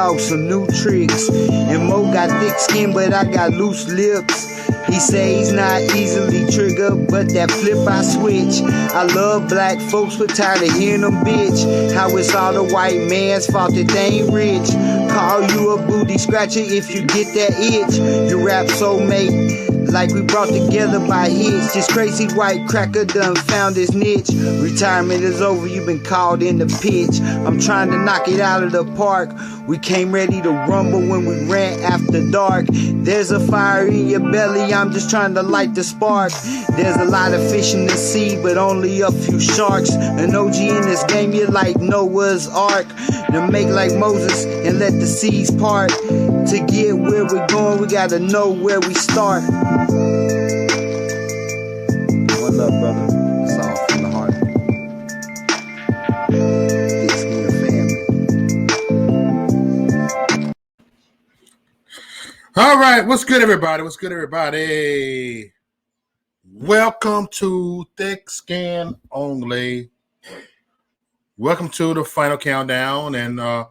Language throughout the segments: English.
dog some new tricks. And Mo got thick skin, but I got loose lips. He say he's not easily triggered, but that flip I switch. I love black folks, but tired of hearing them bitch. How it's all the white man's fault that they ain't rich. Call you a booty scratcher if you get that itch. You rap soulmate, like we brought together by hits. This crazy white cracker done found his niche. Retirement is over, you been called in the pitch. I'm trying to knock it out of the park. We came ready to rumble when we ran after dark. There's a fire in your belly, I'm just trying to light the spark. There's a lot of fish in the sea, but only a few sharks. An OG in this game, you're like Noah's Ark. To make like Moses and let the seas part. To get where we're going, we gotta know where we start. One love, brother. It's all from the heart. Thick Skin family. All right, what's good, everybody? What's good, everybody? Welcome to Thick Skin Only. Welcome to the final countdown, and I'm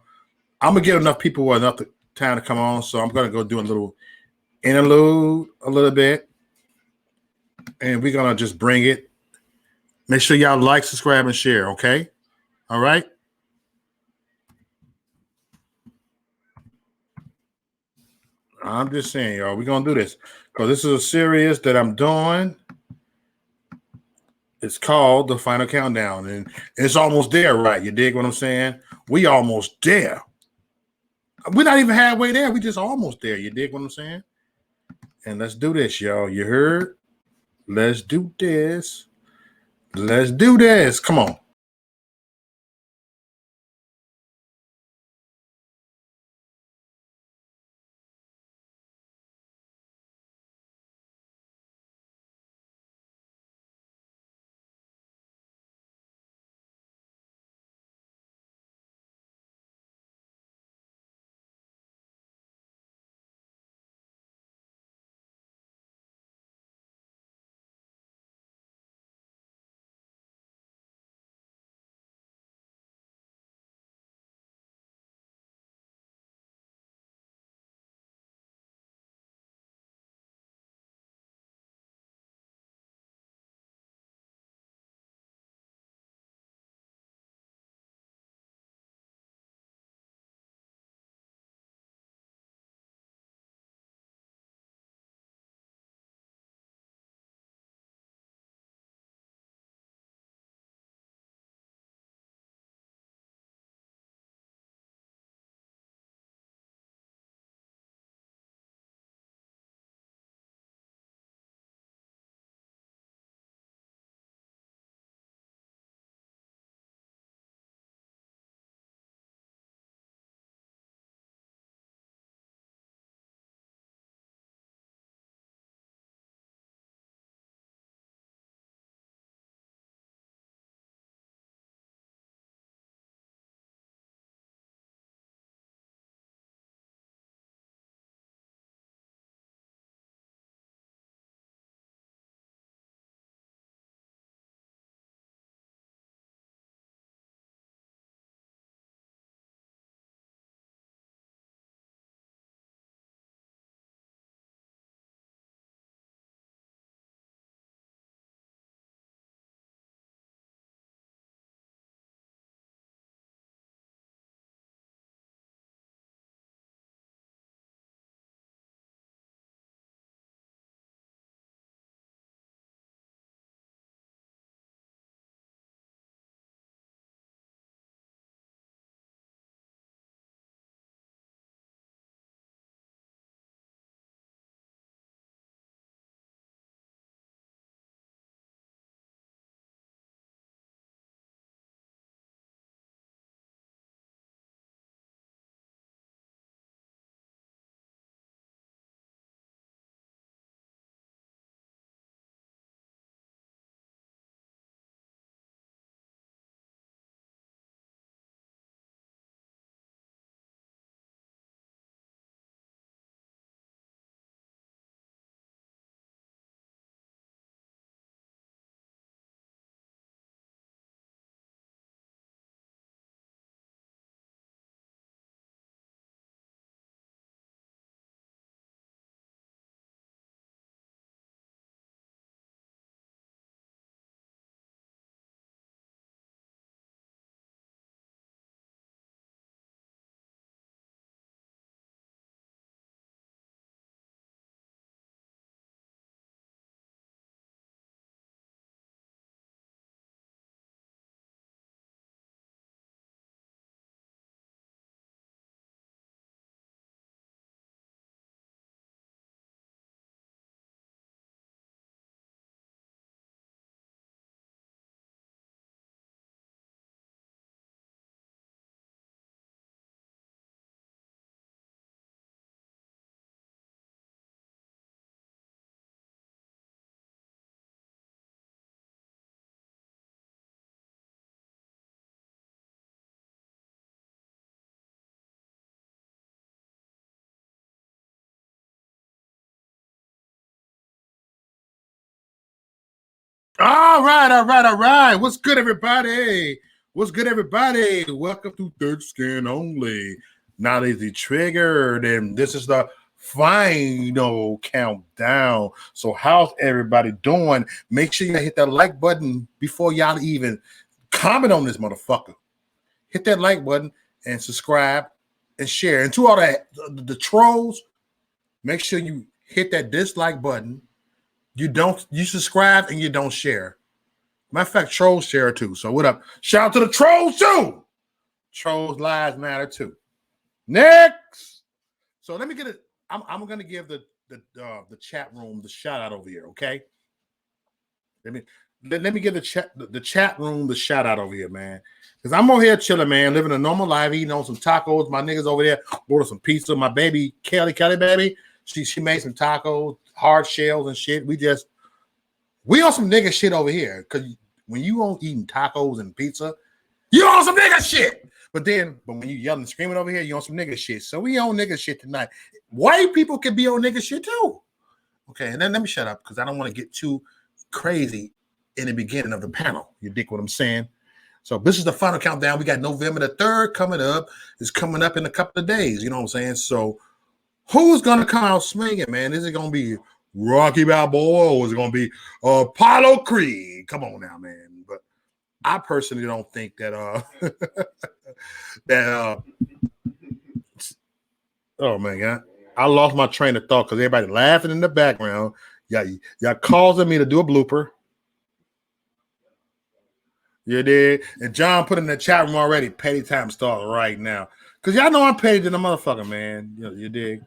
gonna give enough people enough time to come on, so I'm gonna go do a little interlude a little bit, and we're gonna just bring it. Make sure y'all like, subscribe, and share. Okay, all right. I'm just saying, y'all, we're gonna do this because this is a series that I'm doing. It's called The Final Countdown, and it's almost there, right? You dig what I'm saying? We almost there. We're not even halfway there. We just almost there. You dig what I'm saying? And let's do this, y'all. You heard? Let's do this. Let's do this. Come on. All right. What's good, everybody? Welcome to Thick Skin Only. Not easy triggered, and this is the final countdown. So, how's everybody doing? Make sure you hit that like button before y'all even comment on this motherfucker. Hit that like button and subscribe and share. And to all the trolls, make sure you hit that dislike button. You subscribe and you don't share. Matter of fact, trolls share too. So what up? Shout out to the trolls too. Trolls lives matter too. Next. So let me get it. I'm gonna give the chat room the shout out over here. Okay. Let me give the chat room the shout out over here, man. Because I'm over here chilling, man, living a normal life, eating on some tacos. My niggas over there ordered some pizza. My baby Kelly baby, she made some tacos, hard shells and shit. We on some nigga shit over here. Because when you on eating tacos and pizza, you on some nigga shit. But when you yelling and screaming over here, you on some nigga shit. So we on nigga shit tonight. White people can be on nigga shit too. Okay, and then let me shut up because I don't want to get too crazy in the beginning of the panel. You dig what I'm saying? So this is the final countdown. We got November the 3rd coming up. It's coming up in a couple of days. You know what I'm saying? So who's going to come out swinging, man? Is it going to be Rocky Balboa or is it going to be Apollo Creed? Come on now, man. But I personally don't think that oh my God. I lost my train of thought because everybody laughing in the background. Y'all causing me to do a blooper. You did. And John put in the chat room already. Petty time start right now. Because y'all know I'm petty than a motherfucker, man. You dig.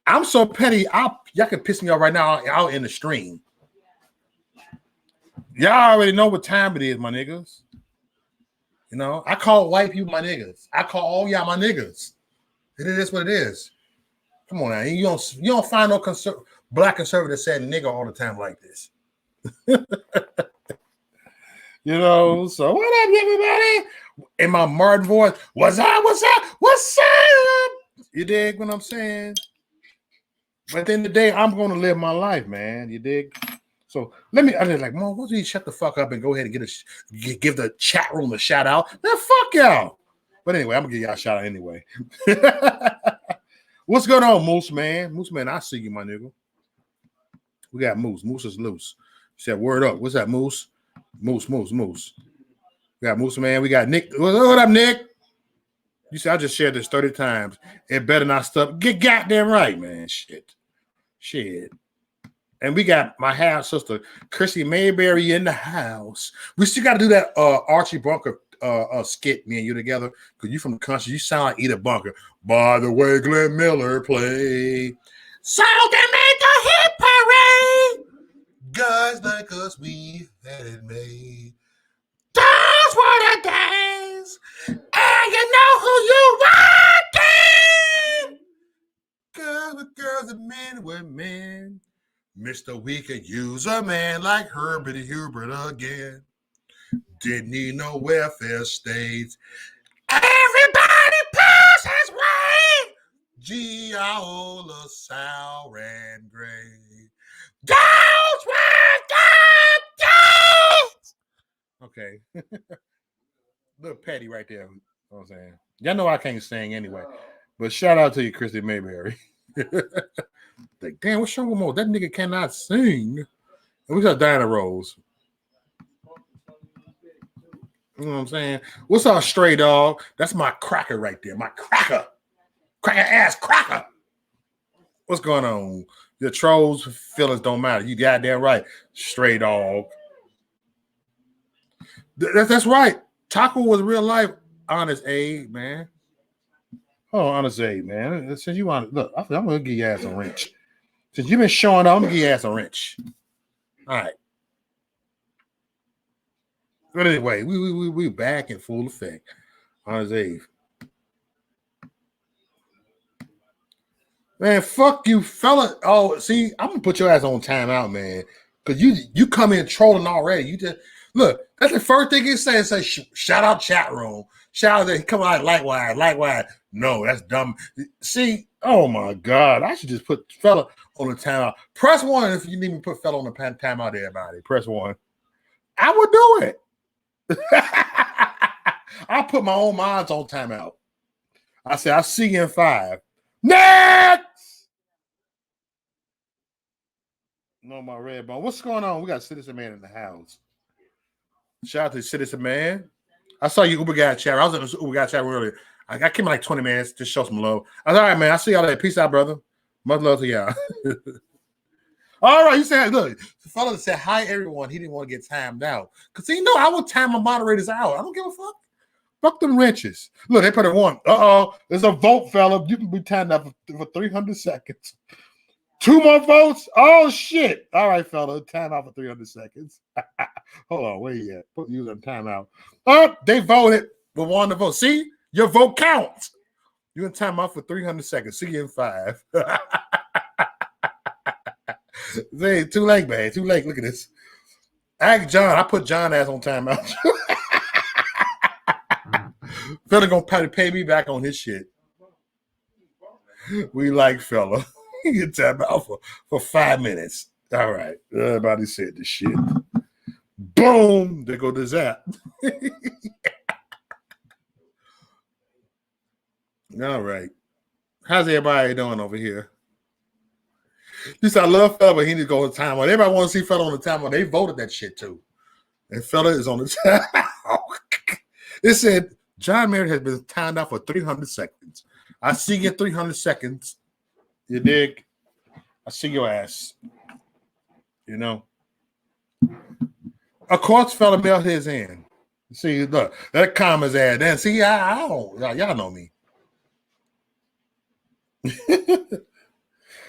I'm so petty, y'all can piss me off right now out in the stream. Y'all already know what time it is, my niggas. You know, I call white people my niggas. I call all y'all my niggas. It is what it is. Come on now. You don't find no black conservative saying nigga all the time like this. You know, so what up, everybody? In my Martin voice, what's up? You dig what I'm saying? But at the end of the day, I'm going to live my life, man. You dig? So I'm just like, Mom, why don't you shut the fuck up and go ahead and give the chat room a shout out? Man, fuck y'all. But anyway, I'm going to give y'all a shout out anyway. What's going on, Moose, man? Moose, man, I see you, my nigga. We got Moose. Moose is loose. He said, word up. What's that, Moose? Moose. We got Moose, man. We got Nick. What up, Nick? You see, I just shared this 30 times. It better not stop. Get goddamn right, man. Shit. And we got my half sister, Chrissy Mayberry, in the house. We still got to do that Archie Bunker skit, me and you together, because you from the country. You sound like Edith Bunker. By the way, Glenn Miller play. So they made the hit parade. Guys like us, we had it made. Those were the days. And you know who you rocking. Girls with girls and men with men. Mr. We could use a man like Herbert Hubert again. Didn't need no welfare states. Everybody pass his way. G.I.O. LaSalle and Gray. Those were the days. Okay. Little petty right there. You know what I'm saying? Y'all know I can't sing anyway. But shout out to you, Christy Mayberry. Like, damn, what's wrong with Mo? That nigga cannot sing. And we got Diana Rose. You know what I'm saying? What's up, Stray Dog? That's my cracker right there. My cracker. Cracker ass cracker. What's going on? Your trolls' feelings don't matter. You goddamn right. Stray Dog. That's right. Taco was real life. Honest Abe, man. Oh, Honest Abe, man. Since you want, look, I'm gonna give your ass a wrench. Since you've been showing up, I'm gonna give your ass a wrench. All right. But anyway, we back in full effect. Honest Abe. Man, fuck you, fella. Oh, see, I'm gonna put your ass on timeout, man. Cause you come in trolling already. You just look. That's the first thing he says. Say shout out chat room. Shout out that he come out likewise. No, that's dumb. See, Oh my God. I should just put fella on the timeout. Press 1 if you need me to put fella on the timeout, everybody. Press 1. I would do it. I'll put my own minds on timeout. I say, I'll see you in 5. Next! No, my red bone. What's going on? We got Citizen Man in the house. Shout out to Citizen Man. I saw you Uber guy chat. I was in the Uber guy chat earlier. I came in like 20 minutes to show some love. I was all right, man. I see y'all later. Peace out, brother. Much love to y'all. All right, you said, look, the fellow said hi, everyone. He didn't want to get timed out because he know I would time my moderators out. I don't give a fuck. Fuck them wrenches. Look, they put it 1. There's a vote, fella. You can be timed out for 300 seconds. 2 more votes? Oh, shit. All right, fella. Time out for 300 seconds. Hold on. Where you at? Put you on timeout. Oh, they voted. We won the vote. See? Your vote counts. You're in timeout for 300 seconds. See you in 5. Hey, too late, man. Too late. Look at this. Ask John. I put John ass on timeout. Fella gonna pay me back on his shit. We like fella. You time out for 5 minutes. All right. Everybody said this shit. Boom. There go the zap. All right. How's everybody doing over here? This I love fella, but he need to go on timeout. Everybody want to see fella on the timeout. They voted that shit too. And fella is on the timeout. It said John Merritt has been timed out for 300 seconds. I see you in 300 seconds. You dig? I see your ass. You know? Of course, fella mailed his in. See, look, that comma's ad. Then see, I don't, y'all know me.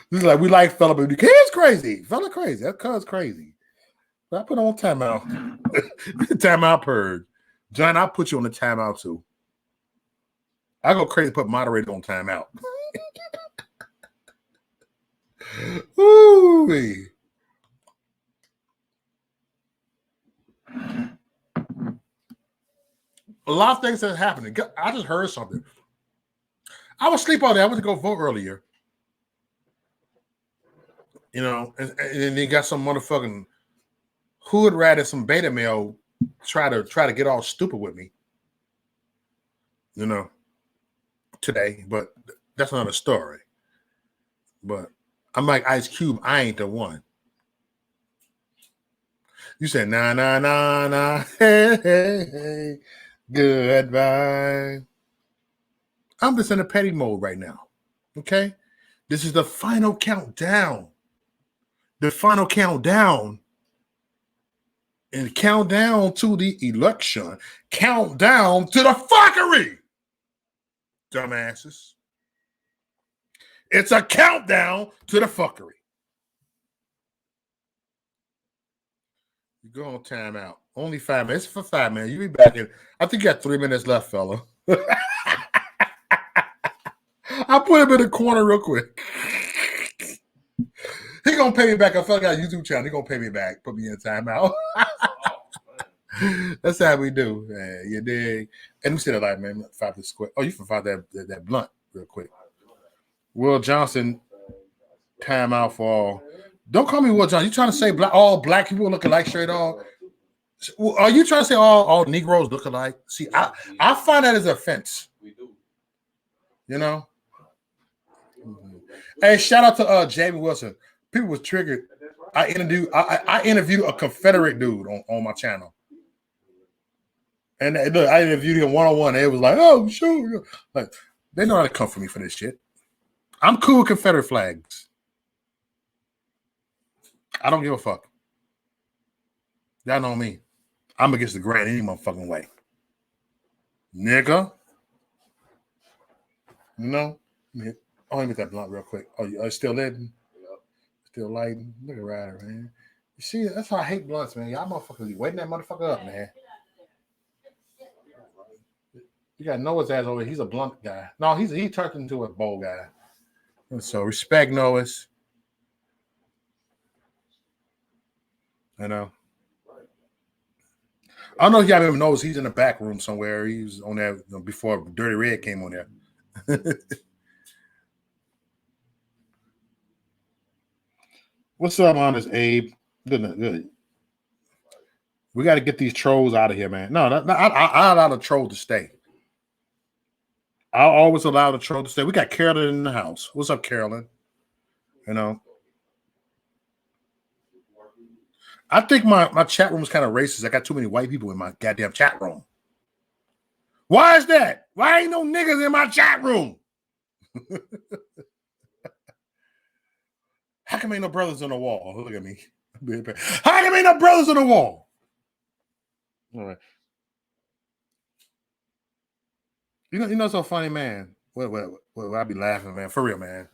This is like we like fella, but it's crazy. Fella crazy. That cuz crazy. But I put on timeout. Timeout purge. John, I'll put you on the timeout too. I go crazy, put moderator on timeout. Ooh. A lot of things that happening. I just heard something. I was asleep all day. I went to go vote earlier. You know, and then they got some motherfucking hood rat and some beta male try to get all stupid with me. You know, today, but that's another story. But I'm like Ice Cube. I ain't the one. You said nah, hey, hey, hey. Goodbye. I'm just in a petty mode right now. Okay, this is the final countdown. The final countdown. And countdown to the election. Countdown to the fuckery. Dumbasses. It's a countdown to the fuckery. You go on timeout. Only 5 minutes. For 5 minutes. You be back in. I think you got 3 minutes left, fella. I'll put him in the corner real quick. He gonna pay me back. I felt like a YouTube channel. He gonna pay me back. Put me in timeout. That's how we do, man. You dig? And we said it like, man, 5 to square. Oh, you can find that blunt real quick. Will Johnson, timeout for all. Don't call me Will Johnson. You trying to say all black people look alike straight off? Are you trying to say all Negroes look alike? See, I find that as an offense. We do. You know? Mm-hmm. Hey, shout out to Jamie Wilson. People was triggered. I interviewed a Confederate dude on my channel. And look, I interviewed him one-on-one. They was like, oh, sure. Like, they know how to come for me for this shit. I'm cool with Confederate flags. I don't give a fuck. Y'all know me. I'm against the grain any motherfucking way. Nigga. You know? Oh, let me get that blunt real quick. Oh, you still lit? Still lighting? Look at Ryder, man. You see, that's why I hate blunts, man. Y'all motherfuckers be waiting that motherfucker up, man. You got Noah's ass over here. He's a blunt guy. No, he turned into a bowl guy. And so respect Noah's. I know. I don't know if y'all even knows he's in the back room somewhere. He was on there before Dirty Red came on there. What's up, honest Abe? Good. We got to get these trolls out of here, man. No, I allow the troll to stay. I'll always allow the troll to stay. We got Carolyn in the house. What's up, Carolyn? You know, I think my chat room is kind of racist. I got too many white people in my goddamn chat room. Why is that? Why ain't no niggas in my chat room? How come ain't no brothers on the wall? Look at me. How come ain't no brothers on the wall? All right. You know, so funny, man. Well, I be laughing, man. For real, man.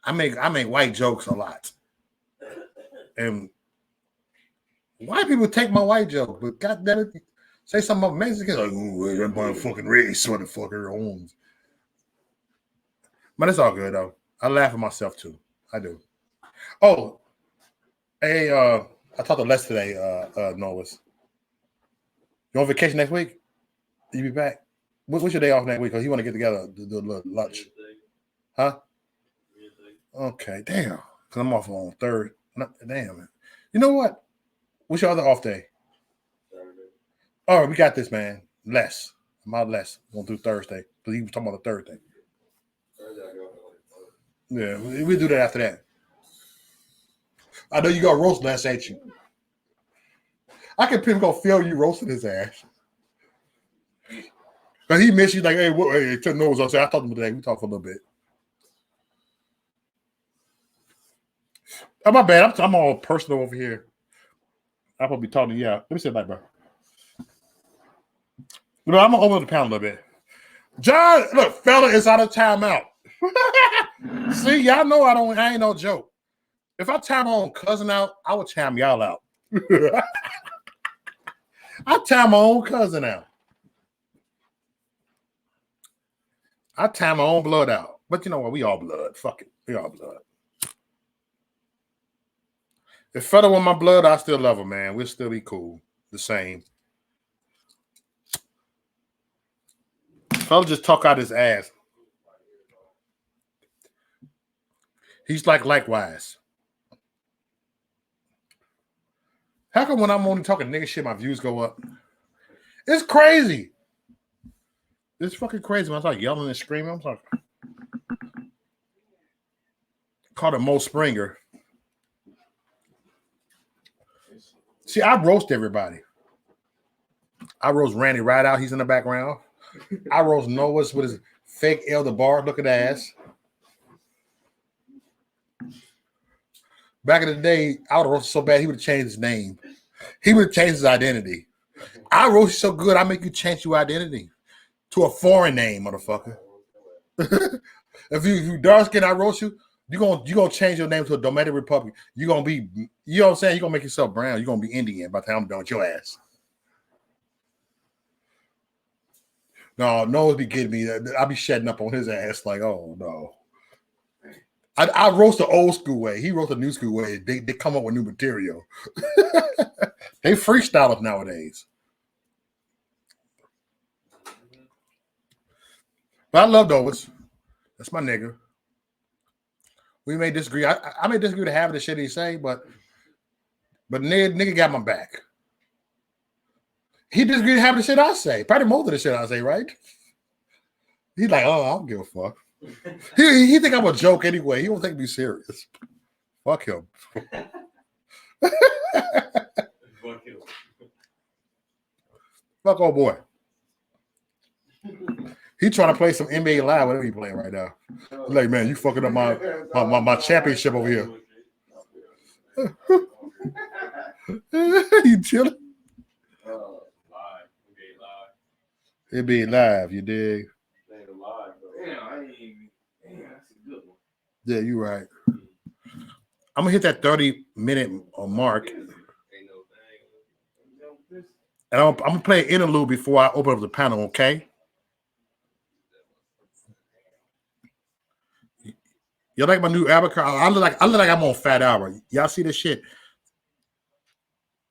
I make white jokes a lot, and white people take my white joke, but goddamn it, say something about Mexicans like, "Ooh, that motherfucking race, motherfucker owns." But it's all good though. I laugh at myself too. I do. Oh, hey, I talked to Les today. Noah's. You on vacation next week? You be back? What's your day off next week? Because you want to get together to do a little lunch, huh? Okay, damn. Because I'm off on third. Damn, man. You know what? What's your other off day? Saturday. All right, we got this, man. Less. I'm out less. Going through Thursday. Because he was talking about the Thursday. Yeah, we'll do that after that. I know you got roast less, ain't you? I can pretty much feel you roasting his ass. Because he missed you like, hey, turn nose up. I talked to him today. We talked for a little bit. Oh, my bad. I'm all personal over here. I'm going to be talking to you. Let me sit back, bro. You know, I'm going to open the panel a little bit. John, look, fella is out of timeout. See, y'all know I ain't no joke. If I time my own cousin out, I would time y'all out. I time my own cousin out. I time my own blood out. But you know what? We all blood. Fuck it. We all blood. If fella want my blood, I still love him, man. We'll still be cool. The same. Fella just talk out his ass. He's like, likewise. How come when I'm only talking nigga shit, my views go up? It's crazy. It's fucking crazy. When I start yelling and screaming, I'm like, called him Mo Springer. See, I roast everybody. I roast Randy right out. He's in the background. I roast Noah's with his fake Elder Bar looking ass. Back in the day, I would have roasted so bad he would have changed his name. He would have changed his identity. I roast you so good, I make you change your identity to a foreign name, motherfucker. If you dark skin, I roast you. You gonna change your name to a Dominican Republic. You're gonna be, you know what I'm saying? You're gonna make yourself brown. You're gonna be Indian by the time I'm done with your ass. No, Noah's be getting me. I'll be shedding up on his ass like, oh no. I roast the old school way. He roast the new school way. They come up with new material. They freestyle us nowadays. But I love Dovis. That's my nigga. We may disagree. I may disagree with half of the shit he say, but nigga got my back. He disagreed with half of the shit I say. Probably most of the shit I say, right? He's like, oh, I don't give a fuck. He think I'm a joke anyway. He don't take me serious. Fuck him. Fuck old boy. He trying to play some NBA Live, whatever he playing right now. He's like, man, you fucking up my championship over here. You chilling? NBA Live, you dig? Yeah, you right. I'm gonna hit that 30-minute mark, and I'm gonna play an interlude before I open up the panel. Okay? You like my new avatar? I look like I'm on Fat Albert. Y'all see this shit?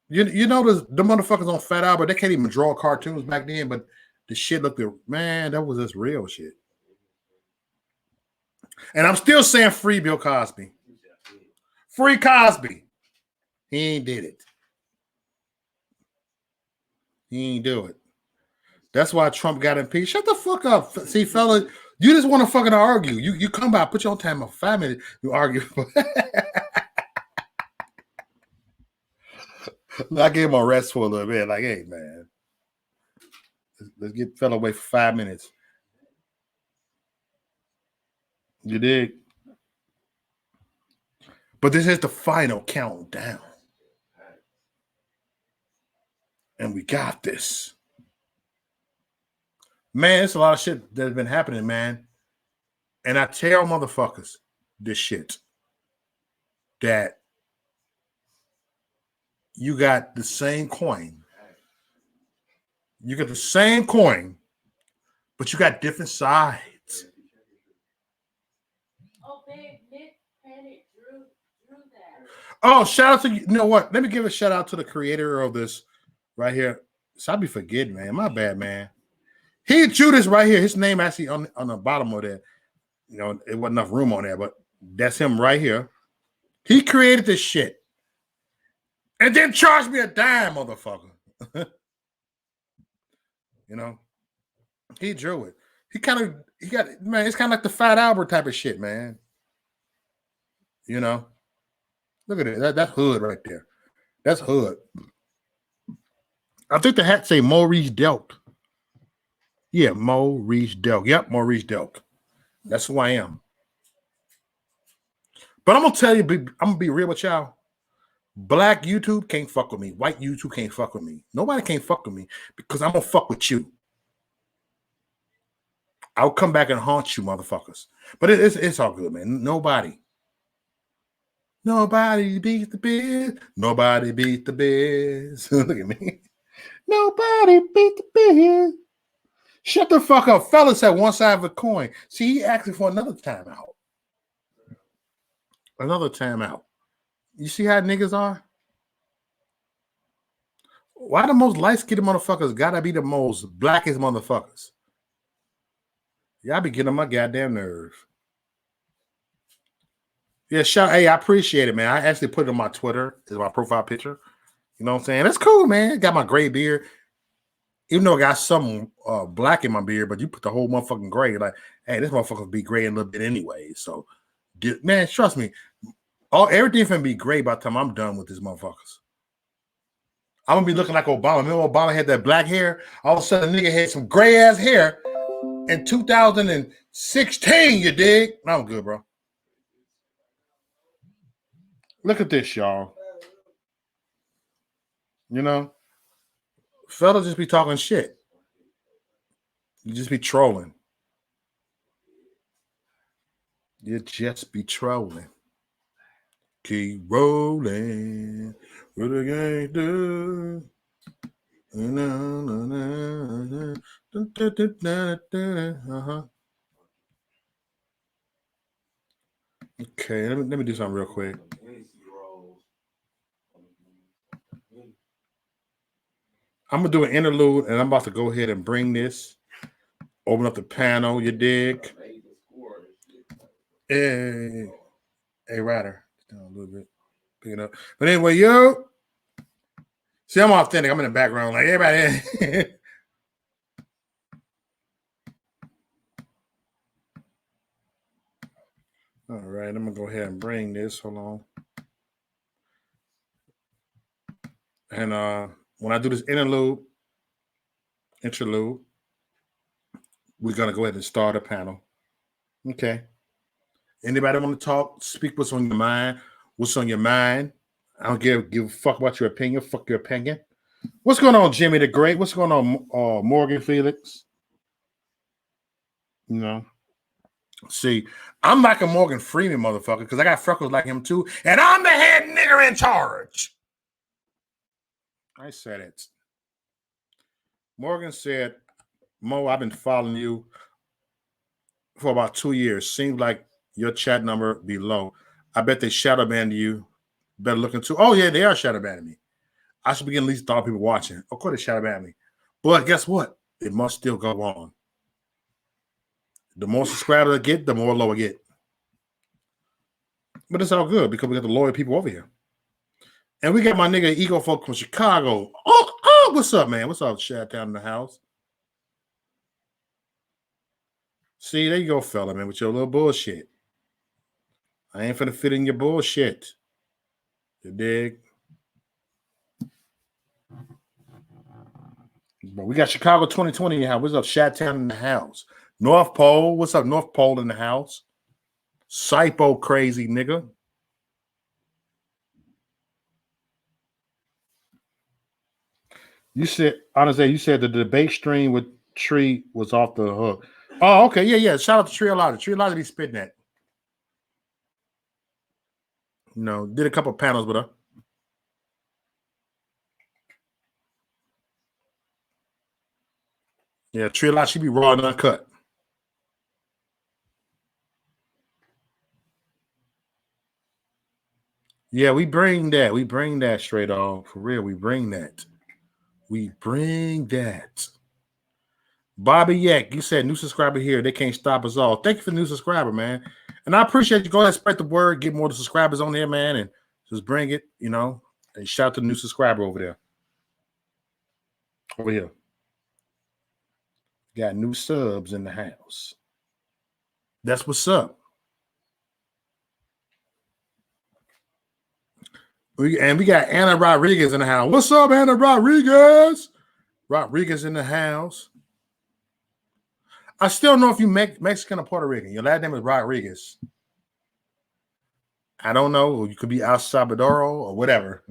You know the motherfuckers on Fat Albert, they can't even draw cartoons back then, but the shit looked, man, that was just real shit. And I'm still saying free Bill Cosby. Free Cosby. He ain't did it. He ain't do it. That's why Trump got impeached. Shut the fuck up. See, fella, you just want to fucking argue. You come by, put your own time on 5 minutes, you argue. I gave him a rest for a little bit. Like, hey, man, let's get fella away for 5 minutes. You dig? But this is the final countdown. And we got this. Man, it's a lot of shit that's been happening, man. And I tell motherfuckers this shit. That you got the same coin. You got the same coin, but you got different sides. Oh, Big Planet drew that. Oh, shout out to you know what? Let me give a shout out to the creator of this right here. So I be forgetting, man. My bad, man. He drew this right here. His name actually on the bottom of that. You know, it wasn't enough room on there, but that's him right here. He created this shit. And then charged me a dime, motherfucker. You know, he drew it. He got, man, it's kind of like the Fat Albert type of shit, man. You know, look at it. That's hood right there. That's hood. I think the hat say Maurice Delk. Yeah, Maurice Delk. Yep, Maurice Delk. That's who I am. But I'm gonna tell you, I'm gonna be real with y'all. Black YouTube can't fuck with me. White YouTube can't fuck with me. Nobody can't fuck with me because I'm gonna fuck with you. I'll come back and haunt you, motherfuckers. But it's all good, man. Nobody beat the Biz. Nobody beat the Biz. Look at me. Nobody beat the Biz. Shut the fuck up. Fellas at one side of a coin. See, he asking for another timeout. Another timeout. You see how niggas are? Why the most light-skinned motherfuckers gotta be the most blackest motherfuckers? Y'all be getting on my goddamn nerves. Yeah, hey, I appreciate it, man. I actually put it on my Twitter as my profile picture. You know what I'm saying? That's cool, man. Got my gray beard. Even though I got some black in my beard, but you put the whole motherfucking gray. Like, hey, this motherfucker be gray a little bit anyway. So, man, trust me. Everything finna be gray by the time I'm done with these motherfuckers. I'm gonna be looking like Obama. Remember Obama had that black hair? All of a sudden, a nigga had some gray ass hair in 2016. You dig? I'm good, bro. Look at this, y'all. You know, fellas just be talking shit. You just be trolling. You just be trolling. Keep rolling. What the gang do? Okay, let me do something real quick. I'm gonna do an interlude, and I'm about to go ahead and bring this. Open up the panel. You dig? Hey, Ryder, down a little bit, pick it up. But anyway, yo, see, I'm authentic. I'm in the background, like everybody. All right, I'm gonna go ahead and bring this. Hold on. And when I do this interlude, we're gonna go ahead and start a panel. Okay. Anybody want to talk? Speak what's on your mind. What's on your mind? I don't give a fuck about your opinion. Fuck your opinion. What's going on, Jimmy the Great? What's going on, Morgan Felix? You know. See, I'm like a Morgan Freeman motherfucker because I got freckles like him too, and I'm the head nigger in charge. I said it. Morgan said, Mo, I've been following you for about 2 years. Seems like your chat number be low. I bet they shadow banned you. Better look into. Oh, yeah, they are shadow banning me. I should be getting at least 1,000 people watching. Of course, they shadow banned me. But guess what? It must still go on. The more subscribers I get, the more low I get. But it's all good because we got the loyal people over here. And we got my nigga Ego Folk from Chicago. Oh, what's up, man? What's up, Shad down in the house? See, there you go, fella, man, with your little bullshit. I ain't finna fit in your bullshit. You dig? But we got Chicago 2020 in the house. What's up, Shad-Town in the house? North Pole. What's up, North Pole in the house? Sypo crazy nigga. You said, honestly, you said the debate stream with Tree was off the hook. Oh, okay. Yeah. Shout out to Tree a lot. Tree a lot to be spitting that. You know, did a couple panels with her. Yeah, Tree a lot. She be raw and uncut. Yeah, we bring that. We bring that straight on. For real, we bring that. We bring that. Bobby Yak, you said new subscriber here. They can't stop us all. Thank you for the new subscriber, man. And I appreciate you. Go ahead and spread the word. Get more of the subscribers on here, man. And just bring it, you know. And shout out to the new subscriber over there. Over here. Got new subs in the house. That's what's up. We got Anna Rodriguez in the house. What's up, Anna Rodriguez? Rodriguez in the house. I still don't know if you Mexican or Puerto Rican. Your last name is Rodriguez. I don't know. You could be El Salvador or whatever.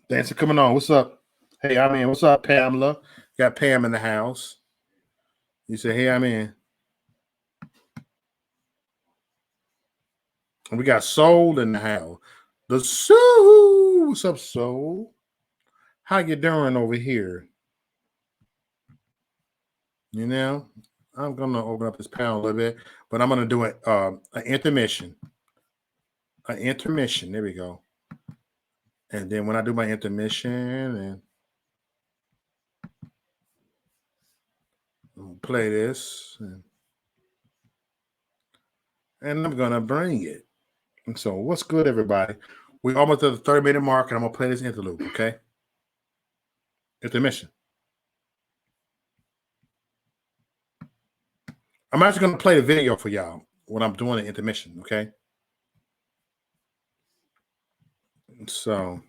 Thanks for coming on. What's up? Hey, I'm in. What's up, Pamela? Got Pam in the house. You say, hey, I'm in. And we got Soul in the house. The Soul. What's up, Soul? How you doing over here? You know, I'm going to open up this panel a little bit, but I'm going to do an intermission. An intermission. There we go. And then when I do my intermission, and I'm going to play this, and I'm going to bring it. And so what's good, everybody? We're almost at the 30-minute mark, and I'm going to play this interlude, okay? Intermission. I'm actually going to play the video for y'all when I'm doing the intermission, okay? So,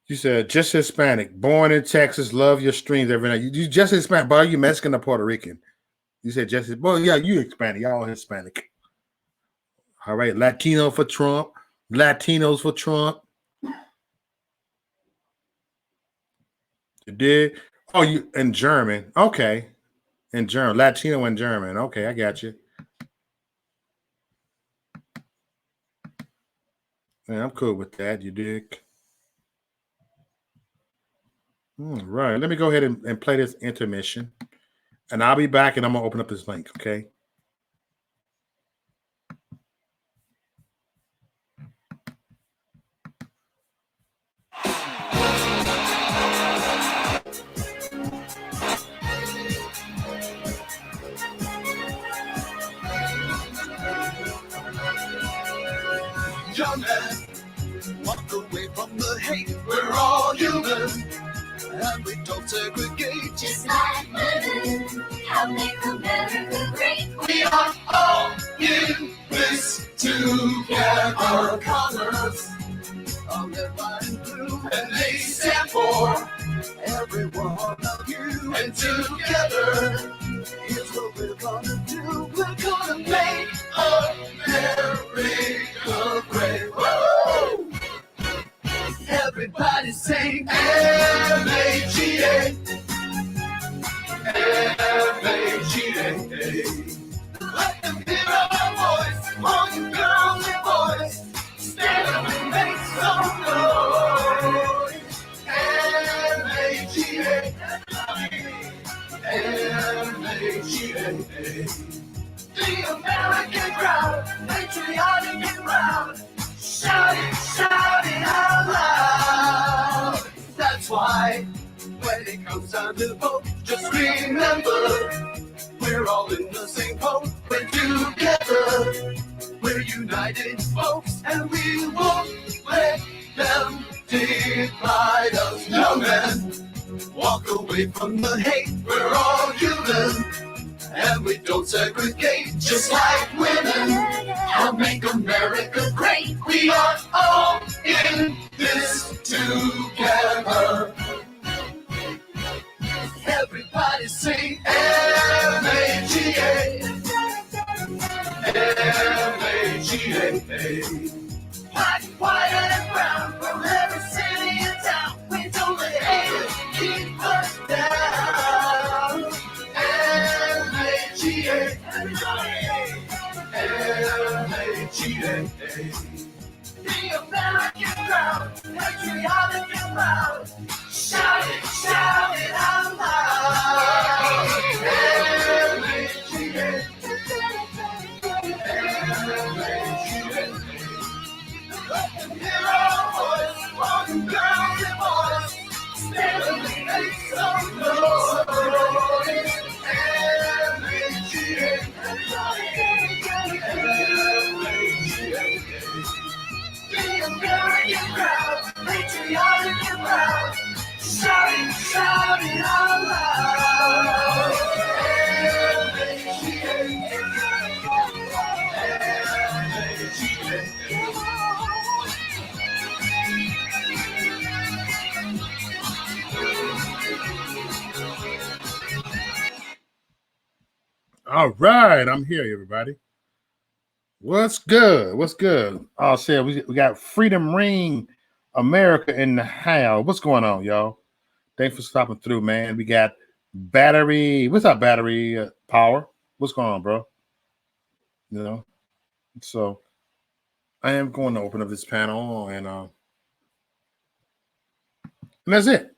you said just Hispanic, born in Texas, love your streams every night. You just Hispanic, but are you Mexican or Puerto Rican? You said just, well, yeah, you Hispanic, y'all Hispanic. All right, Latino for Trump, Latinos for Trump. You did? Oh, you in German? Okay, in German, Latino and German. Okay, I got you. Man, I'm cool with that. You dig? All right, let me go ahead and play this intermission, and I'll be back, and I'm gonna open up this link. Okay. Young man, walk away from the hate. We're all human, and we don't segregate. Just like women, how make America great. We are all in this together. Our colors are red, white, and blue, and they stand for every one of you. And together, here's what we're gonna do. We're gonna make America great. Woo! Everybody sing M-A-G-A. M-A-G-A. Let them hear our voice, all you girls and boys. Stand up and make some noise. M-A-G-A. M-A-G-A. The American crowd, patriotic and proud. Shout it out loud. That's why when it comes time to vote, just remember, we're all in the same boat. We're together, we're united folks, and we won't let them divide us. Young men, walk away from the hate. We're all human, and we don't segregate. Just like women, help make America great. We are all in this together. Everybody sing M-A-G-A. M-A-G-A. Black, white, and brown, from every city and town. We don't let haters keep us down. M-A-G-A. M-A-G-A. The American crowd, patriotic and proud. Shout it out loud. M-A-G-A. M-A-G-A. Let them hear our voice, all you girls and boys. Stand and make some noise. M-A-G-A. M-A-G-A. The American crowd, patriotic and proud. Shout it out loud. M-A-G-A. M-A-G-A. All right, I'm here, everybody. What's good? What's good? Oh, shit, we got Freedom Ring America in the house. What's going on, y'all? Thanks for stopping through, man. We got Battery. What's up, Battery Power? What's going on, bro? You know, so I am going to open up this panel, and that's it.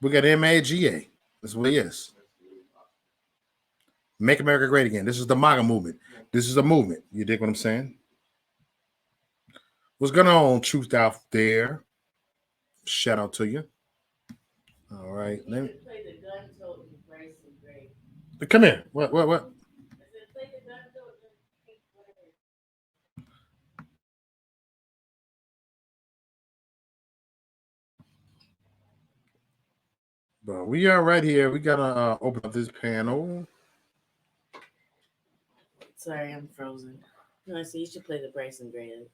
We got MAGA. That's what it is. Make America Great Again. This is the MAGA movement. This is a movement. You dig what I'm saying? What's going on, Truth Out There? Shout out to you. All right. You should play the gun toting Bryson Gray. Come here. What? I said play the gun toting. But we are right here. We gotta open up this panel. Sorry, I'm frozen. No, I said you should play the Bryson Gray.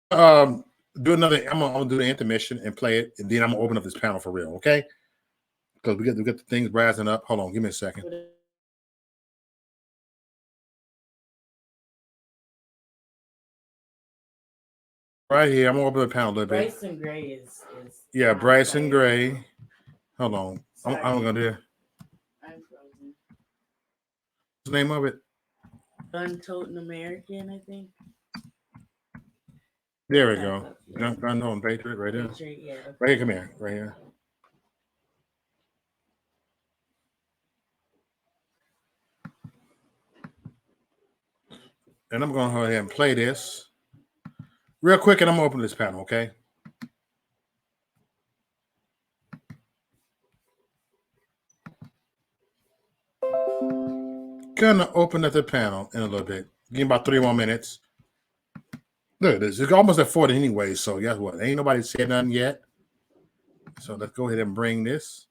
Do another. I'm gonna do the intermission and play it, and then I'm gonna open up this panel for real. Okay? Because we got the things brassing up. Hold on, give me a second. Right here, I'm gonna open the panel a little bit. Bryson Gray is yeah, Bryson Gray. Hold on, I'm gonna do. I'm frozen. What's the name of it? Gun toting American, I think. There we go. Gun toting Patriot, right there. Patriot, yeah. Right here, come here, right here. And I'm gonna go ahead and play this real quick, and I'm gonna open this panel, okay? Gonna open up the panel in a little bit. Give me about 3 more minutes. Look at this. It's almost at 40 anyway, so guess what? Ain't nobody said nothing yet. So let's go ahead and bring this.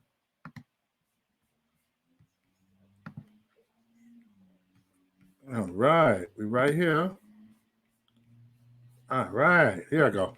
All right. We're right here. All right. Here I go.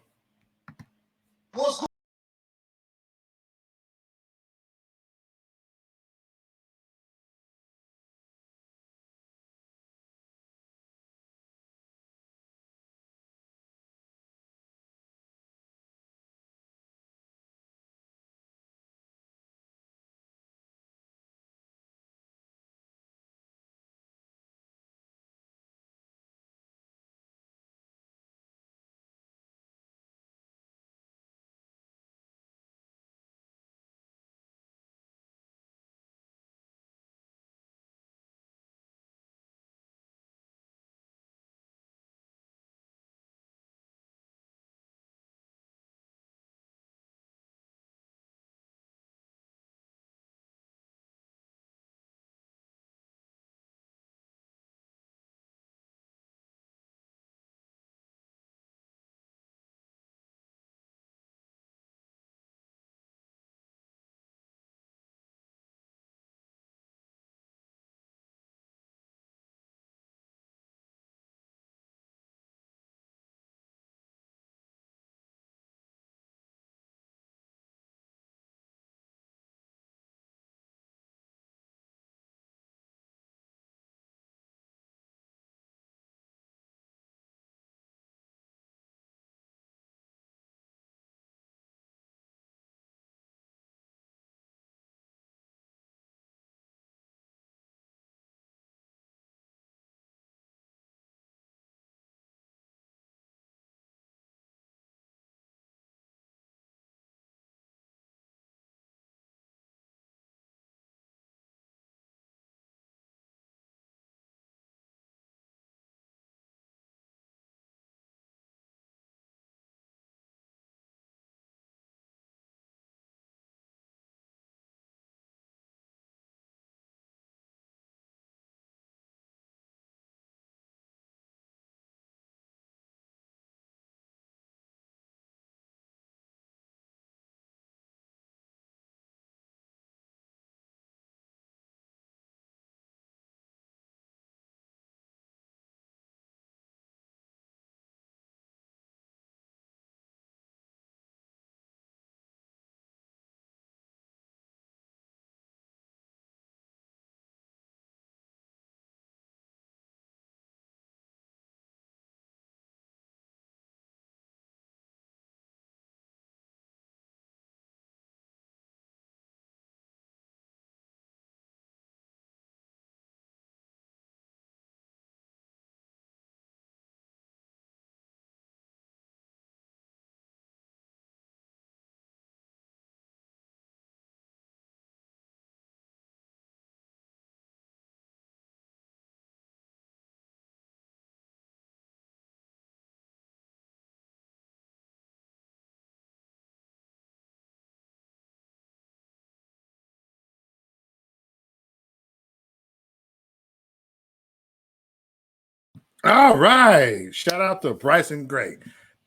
All right. Shout out to Bryson Gray.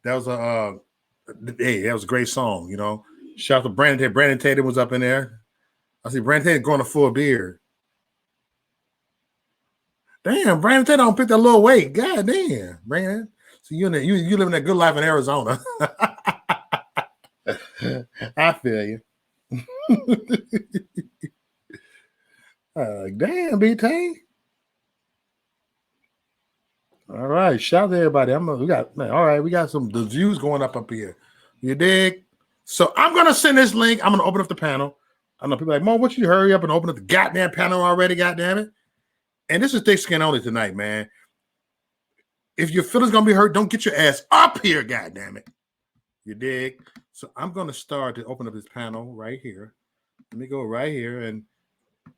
That was a that was a great song, you know. Shout out to Brandon Tatum. Brandon Tatum was up in there. I see Brandon Tatum going to full beard. Damn, Brandon Tatum don't pick that little weight. God damn, Brandon. So you living that good life in Arizona. I feel you. Damn, BT. All right, shout out to everybody. We got some the views going up here. You dig? So I'm gonna send this link. I'm gonna open up the panel. I know people are like, Mo, what you hurry up and open up the goddamn panel already, goddamn it. And this is thick skin only tonight, man. If your feelings gonna be hurt, don't get your ass up here, goddamn it. You dig? So I'm gonna start to open up this panel right here. Let me go right here, and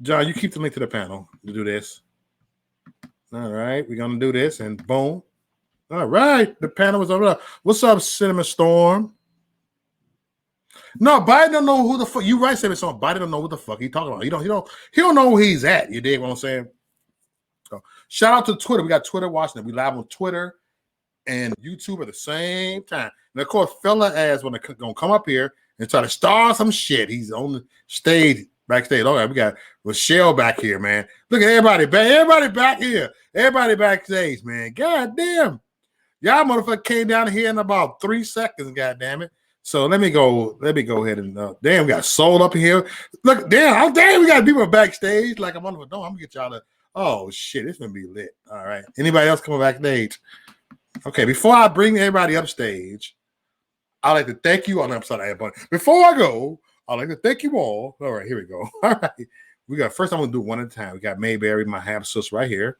John, you keep the link to the panel to do this. All right, we're gonna do this, and boom. All right, the panel is over there. What's up, Cinnamon Storm? No, Biden don't know who the fuck. You right, Cinnamon Storm. Biden don't know what the fuck he talking about. He don't know who he's at. You dig what I'm saying? So, shout out to Twitter. We got Twitter watching it. We live on Twitter and YouTube at the same time. And of course, fella ass when they're gonna come up here and try to start some shit. He's on the stage. Backstage. All right, we got Rochelle back here, man. Look at everybody back. Everybody back here. Everybody backstage, man. God damn. Y'all motherfucker came down here in about 3 seconds, god damn it. So let me go ahead and damn, we got Soul up here. Look, damn, we got people backstage. Like I'm on the door. I'm gonna get y'all to shit, it's gonna be lit. All right. Anybody else coming backstage? Okay, before I bring everybody upstage, I'd like to thank you on the upside down. Before I go, I'd like to thank you all. All right, here we go. All right. First I'm gonna do one at a time. We got Mayberry, my half sister right here.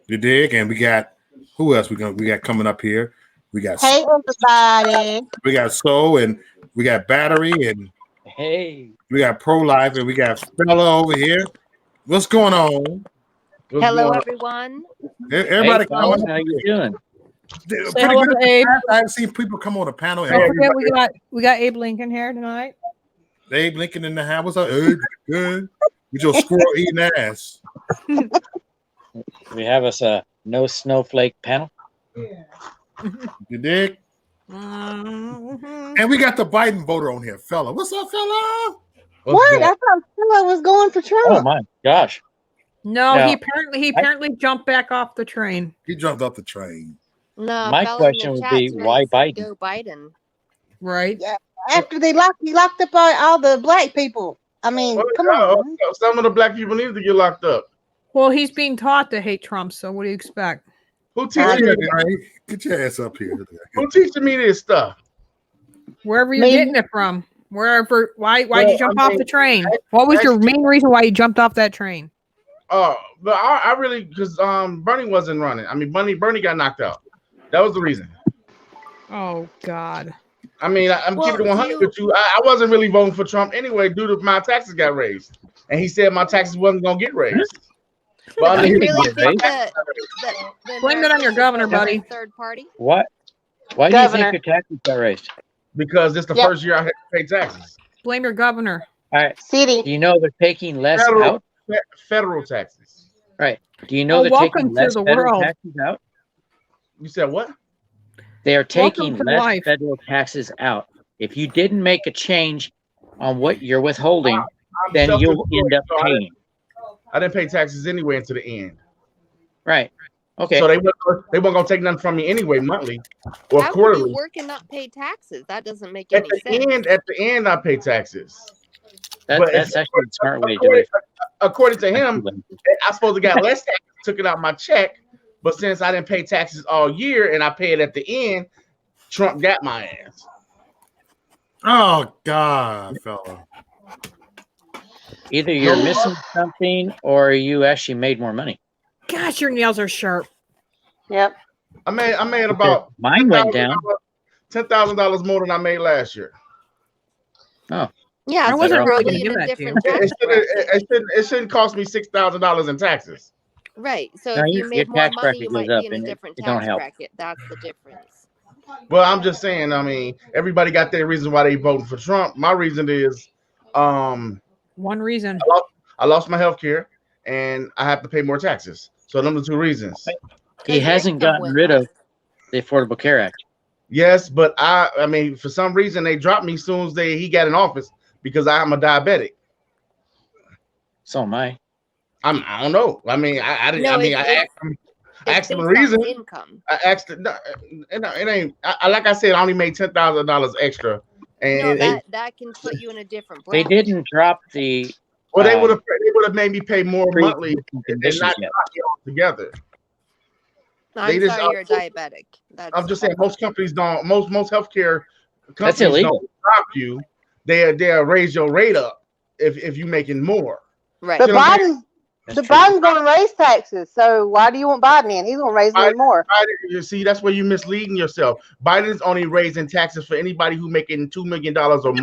You dig? And we got who else we got coming up here? We got hey everybody. We got Soul and we got Battery and hey, we got Pro Life and we got Fella over here. What's going on? Hello, everyone. Everybody, hey, how you doing? Say hello to Abe. I've seen people come on the panel. Don't forget we got Abe Lincoln here tonight. Abe Lincoln in the house. What's up, Abe? Good. With your squirrel eating ass. We have us a no snowflake panel. Yeah. You dig? And we got the Biden voter on here, fella. What's up, fella? What? I thought Fella was going for Trump. Oh my gosh! No, he apparently jumped back off the train. He jumped off the train. No, my question would be why Biden? Go Biden. Right. Yeah. After he locked up all the black people. I mean, come on. Some of the black people need to get locked up. Well, he's being taught to hate Trump, so what do you expect? Who teaching me? Get your ass up here. Who teaching me this stuff? Wherever you're getting it from. Wherever. Why did you jump off the train? What was your main reason why you jumped off that train? But I really because Bernie wasn't running. I mean, Bernie got knocked out. That was the reason. Oh God. I mean, I'm keeping it 100 with you. I wasn't really voting for Trump anyway, due to my taxes got raised, and he said my taxes wasn't gonna get raised. But you really think blame it on your governor, buddy. Third party. What? Why do you think your taxes got raised? Because it's the first year I had to pay taxes. Blame your governor. All right. City. Do you know they're taking less out? Federal taxes. Right. Do you know they're taking less federal taxes out? You said what? They are taking less federal taxes out. If you didn't make a change on what you're withholding, then you'll end up paying. I didn't pay taxes anyway until the end. Right. Okay. So they weren't gonna take nothing from me anyway, monthly or How quarterly. Could you work and not pay taxes? That doesn't make any sense. At the end, I pay taxes. That's actually a smart way to do it. According to him, I supposed to get less taxes, took it out my check, but since I didn't pay taxes all year and I pay it at the end, Trump got my ass. Oh God, fella. Either you're missing something or you actually made more money. Gosh, your nails are sharp. Yep. I made about mine went down $10,000 more than I made last year. Oh. Yeah, I wasn't really going to give that to you. It shouldn't cost me $6,000 in taxes. Right. So No, if your you made more tax money, you bracket might goes be up in a and different it don't tax help. bracket. That's the difference. Well, I'm just saying, I mean, everybody got their reason why they voting for Trump. My reason is one reason. I lost my health care and I have to pay more taxes. So them are the two reasons. He hasn't gotten rid of the Affordable Care Act. Yes, but I mean, for some reason they dropped me as soon as he got in office because I'm a diabetic. So am I. I don't know. I mean, I didn't. No, I mean, I asked him the reason. Income. I asked it. No, it ain't. Like I said, I only made $10,000 extra, and no, that can put you in a different bracket. They didn't drop the. Well, they would have made me pay more monthly and not it all together. I'm sorry, you're a diabetic. I'm just saying, most companies don't. Most healthcare companies don't drop you. They'll raise your rate up if you're making more. Right. But Biden's going to raise taxes. So why do you want Biden in? He's going to raise them more. You see, that's where you're misleading yourself. Biden's only raising taxes for anybody who making $2 million or more.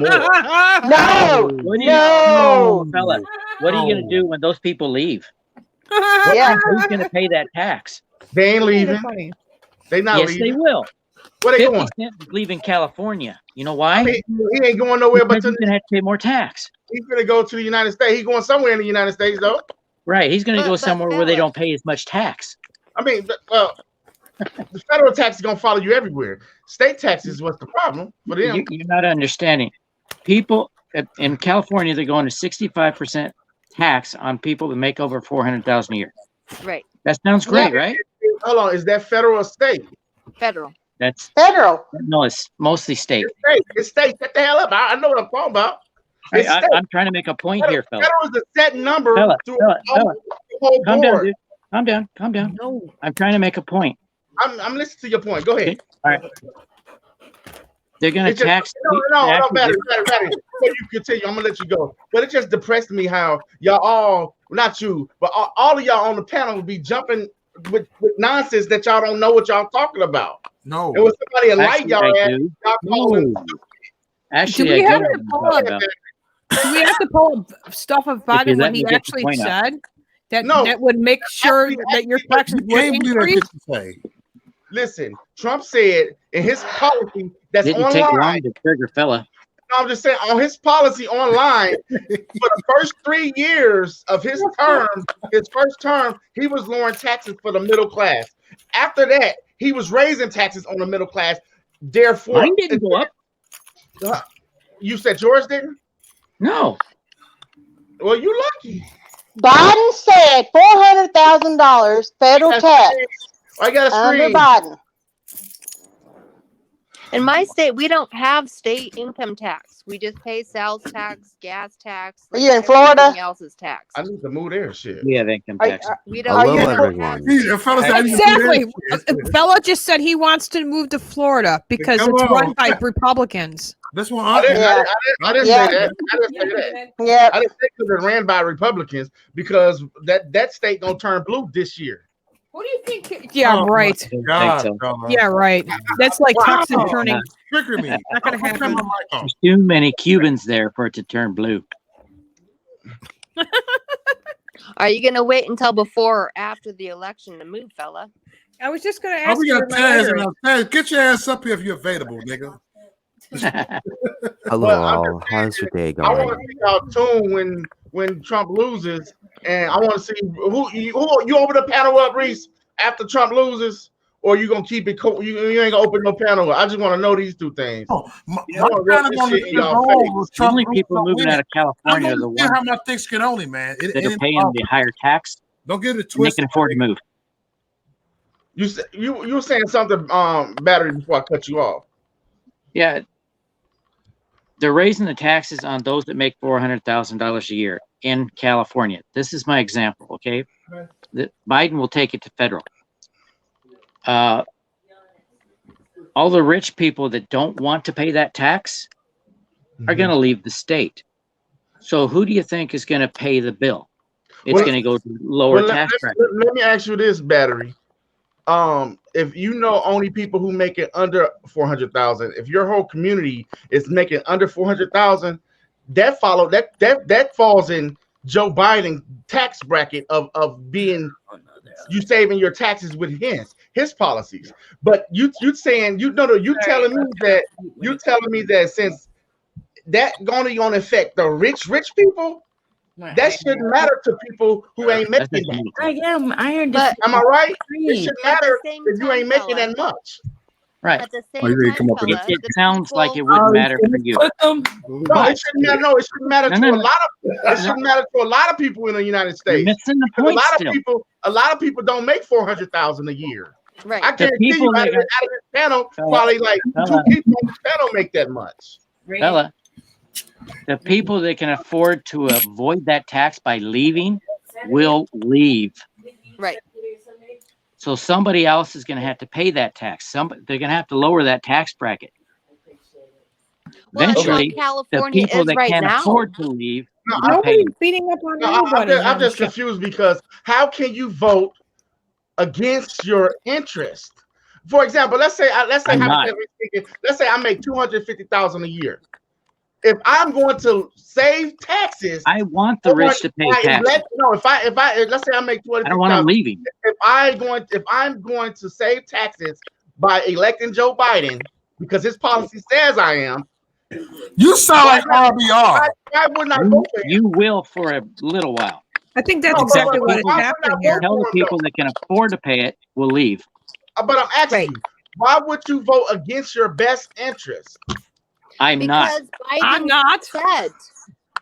No. Fella, what are you going to do when those people leave? Yeah. Who's going to pay that tax? They ain't leaving. They not leaving. Yes, they will. Where they going? Leaving California. You know why? I mean, he ain't going nowhere but he's going to have to pay more tax. He's going to go to the United States. He's going somewhere in the United States, though. Right. He's going to go somewhere where they don't pay as much tax. I mean, the federal tax is going to follow you everywhere. State taxes is what's the problem for them. You're not understanding. People in California, they're going to 65% tax on people that make over $400,000 a year. Right. That sounds great, right? Hold on. Is that federal or state? Federal. That's federal. No, it's mostly state. It's state. Shut the hell up. I know what I'm talking about. I'm trying to make a point here, fella. Federal is a set number. Fella. Calm down, dude. Calm down. No. I'm trying to make a point. I'm listening to your point. Go ahead. All right. They're going to tax. No, Battery. You continue. I'm going to let you go. But it just depressed me how y'all all, not you, but all of y'all on the panel will be jumping with nonsense that y'all don't know what y'all talking about. No. It was somebody enlighten y'all calling Actually, do we have to pull up stuff of Biden when he actually said that would make sure that your taxes would increase? Listen, Trump said in his policy that's didn't online. Take long to trigger, fella. No, I'm just saying on his policy online for the first 3 years of his first term, he was lowering taxes for the middle class. After that, he was raising taxes on the middle class. Therefore, mine didn't go up. You said yours didn't? No. Well, you lucky. Biden said $400,000 federal tax. I got a under screen. Biden. In my state, we don't have state income tax. We just pay sales tax, gas tax. Are you in Florida? Everything else is tax. I need to move there. Shit. We have income tax. We don't. Exactly. Fella just said he wants to move to Florida because it's run by Republicans. This one, I didn't say that. Yeah. I didn't say it was ran by Republicans because that state gonna turn blue this year. What do you think? Yeah, right. Yeah, right. That's like Texas turning. Trigger me. Not gonna happen. There's too many Cubans there for it to turn blue. Are you gonna wait until before or after the election to move, fella? I was just gonna ask. We got Taz. Get your ass up here if you're available, nigga. Hello, all. How's your day going? I want to see y'all tune when Trump loses, and I want to see who you open the panel up, Reese, after Trump loses, or you gonna keep it cool? You ain't gonna open no panel up. I just want to know these two things. The only people moving out of California are the ones how much thick skin only, man. that are paying the higher tax. Don't get it They twisted. can afford to move. You were saying something, Battery, before I cut you off. Yeah, they're raising the taxes on those that make $400,000 a year in California. This is my example, okay? Biden will take it to federal. All the rich people that don't want to pay that tax are going to leave the state. So who do you think is going to pay the bill? It's going to go to lower tax bracket. Let me ask you this, Battery. If you know only people who make it under 400,000, if your whole community is making under 400,000, that falls in Joe Biden tax bracket of being you saving your taxes with his policies. But you telling me that since that only gonna affect the rich people, That shouldn't matter to people who ain't making that. I But Am I right? It agree. shouldn't At the matter same if you ain't time, making fella. that much. Right. At the Oh, same you ready to time, come up with fella, It the sounds like it people- wouldn't matter for you. No, But it shouldn't matter. No, it shouldn't matter No, to no, a no. lot of. It shouldn't matter to a lot of people in the United you're States. missing the A point lot still. a lot of people don't make 400,000 a year. Right. I The guarantee you, people out that of this panel, probably like two people on this panel make that much. Bella, the people that can afford to avoid that tax by leaving will leave. Right. So somebody else is going to have to pay that tax. They're going to have to lower that tax bracket. Well, that's how Eventually, the California people is that right can't now. afford to leave No, will be Nobody's paying. beating up on No, anybody. I'm just confused because how can you vote against your interest? For example, let's say I'm not. hypothetically speaking, let's say I make 250,000 a year. If I'm going to save taxes, I want the rich to pay taxes. let's say I make 250,000. I don't want them leaving. If I'm going to save taxes by electing Joe Biden because his policy says I am, You sound like RBR. why wouldn't I vote for him? You will for a little while. I think that's No, exactly but what is why would happening I here. vote Tell for the him, people that can afford to pay it will leave. But I'm asking you, why would you vote against your best interest? I'm not. Because I'm Biden not. said,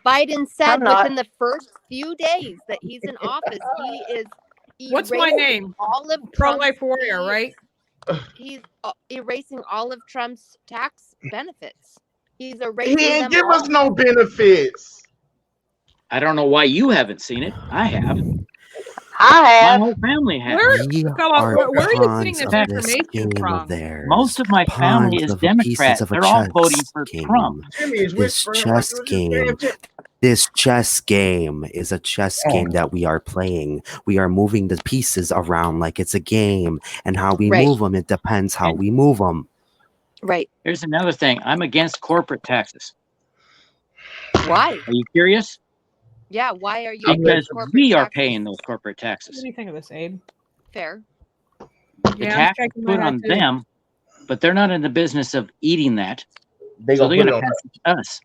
Biden said I'm not. within the first few days that he's in office, he is What's my erasing name? all of Pro-life Trump's- warrior, right? He's erasing all of Trump's tax benefits. He's He erasing ain't them give all. us no benefits. I don't know why you haven't seen it. I have. I My have. whole family has. We Fella, are where are you getting pawns this of this information game from? of theirs. Most of my family Pawns is of Democrat. pieces of a They're all chess voting for game. Trump. Jimmy is This whispering chess like you were just game. This chess game is a chess game that we are playing. We are moving the pieces around like it's a game, and how we Right. move them, it depends how we move them. Right. Here's another thing. I'm against corporate taxes. Why? Are you curious? Yeah. Why are you Because against corporate we are taxes? paying those corporate What taxes. do you think of this, Abe? Fair. The Yeah, I'm tax is shaking my put head on too. them, but they're not in the business of eating that. They So gonna they're put going it to on pass it to us.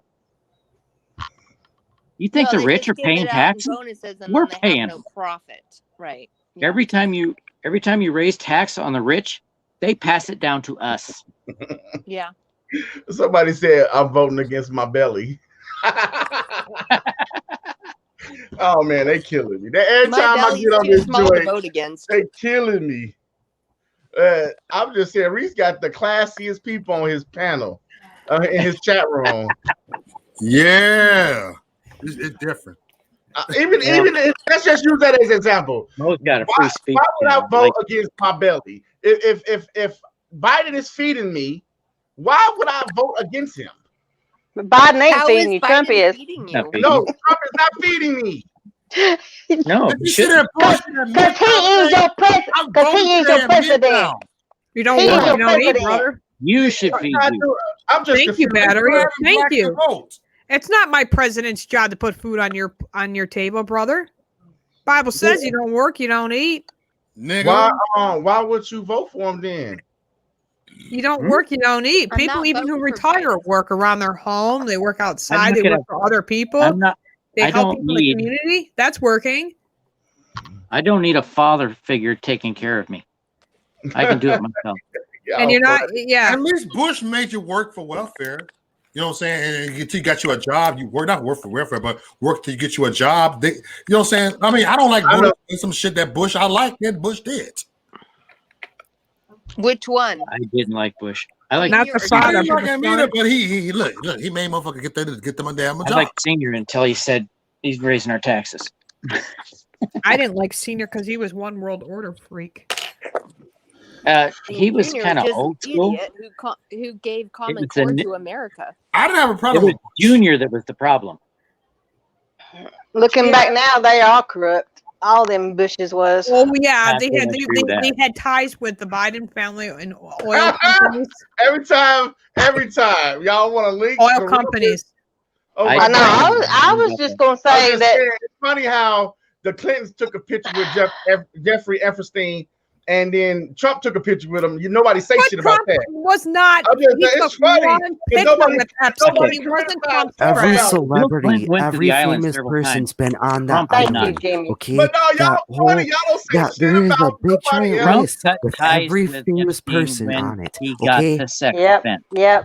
You think Well, the they rich just are give paying it out in taxes? bonuses and We're then they paying have no them. profit. Right. Yeah. Every time you raise tax on the rich, they pass it down to us. Yeah. Somebody said I'm voting against my belly. Oh man, they killing me. Every My time I belly's get on too this small to joint, vote against. they killing me. I'm just saying, Reese got the classiest people on his panel, in his chat room. Yeah. It's different. Even let's just use that as an example. Mo's got a free speech. Why would I channel. vote Like, against my belly? If Biden is feeding me, why would I vote against him? Biden ain't How feeding is you. Trump Biden is. feeding you? not feeding No, you. Trump is not feeding me. No, Did you you see shouldn't. that bullshit? Because he is your president. Because he is your president. You don't He is work, your you don't eat, president. brother. You should feed you. I'm just Thank you, confused. Battery. Thank Black you. vote. It's not my president's job to put food on your table, brother. Bible says you don't work, you don't eat. Nigga. Why would you vote for him then? You don't work, you don't eat. I'm People not even who voting for retire Biden. work around their home. They work outside. not They gonna- work for other people. I'm not. They I help don't people in the need. community. That's working. I don't need a father figure taking care of me. I can do it myself. And you're not, yeah. At least Bush made you work for welfare. You know what I'm saying? And he got you a job. You work, not work for welfare, but work to get you a job. You know what I'm saying? I mean, I don't like Bush. There's some shit that Bush, I like that Bush did. Which one? I didn't like Bush. I like. Not the I father. didn't but like the him son. either, but he look, he made motherfucker get them a damn I job. liked Senior until he said he's raising our taxes. I didn't like Senior because he was one world order freak. He was Junior kind of just an old school. idiot who gave Common was Core a to America. I didn't have a It problem was with Junior that was the problem. Looking back now, they are corrupt. All them Bushes was. Oh yeah, I they couldn't had agree with that. they had ties with the Biden family and oil companies. Every time y'all want to link Oil the companies. Oh, I I know. know. I was just gonna I was say just that. saying, it's funny how the Clintons took a picture with Jeffrey Epstein and then Trump took a picture with him. Nobody say shit Trump about that. was not. I'm just He saying, it's took funny. one If picture with Epstein. He wasn't Trump's Every friend. celebrity, went to every the island famous several person's times. been on that Trump did Thank you, island. Jimmy. Okay, But no, y'all that whole funny. Y'all don't say yeah, shit there is a about big nobody giant else. Trump list cut with ties every with famous Epstein person when on it. he got Okay, the sex Yep. offense. Yep.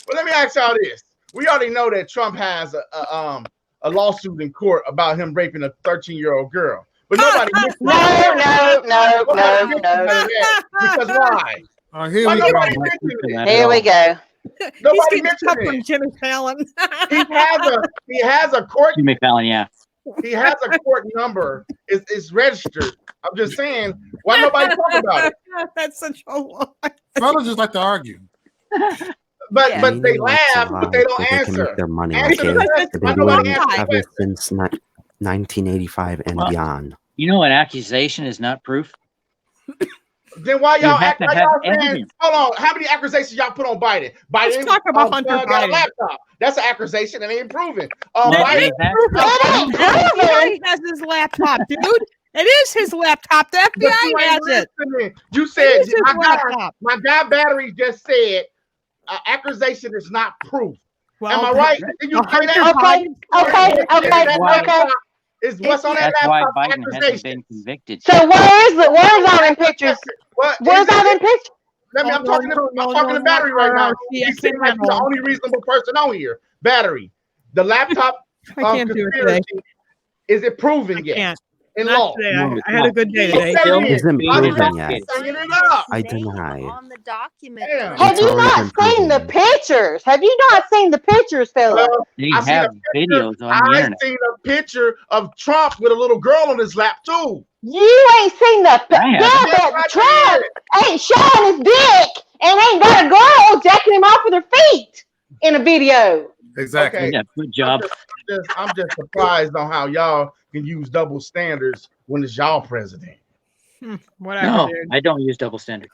Well, let me ask y'all this. We already know that Trump has a lawsuit in court about him raping a 13-year-old girl. But nobody mentioned No, that. no, no, Nobody no, mentioned no. none of that. Because why? Here Why we go. nobody mentioned it? Here we go. He's Nobody getting stuff mentioned from it. Jimmy Fallon. He has a court. Jimmy Fallon, yeah. He has a court number. It's registered. I'm just saying, why nobody talk about it? That's such a lie. Fellas just like to argue. But Yeah. but they Meaning likes to laugh, but lie they don't so they can answer. make their money. Answer Okay, the question. they've Why been nobody doing it answer the ever question? since 1985 and Well, beyond. You know, an accusation is not proof. Then why You y'all have act to like have y'all saying? evidence. Hold on, how many accusations y'all put on Biden? Let's Biden talk about Hunter got a Biden. laptop. That's an accusation and ain't proven. Well, Biden, they have- It ain't proven. FBI has his laptop, dude. It is his laptop. The but you FBI has ain't it. listening. You It said is his laptop. my guy Battery just said accusation is not proof. Well, Am I right? Did you say that? Okay, okay, okay, why- okay. Is what's on that That's why laptop Biden hasn't accusation? been convicted. So where's all them pictures? What? Where's all them pictures? Let me. I'm Oh, talking to Battery right now. See, I You seem can't like you're the handle only reasonable person on here. Battery. The laptop I can't do it today. conspiracy. Is it proven I yet can't. in Not law? today. No, I had a good day You today. said Still it is. Isn't Why you proven not yet. bringing it up? I deny. On the document. Damn. Have It's you already not been seen the proven. pictures? Have you not seen the pictures, fella? Well, They I seen have a picture. videos on the I internet. seen a picture of Trump with a little girl on his lap too. You ain't seen the I yeah, haven't. Yes, but I Trump did. ain't showing his dick and ain't got a girl jacking him off with her feet in a video. Exactly. Okay. Yeah, good job. I'm just surprised on how y'all can use double standards when it's y'all president. Whatever, No, dude. I don't use double standard.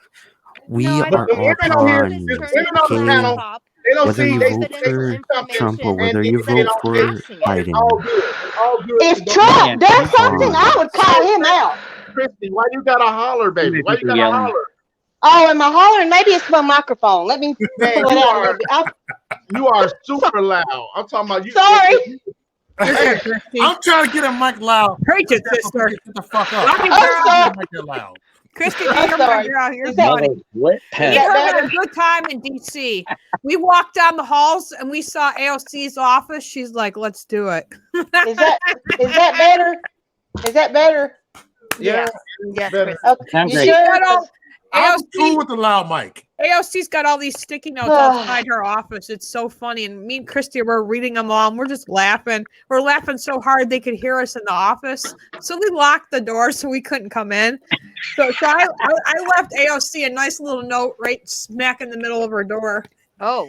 We No, I are don't the all women on here, pawns. the women on the Okay, panel, they don't whether see you they vote they for see something Trump or and whether they you say vote for it's Biden. all good. It's all good. If to go. Trump Yeah, does you something, I would call him out. Christy, why you gotta holler, baby? hear Why you people gotta yelling. holler? Oh, am I hollering? Maybe it's my microphone. Let me Man, pull it out a little bit. you are super loud. I'm talking about you. Sorry. Hey, I'm trying to get a mic loud. Preach it, sister. Get the fuck up. Lucky I'm girl. trying to make it loud. Christy, I'm you're sorry. my girl. You're Is that- funny. Split We pen. that had better? a good time in DC. We walked down the halls and we saw AOC's office. She's like, "Let's do it." Is that better? Is that better? Yeah, Yes, better. Okay. Sounds You great. sure? Got all- I'm cool AOC, with the loud mic. AOC's got all these sticky notes outside her office. It's so funny. And me and Christy were reading them all and we're just laughing. We're laughing so hard they could hear us in the office. So we locked the door so we couldn't come in. So I left AOC a nice little note right smack in the middle of her door. Oh,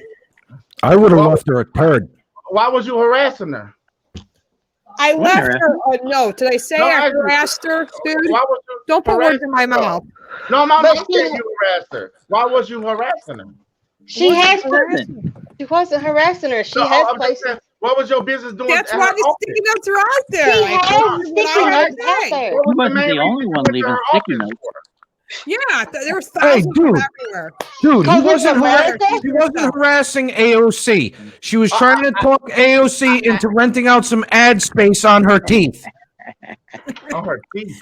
I would have left her a turd. Why was you harassing her? I What left her a note. Did I say No, I I- harassed her, dude? Why was you Don't put words harassing in my her? mouth. No, I'm not But saying she- you harassed her. Why was you harassing her? She has. Listen, She wasn't harassing her. She No, has I'm just places. saying, what was your business doing? That's at why her the office? sticky notes are out there. She I has told you what sticky I had notes to out say. there. What was You wasn't main the reason only you one went to leaving her sticky office notes. for? Yeah, there was Hey, thousands from dude. everywhere. Dude, he Because it's wasn't, America? he wasn't harassing AOC. She was trying to talk AOC into renting out some ad space on her teeth On her teeth.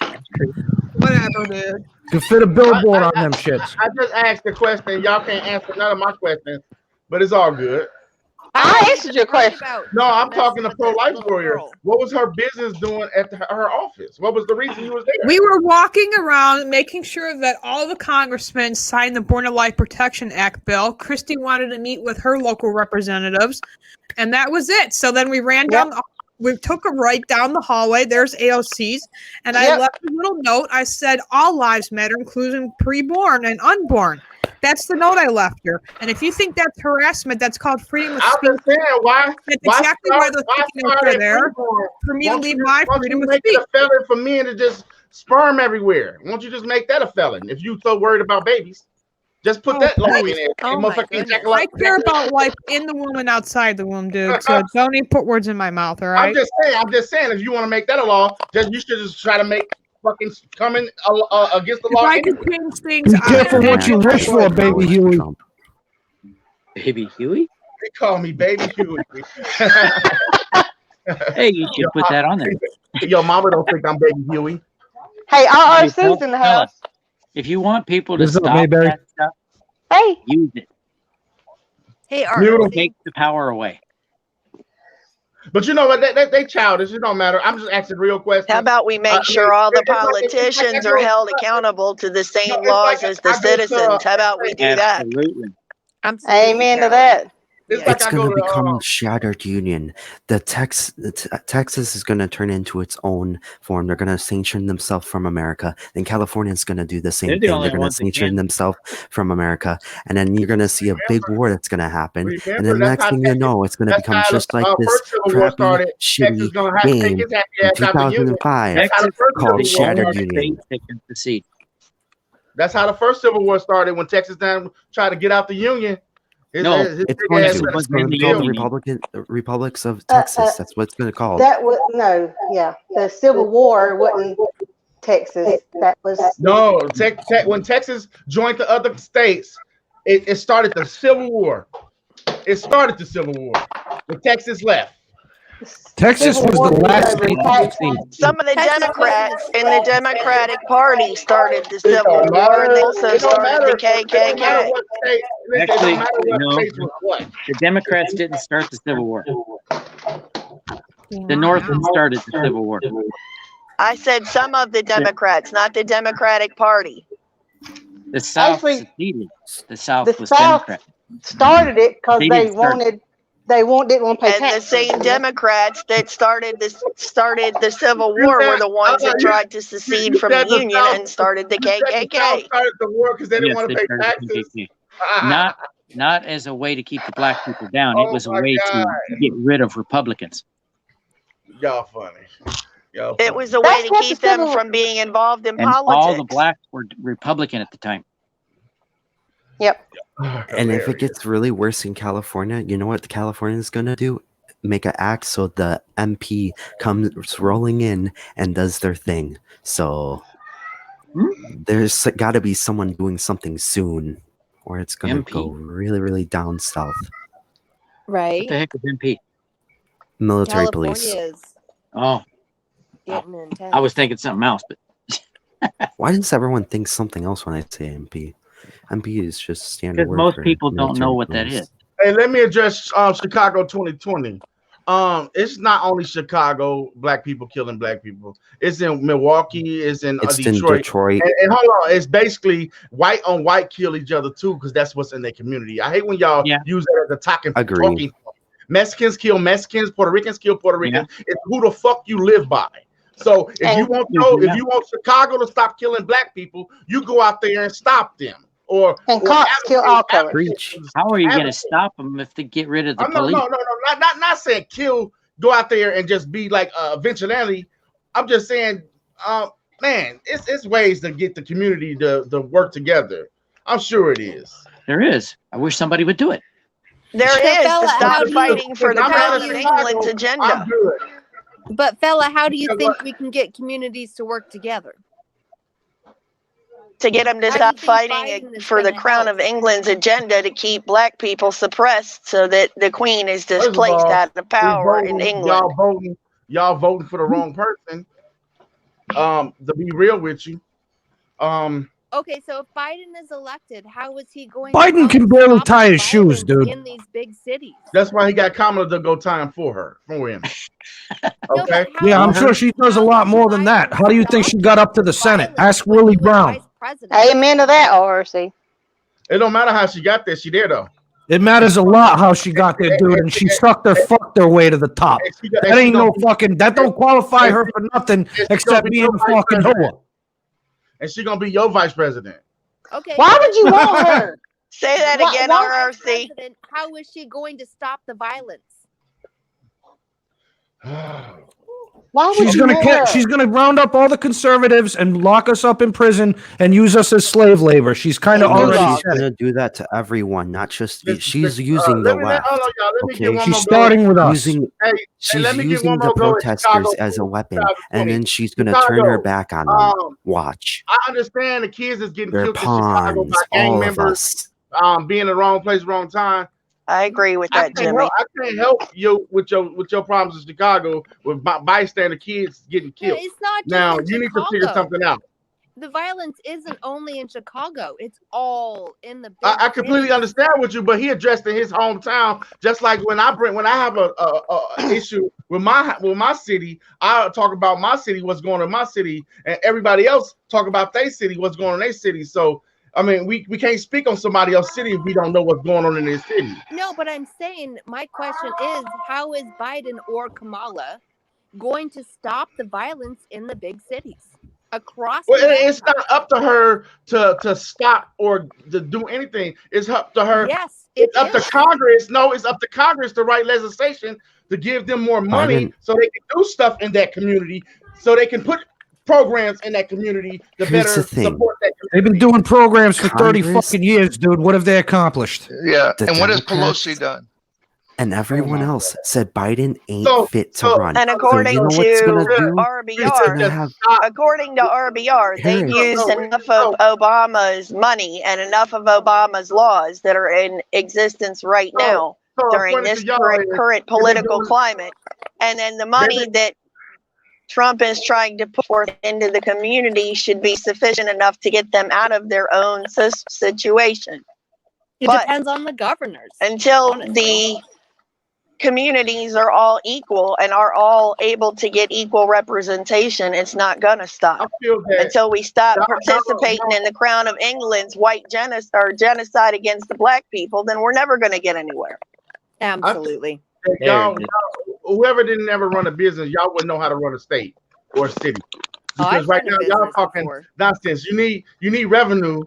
Whatever, dude. to fit a billboard on them shits. I just asked the question. Y'all can't answer none of my questions, but it's all good. I answered your question. No, I'm talking to pro-life warrior. What was her business doing at her office? What was the reason you was there? We were walking around making sure that all the congressmen signed the Born to Life Protection Act bill. Christy wanted to meet with her local representatives, and that was it. So then we ran down we took a right down the hallway. There's AOC's, and I left a little note. I said, all lives matter, including preborn and unborn. That's the note I left her. And if you think that's harassment, that's called freedom of speech. I'm just saying, why? That's exactly why those sticky notes are there, for me to leave my freedom of make speech. it a felon for men to just sperm everywhere? Won't you just make that a felon if you so worried about babies? Just put that law in there. I care about life in the womb and outside the womb, dude. So don't even put words in my mouth, all right? I'm just saying, if you want to make that a law, then you should just try to make fucking coming against the If law. I could Anyway. change things, Be careful what you wish for, baby Huey. Baby Huey? They call me Baby Huey. Hey, you should put that on there. Yo, mama don't think I'm Baby Huey. Hey, Hey, RRC's in the fella, house. if you want people to What's up, stop Mayberry? that stuff, Hey, use it. Hey, Beautiful. RRC. Take the power away. But you know what? They childish. It don't matter. I'm just asking real questions. How about we make sure all the politicians are held accountable to the same laws as the citizens? How about we do that? Absolutely. amen to that. It's like It's I going go to to become a shattered union. Texas is going to turn into its own form. They're going to sanction themselves from America. Then California is going to do the same They're the thing. only They're going to ones that sanction can. themselves from America. And then you're going to see a big war that's going to happen. And Remember, then the that's next how thing you Texas- know, it's going to that's become how just like this first Civil War crappy, started. Texas shitty gonna have to take game his happy in ass out the union. 2005 That's how the first called Civil War Shattered started. Union. They can secede. That's how the first Civil War started when Texas tried to get out the union. It's big going ass to. was It's going to be called the Republics of Texas. That's what it's going to call. That was the Civil War wasn't Texas. That was No, when Texas joined the other states, it started the Civil War. It started the Civil War when Texas left. Texas was the last state to secede. Some of the Democrats in the Democratic Party started the Civil don't War, and they matter. also It don't started the matter. It don't matter KKK. what state. It Actually, don't matter what no. states was what. The Democrats didn't start the Civil War. The North started the Civil War. I said some of the Democrats, not the Democratic Party. The South Actually, seceded. The South the was South Democrat. started it because They they didn't start didn't want to pay And the taxes. same Democrats that started the Civil War were the ones that tried to secede from the Union and started the KKK. Started the war because they didn't Yes, want they to pay started the taxes. KKK. Not as a way to keep the black people down. It Oh was a my way God. to get rid of Republicans. Y'all funny. Y'all It funny. was a way That's to what keep the them Civil- from being involved in And all the politics. blacks were Republican at the time. Yep. And if it gets really worse in California, you know what California is going to do? Make an act so the MP comes rolling in and does their thing. So there's got to be someone doing something soon, or it's going to MP? go really, really down south. Right. What the heck is MP? Military California police. is Oh, getting intense. I was thinking something else, but Why does everyone think something else when I say MP? MP is just standard because word most for people don't know military what that police. is. Hey, let me address Chicago 2020. It's not only Chicago, black people killing black people. It's in Milwaukee. It's in It's in Detroit. Detroit. And hold on, it's basically white on white kill each other too, because that's what's in their community. I hate when y'all use that as a talking Agreed. point. Mexicans kill Mexicans, Puerto Ricans kill Puerto Ricans. It's who the fuck you live by. So if you want Chicago to stop killing black people, you go out there and stop them. Or cops kill all colors. How are you going to stop them if they get rid of the police? No, not saying kill. Go out there and just be like a vigilante. I'm just saying, man, it's ways to get the community to work together. I'm sure it is. There is. I wish somebody would do it. There So, is fella, to how stop do you- fighting for the I'm crown out of of England's Chicago, agenda. I'm good. But fella, how do you Because think we can get communities to work together? To get them to How do stop you think fighting Biden is for the gonna crown help? of England's agenda to keep black people suppressed so that the queen is First of displaced all, out of power in England. Y'all voting for the wrong person. To be real with you, Okay, so if Biden is elected, how is he going Biden to can barely stop tie his shoes, violence dude. in these big cities? that's why he got Kamala to go time for him. Okay. Yeah, I'm sure she does a lot more than that. How do you think she got up to the Senate? Ask Willie Brown. Amen to that, RRC. It don't matter how she got there. She there though. It matters a lot how she got there, dude, and she sucked her fucked her way to the top. That ain't no fucking. That don't qualify her for nothing except being a fucking hoe. And she's gonna be your vice president. Okay. Why would you want her? Say that Why- again, why- RRC. President, how is she going to stop the violence? Why would She's you gonna let her? she's gonna round up all the conservatives and lock us up in prison and use us as slave labor. She's kind of Hey, already Bulldog. She's said it. gonna do that to everyone, not just. Listen, She's listen, using the let me left. hold on, y'all. Let me get Okay, one She's more starting with us. using. Hey, She's let me get using one the more go at protesters Chicago as a weapon, 2020. and then she's gonna turn her Chicago. back on them. Watch. I understand the kids is getting They're killed in Chicago pawns, by gang all of members, us. being in the wrong place, wrong time. I agree with that, Jimmy. I can't help you with your problems in Chicago with bystander kids getting Yeah, killed. it's not just Now in you need to figure Chicago. something out. The violence isn't only in Chicago; it's all in the big I completely cities. understand with you, but he addressed in his hometown. Just like when I have a issue with my city, I talk about my city, what's going on in my city, and everybody else talk about their city, what's going on in their city. So I mean, we can't speak on somebody else's city if we don't know what's going on in their city. No, but I'm saying my question is, how is Biden or Kamala going to stop the violence in the big cities across Well, America? it's not up to her to stop or to do anything. It's up to her. Yes, it's up to Congress. No, it's up to Congress to write legislation to give them more money Biden- so they can do stuff in that community, so they can put programs in that community to Here's better the thing. support that community. They've been doing programs for 30 Congress- fucking years, dude. What have they accomplished? Yeah, The and what has Democrats- Pelosi done? And everyone else said Biden ain't So- fit to so- run. And So according you know what's gonna to do? RBR, Gonna have according to RBR, they've Harris. used enough of Obama's money and enough of Obama's laws that are in existence right now So during according this to y'all, current political climate. And then the money that Trump is trying to put forth into the community should be sufficient enough to get them out of their own situation. It But depends on the governors. until honestly. the communities are all equal and are all able to get equal representation, it's not gonna I stop feel that until we stop y'all- participating in the Crown of England's white genocide against the black people. Then we're never gonna get anywhere. Absolutely. that y'all, whoever didn't ever run a business, y'all wouldn't know how to run a state or a city. Oh, Because I've right run a now y'all business talking before. nonsense. You need revenue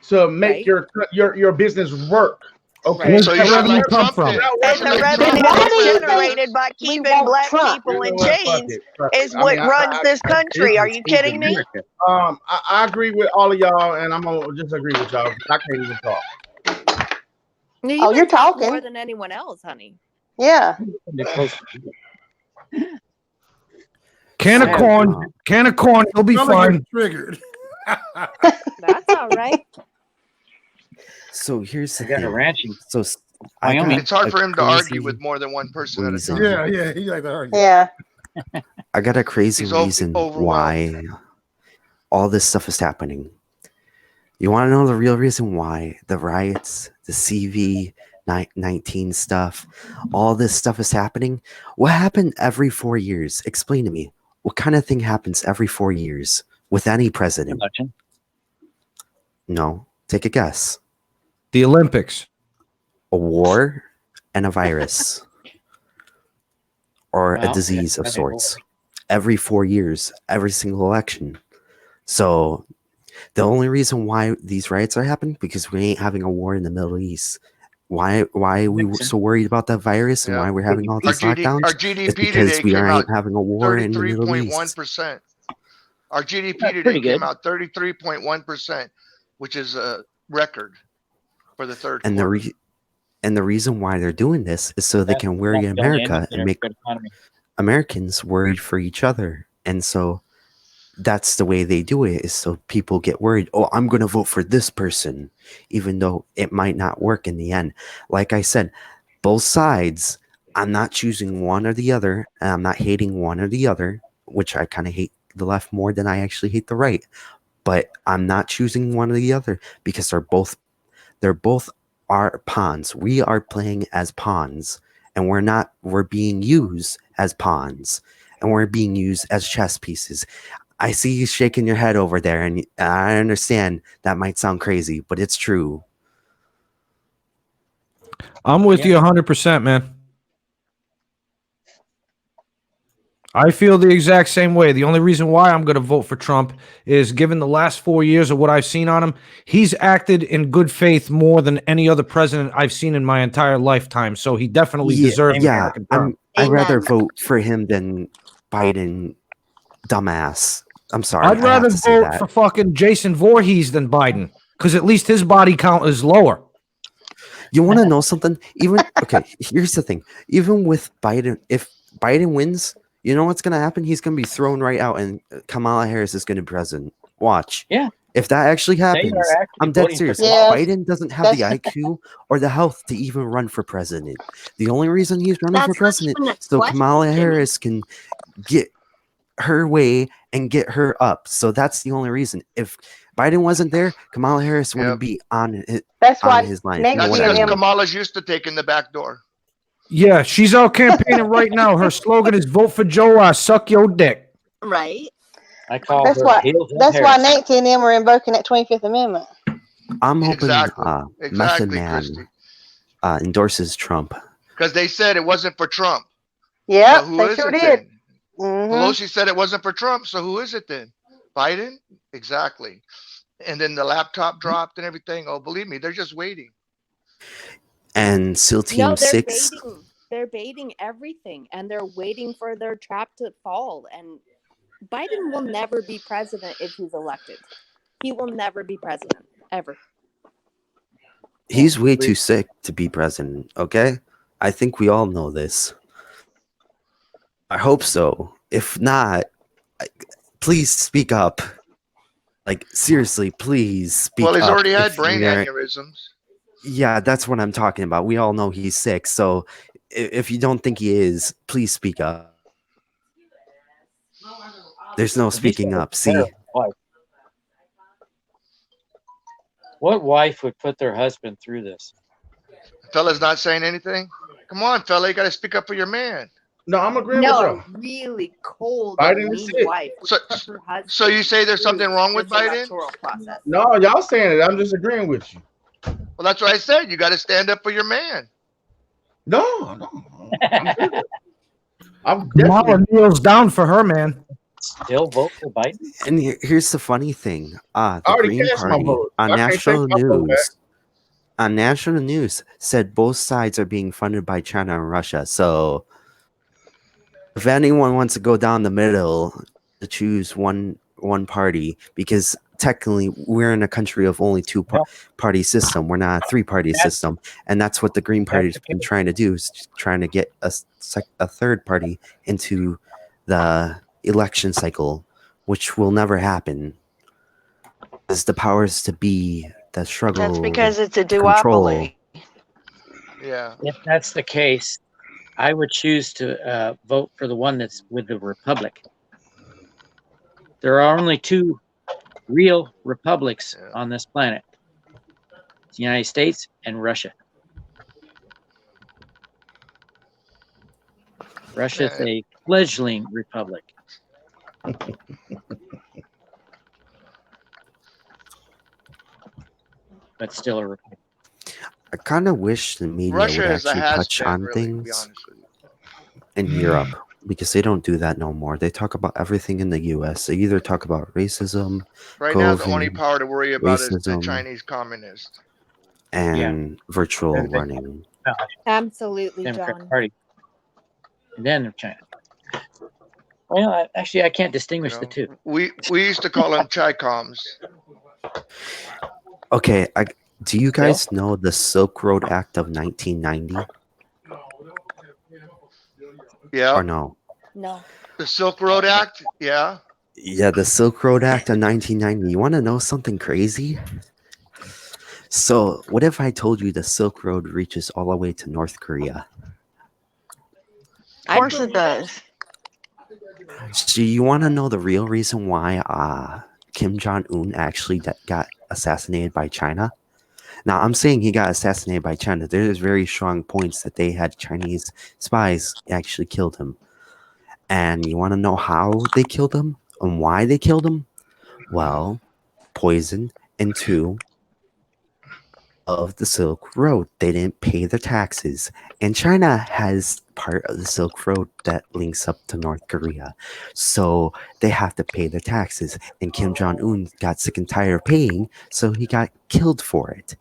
to make Right. your business work. Okay. Where's So the you should revenue like come Trump from? did. And the revenue Why do you is think generated by we keeping want black Trump? people in You know what? Fuck chains it. Fuck is it. I what mean, runs this country. Are you kidding me? I agree with all of y'all, and I'm gonna just agree with y'all. I can't even talk. You Oh, can you're talk more talking. than anyone else, honey. Yeah. Can of corn, you'll be Some of fine. you triggered. That's all right. So here's the I got a thing. ranching. So I Wyoming. got It's hard a for him to crazy argue with more than one person at a reason. time. Yeah, he like to argue. Yeah. I got a crazy He's reason overwhelmed. why all this stuff is happening. You want to know the real reason why the riots, the CV-19 stuff, all this stuff is happening? What happened every 4 years? Explain to me. What kind of thing happens every 4 years with any president? Election. No. Take a guess. The Olympics. A war and a virus. Or Well, a disease of that's war. sorts. Every 4 years, every single election. So the only reason why these riots are happening because we ain't having a war in the Middle East. Why are we Nixon. so worried about that virus and Yeah. why we're having all Our, these lockdowns? our It's GDP because today we came out ain't having a war in the Middle East. 33.1%. Our GDP That's today pretty came good. out 33.1%, which is a record for the third And quarter. the reason why they're doing this is so they That's can worry the only America indicator and of make good economy. Americans worried for each other. And so that's the way they do it is so people get worried. Oh, I'm going to vote for this person, even though it might not work in the end. Like I said, both sides, I'm not choosing one or the other, and I'm not hating one or the other, which I kind of hate the left more than I actually hate the right. But I'm not choosing one or the other because they're both our pawns. We are playing as pawns, and we're being used as pawns, and we're being used as chess pieces. I see you shaking your head over there, and I understand that might sound crazy, but it's true. I'm with you 100%, man. I feel the exact same way. The only reason why I'm going to vote for Trump is given the last 4 years of what I've seen on him, he's acted in good faith more than any other president I've seen in my entire lifetime. So he definitely deserves the Yeah, second term. I'd rather Amen. vote for him than Biden dumbass. I'm sorry. I'd I have rather to say vote that. for fucking Jason Voorhees than Biden, because at least his body count is lower. You want to know something? Even okay, here's the thing. Even with Biden, if Biden wins, you know what's gonna happen? He's gonna be thrown right out, and Kamala Harris is gonna be president. Watch. Yeah. If that actually They are happens, actually I'm dead voting for serious. Yeah, Biden doesn't have the IQ or the health to even run for president. The only reason he's running for That's not president even a so question, Kamala Jimmy. Harris can get her way and get her up. So that's the only reason. If Biden wasn't there, Kamala Harris Yep. wouldn't be on That's why his line. Nancy That's No one and because him. would. Kamala's used to taking the back door. Yeah, she's out campaigning right now. Her slogan is "Vote for Joe, I suck your dick." Right. I call That's her why. Heels and That's why Harris. Nancy and them are invoking that 25th Amendment. I'm hoping Exactly. Method Exactly, Man Christy. endorses Trump. Because they said it wasn't for Trump. Yeah, So who they is sure it did. then? Hmm Pelosi said it wasn't for Trump. So who is it then? Biden? Exactly. And then the laptop dropped and everything. Oh, believe me, they're just waiting. And SEAL Team No, they're 6. baiting. They're baiting everything, and they're waiting for their trap to fall. And Biden will never be president if he's elected. He will never be president ever. He's way too sick to be president, okay? I think we all know this. I hope so. If not, please speak up. Like, seriously, please speak up. Well, he's already had if brain you're- aneurysms. Yeah, that's what I'm talking about. We all know he's sick. So if you don't think he is, please speak up. There's no speaking up. See? Wife. What wife would put their husband through this? Fella's not saying anything. Come on, fella, you got to speak up for your man. No, I'm agreeing No, with a you. really cold, Biden and is mean sick. wife would So, put her husband so you say there's something through wrong with this Biden? electoral process. No, y'all saying it. I'm just agreeing with you. Well, that's what I said. You got to stand up for your man. No. I'm good. I'm Kamala definitely. kneels down for her man. Still vote for Biden? And here's the funny thing. The already Green cast my Party vote. on I can't national take my vote back. news national news said both sides are being funded by China and Russia. So if anyone wants to go down the middle to choose one party, because technically we're in a country of only two party system. We're not a 3-party system, and that's what the Green Party's been trying to do, is trying to get a third party into the election cycle, which will never happen. Because the powers to be that struggle. That's because it's a to control. duopoly. Yeah. If that's the case, I would choose to vote for the one that's with the Republic. There are only 2 real republics on this planet: the United States and Russia. Russia's a fledgling republic. But still a republic. I kind of wish the media Russia would is a actually touch has-been, on really, to be things honest with you. in Europe, because they don't do that no more. They talk about everything in the U.S. They either talk about racism, Right now, the only COVID, power to worry about is the racism, Chinese communists. and virtual Then they- learning. Absolutely, Democrat John. Party. And then China. Well, actually, I can't distinguish You the know, two. we used to call them Chi-coms. Okay, do you guys know the Silk Road Act of 1990 Yeah. or no? No. The Silk Road Act. Yeah. Yeah, the Silk Road Act of 1990. You want to know something crazy? So, what if I told you the Silk Road reaches all the way to North Korea? Of course it does. So, you want to know the real reason why Kim Jong-un actually got assassinated by China? Now, I'm saying he got assassinated by China. There's very strong points that they had Chinese spies actually killed him. And you want to know how they killed him and why they killed him? Well, poison, and 2, of the Silk Road. They didn't pay their taxes. And China has part of the Silk Road that links up to North Korea. So they have to pay their taxes. And Kim Jong-un got sick and tired of paying, so he got killed for it.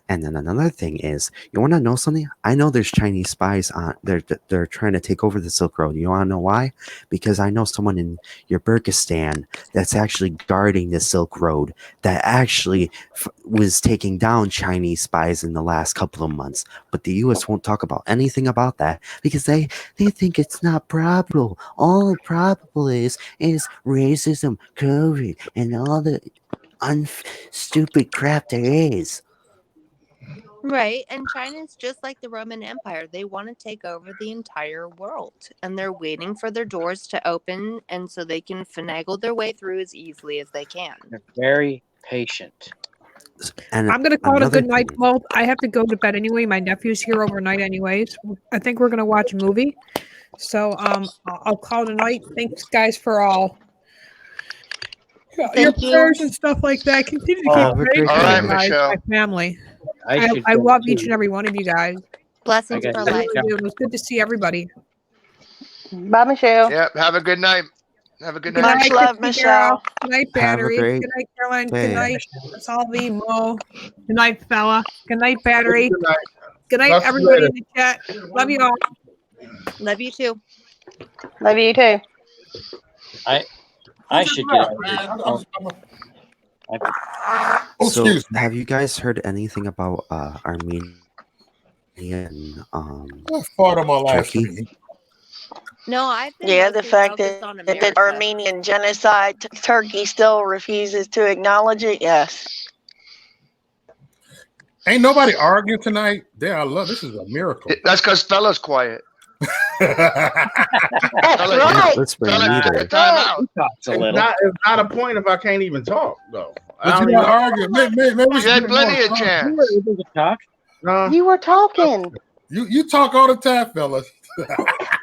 And then another thing is, you want to know something? I know there's Chinese spies on. They're trying to take over the Silk Road. You want to know why? Because I know someone in Uzbekistan that's actually guarding the Silk Road that actually was taking down Chinese spies in the last couple of months. But the U.S. won't talk about anything about that because they think it's not probable. All probable is racism, COVID, and all the stupid crap there is. Right. And China's just like the Roman Empire. They want to take over the entire world. And they're waiting for their doors to open and so they can finagle their way through as easily as they can. They're very patient. And I'm going to call it a another good night, Walt. I have to go to bed anyway. My nephew's here overnight anyways. I think we're going to watch a movie. So I'll call it a night. Thanks, guys, for all your Thank you. prayers and stuff like that. Continue to Have keep a praying great for day. me, guys, my family. I love each and every one of you guys. Blessings I for got life. you. It was good to see everybody. Bye, Michelle. Yep. Have a good night. Have a good Good night. Much night, love, Christy Girl. Michelle. Good night, Have a Battery. great Good night, Caroline. day. Good night, Salvi, Mo. Good night, fella. Good night, Battery. Good night. Good night, Talk to you everybody later. in the chat. Love you all. Love you too. Love you too. I should get out of here. Oh, So, excuse me. have you guys heard anything about Armenia and What part of my life? Turkey? No, I've been Yeah, the mostly fact focused that on the America. Armenian genocide, Turkey still refuses to acknowledge it. Yes. Ain't nobody arguing tonight. There, I love this. Is a miracle. That's because fella's quiet. That's Fella, right. Whispering fella, neither. take time out. Talks a It's little. not a point if I can't even talk though. I But don't you even not arguing. Maybe we You should had get plenty more of time. chance. We can talk. You were talking. You talk all the time, fellas.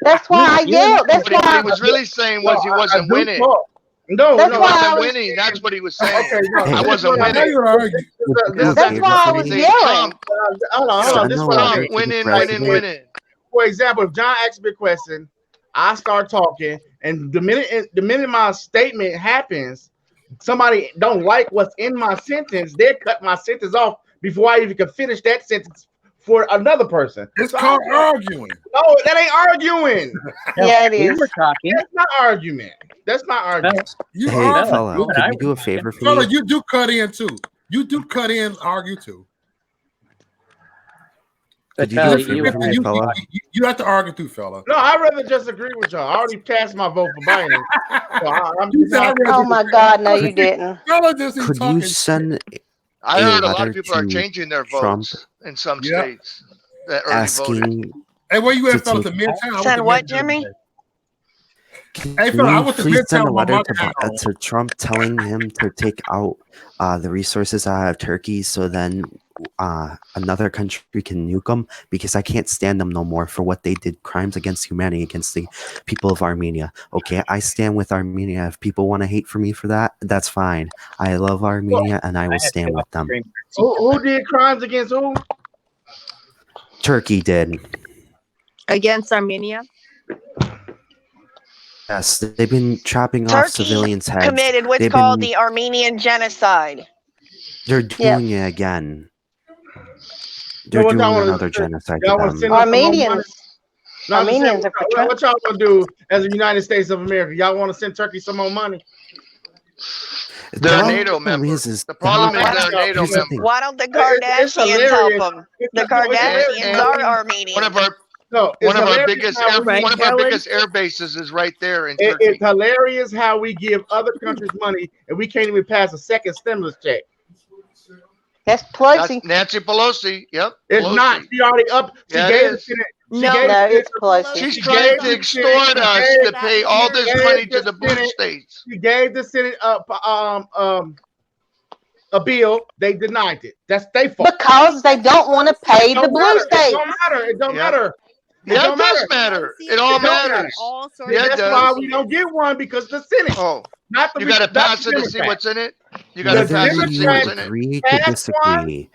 That's why I yelled. That's What he why. was really saying was he wasn't do winning. talk. No, That's He why I wasn't was. winning. That's what he was saying. Okay, no, Hey, I wasn't I know winning. you're arguing. That's why I was See, yelling. Trump, Hold on. I This is know what I I'll mean. get to the Trump winning, president. winning. For example, if John asks me a question, I start talking, and the minute my statement happens, somebody don't like what's in my sentence, they cut my sentence off before I even can finish that sentence for another person. It's So called arguing. No, that ain't arguing. Yeah, it We is. were talking. That's not argument. That's not argument. You Hey, argue. fella, you and I can you do a were favor for Fella, me? you do cut in too. You do cut in, argue too. But Could you do fella, a favor for me, You, fella? you have to argue too, fella. No, I'd rather just agree with y'all. I already cast my vote for Biden. So I'm You just said I'd not. rather Oh my God, no, you didn't. Fella just ain't Could talking you shit. send I a heard a lot letter of people are to changing their Trump votes in some Yeah. states that already voted. asking Hey, where you to at, fellas? take? In Midtown? I went Send to what, Midtown Jimmy? today. Can Hey, fella, I you went to please send Midtown a with my letter hat on. to Trump telling him to take out the resources out of Turkey so then another country can nuke them? Because I can't stand them no more for what they did, crimes against humanity against the people of Armenia. Okay, I stand with Armenia. If people want to hate for me for that, that's fine. I love Armenia and I will stand with them. Who did crimes against who? Turkey did. Against Armenia? Yes, they've been chopping off Turkey civilians' heads. committed what's They've called been- the Armenian genocide. They're doing it again. They're what doing y'all wanna another do? genocide Y'all to want to them. send us some more money? Armenians. No, I'm just saying, Armenians are for Trump. what y'all want to do as the United States of America? Y'all want to send Turkey some more money? They're a problem NATO member. is The problem is Why they're a don't- NATO here's the member. thing. Why don't the It's Kardashians help hilarious. them? The It's Kardashians and- are One Armenian. of our No, it's one of our hilarious biggest how air, we- one of our Ellen? biggest air bases is right there in It's Turkey. hilarious how we give other countries money and we can't even pass a second stimulus check. That's That's Pelosi. Nancy Pelosi. Yep. It's Pelosi. not. She already up. She Yeah, it gave the is. Senate. She No, gave No, the it's Pelosi. She's She trying gave to the extort Senate- us she to pay all this gave money the to the blue Senate- states. She gave the Senate a bill. They denied it. That's their fault. Because they don't want to pay It the don't blue matter. states. It don't matter. It don't Yep. matter. It Yeah, don't it does matter. matter. It all It don't matters. All sorts Yeah, it of That's does. why we don't get one, because the Senate, Oh, not the you got to not pass the it to see Democrats. what's in it. You got to The Whether pass it to see you what's in it. agree to Pass disagree,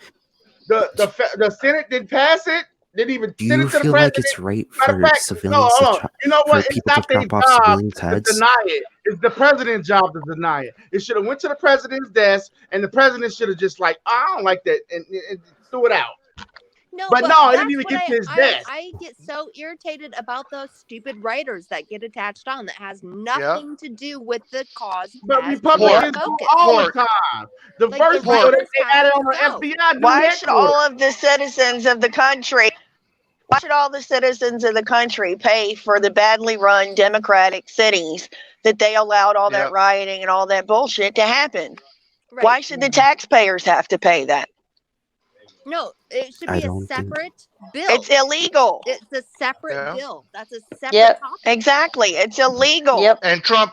The Senate didn't pass it. Didn't even Do send you it to the feel like president. it's right Matter of for fact, no, civilians hold to on. You know for what? It's people to not their chop off job civilians' to heads? deny it. It's the president's job to deny it. It should have went to the president's desk, and the president should have just like, I don't like that, and threw it out. No, But no, it that's didn't even what get to his desk. I get so irritated about those stupid writers that get attached on that has nothing to do with the cause. But as Republicans their do focus. all the time. The Like, first the bill that writers they have added to on the go. FBI. Why should all of the citizens of the country? Why should all the citizens of the country pay for the badly run democratic cities that they allowed all that rioting and all that bullshit to happen? Why should the taxpayers have to pay that? No, it should I be a don't think- separate bill. It's illegal. It's a separate bill. That's a separate Yep, topic. exactly. It's illegal. Yep. And Trump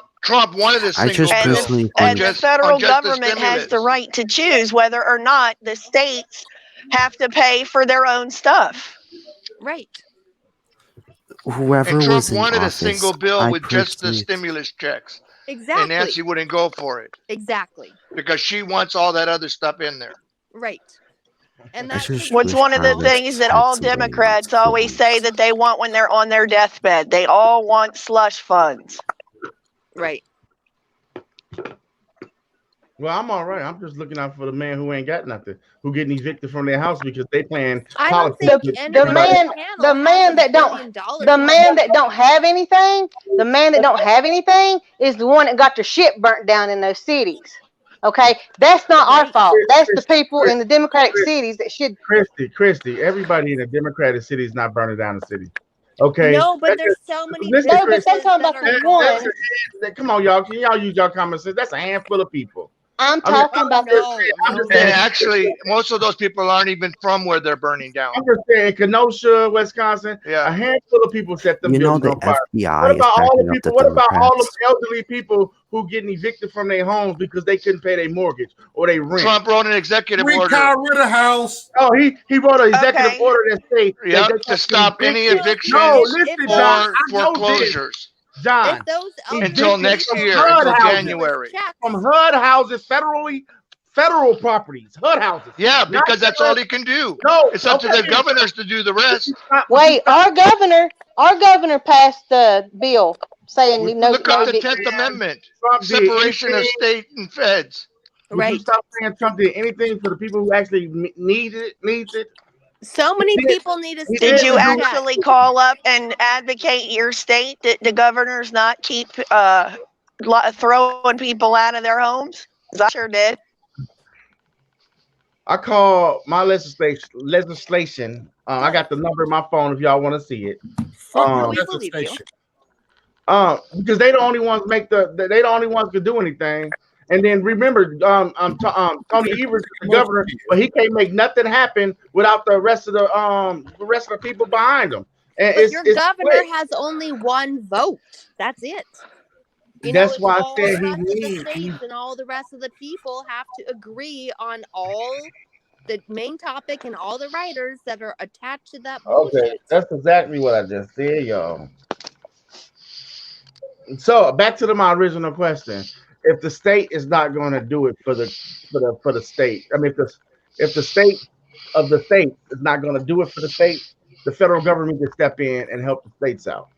wanted a I single just bill personally And think the federal government has the right to choose whether or not the states have to pay for their own stuff. Right. whoever And Trump was in wanted office, a single bill I with just the personally- stimulus checks. Exactly. And Nancy wouldn't go for it Exactly. because she wants all that other stuff in there. Right. And I that's just What's wish one of the Congress things that had all somebody Democrats always say that they want when they're on their deathbed? They all want slush funds. right. Well, I'm all right. I'm just looking out for the man who ain't got nothing, who getting evicted from their house because they playing I don't politics. think with any The everybody. man that don't have anything, the man that don't have anything is the one that got their shit burnt down in those cities. Okay, that's not our fault. That's the people in the Democratic cities that should. Christy, everybody in a Democratic city is not burning down the city. Okay. No, but That's there's just- so many. listen, No, but Christy, that's talking about the that's one. come on, y'all. Can y'all use y'all common sense? That's a handful of people. I'm talking about the. I'm just And saying, actually, most of those people aren't even from where they're burning down. I'm just saying, Kenosha, Wisconsin, a handful of people set them You know buildings the on fire. FBI What is about all backing the up people? the What about all the Democrats. elderly people who getting evicted from their homes because they couldn't pay their mortgage or they rent? Trump wrote an executive Free order. Kyle Rittenhouse. Oh, he wrote an executive Okay. order that say that Yep, they to can't stop be any evicted. evictions No, listen, or John, I know this. foreclosures John, If those until elderly next people year, HUD until houses. January. from HUD houses, federal properties, HUD houses. Yeah, Not because that's all he can do. No, It's up to the governors to do the rest. Wait, our governor passed the bill saying no. Look up the 10th Amendment, Trump did separation of anything- state and feds. Would you stop saying Trump did anything for the people who actually needs it? So many people need a Did you stimulus check. actually call up and advocate your state that the governors not keep throwing people out of their homes? 'Cause I sure did. I called my legislation. I got the number in my phone if y'all want to see it. Because they the only ones they the only ones can do anything. And then remember, Tony Evers is the governor, but he can't make nothing happen without the rest of the people behind him. And But your governor split. has only one vote. That's it. That's it's why I all said the rest of the he states and all the rest of the people have to agree on all the main topic and all the writers that are attached to that bullshit. Okay, that's exactly what I just said, y'all. So back to my original question: if the state is not going to do it for the state, I mean, if the state of the state is not going to do it for the state, the federal government can step in and help the states out.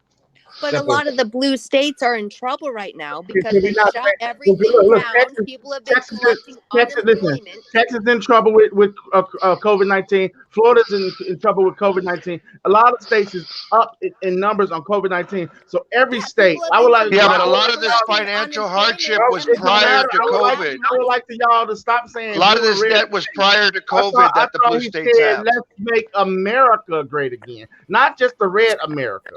But a lot of the blue states are in trouble right now because Can we they not shut say- everything look, down. Texas- People have been Texas, collecting listen, Texas in trouble with COVID-19. Florida's in trouble with COVID-19. A lot of states is up in numbers on COVID-19. So every state, I would like. Yeah, but a lot of this financial hardship was prior to COVID. I would like to y'all to stop saying A lot of blue this or red. debt was prior to I COVID thought- that the I thought blue he states said, have. let's make America great again, not just the red America.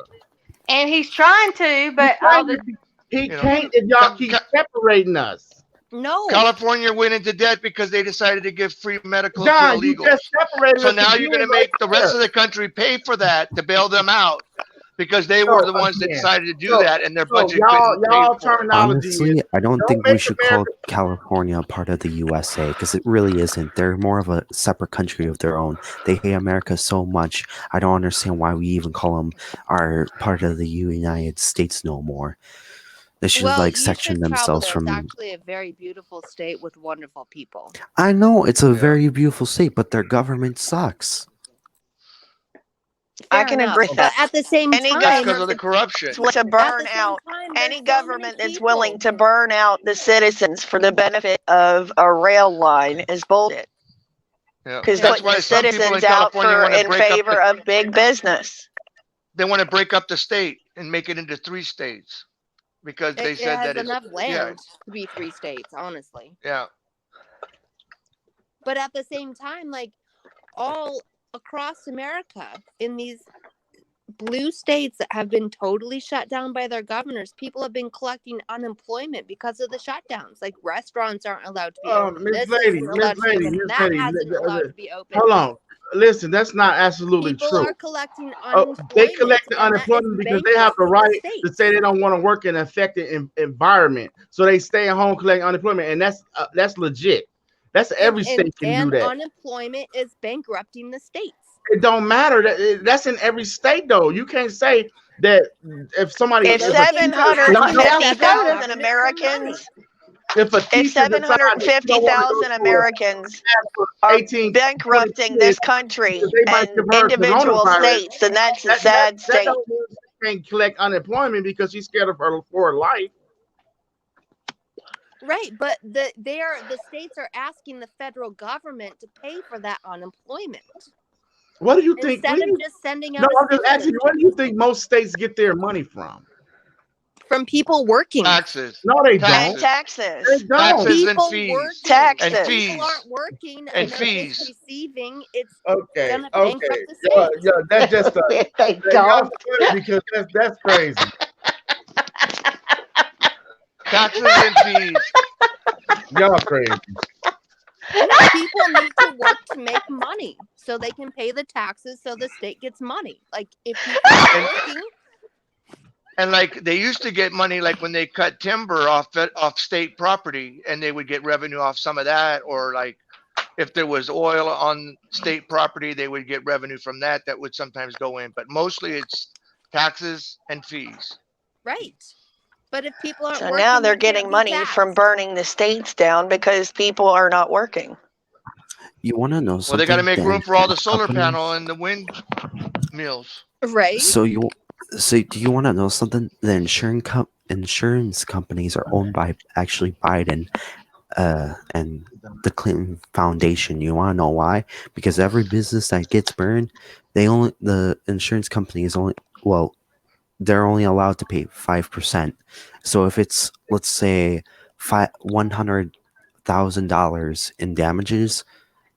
And he's trying to, but all the He can't if y'all keep separating us. No. California went into debt because they decided to give free medical John, to you illegals. just separated So us now again you're going to right make the rest there. of the country pay for that to bail them out because they were the ones that again, decided to do so- that and their so budget y'all couldn't pay for it. terminology Honestly, I don't don't think we make should call California a part of the USA because it really isn't. They're more of a separate country of their own. They hate America so much. I don't understand why we even call them our part of the United States no more. They should well, like you section should travel themselves there. from. It's actually a very beautiful state with wonderful people. I know it's a very beautiful state, but their government sucks. I Fair can enough. agree with But that. at the same Any time, That's because government of the corruption. that's willing to burn out any government that's willing to burn out the citizens for the benefit of a rail line is bullshit. Yeah. Because That's putting why the some people in citizens out California for want to in break up favor of big business. they want to break up the state and make it into 3 states because they it said has that it's enough land yeah, to be 3 states, honestly. yeah. But at the same time, like all across America, in these blue states that have been totally shut down by their governors, people have been collecting unemployment because of the shutdowns. Like restaurants aren't allowed to be open. Miss This Lady, isn't Miss allowed to be Lady, open. Miss That Lady. hasn't allowed to be open. Hold on. Listen, that's not absolutely People true. are collecting They unemployment. collect the and that is unemployment because they have the bankrupting right the to say they don't want to work in an affected environment, so they stay at home collecting unemployment, and that's legit. That's every state can do that. Unemployment is bankrupting the states. It don't matter. That's in every state, though. You can't say that if somebody If 750,000 Americans, if if 750,000 Americans are bankrupting this country and individual states, then that's a sad state. She can't collect unemployment because she's scared of her for her life. Right, but the states are asking the federal government to pay for that unemployment. What do you think? Instead of just sending out. No, I'm just asking you. Where do you think most states get their money from? From people working. Taxes. No, they And don't. taxes. They don't. Taxes and People fees. working. Taxes. And fees. People aren't working And they're fees. just receiving. It's Okay. gonna Okay. bankrupt the Yeah, state. yeah, that's just They y'all don't. funny because that's crazy. Taxes and fees. Y'all crazy. People need to work to make money so they can pay the taxes so the state gets money. Like if people are working. And like they used to get money, like when they cut timber off state property, and they would get revenue off some of that, or like if there was oil on state property, they would get revenue from that. That would sometimes go in, but mostly it's taxes and fees. Right. But if people aren't So working, now they're they can't getting be money taxed. from burning the states down because people are not working. You want to know something? Well, they got to make room for all the solar companies- panel and the wind mills. Right. So do you want to know something? The insurance companies are owned by actually Biden and the Clinton Foundation. You want to know why? Because every business that gets burned, the insurance company is they're only allowed to pay 5%. So if it's, let's say, $100,000 in damages,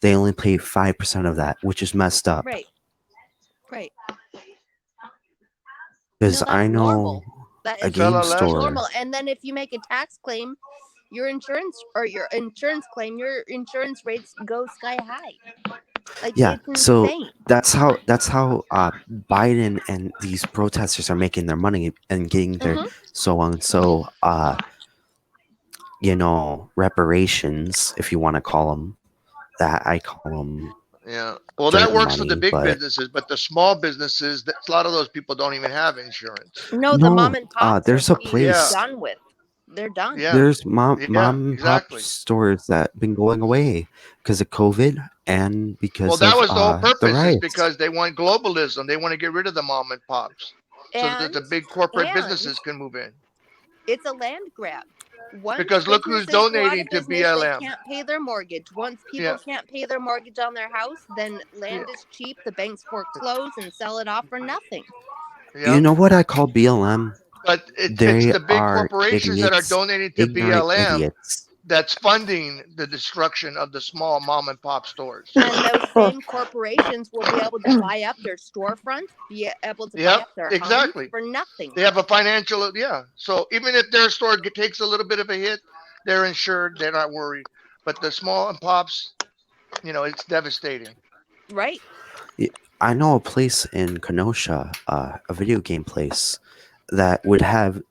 they only pay 5% of that, which is messed up. Right. Right. Because No, I that's know normal. That a is game that's store. normal. And then if you make a tax claim, your insurance rates go sky high. Like Yeah, it's so insane. that's how Biden and these protesters are making their money and getting their so on. So reparations, if you want to call them that. I call them. Yeah. Well, that dirt works for the money, big but- businesses, but the small businesses, a lot of those people don't even have insurance. No, the mom and pops there's are a place. done with. They're done. Yeah. There's mom and exactly. pop stores that been going away because of COVID and because Well, that of, was the whole the purpose, is riots. because they want globalism. They want to get rid of the mom and pops so that the big corporate and- businesses can move in. It's a land grab. Once Because look who's businesses go out of donating to business, BLM. They can't pay their mortgage. Once people can't pay their mortgage on their house, then land is cheap. The banks foreclose and sell it off for nothing. You know what I call BLM? But it's They the big are corporations that are idiots, donating to ignorant BLM idiots. that's funding the destruction of the small mom and pop stores. And those same corporations will be able to buy up their storefronts, be able to buy Yep, up their exactly. homes for nothing. They have a financial, So even if their store takes a little bit of a hit, they're insured. They're not worried. But the small and pops, it's devastating. Right. I know a place in Kenosha, a video game place, that would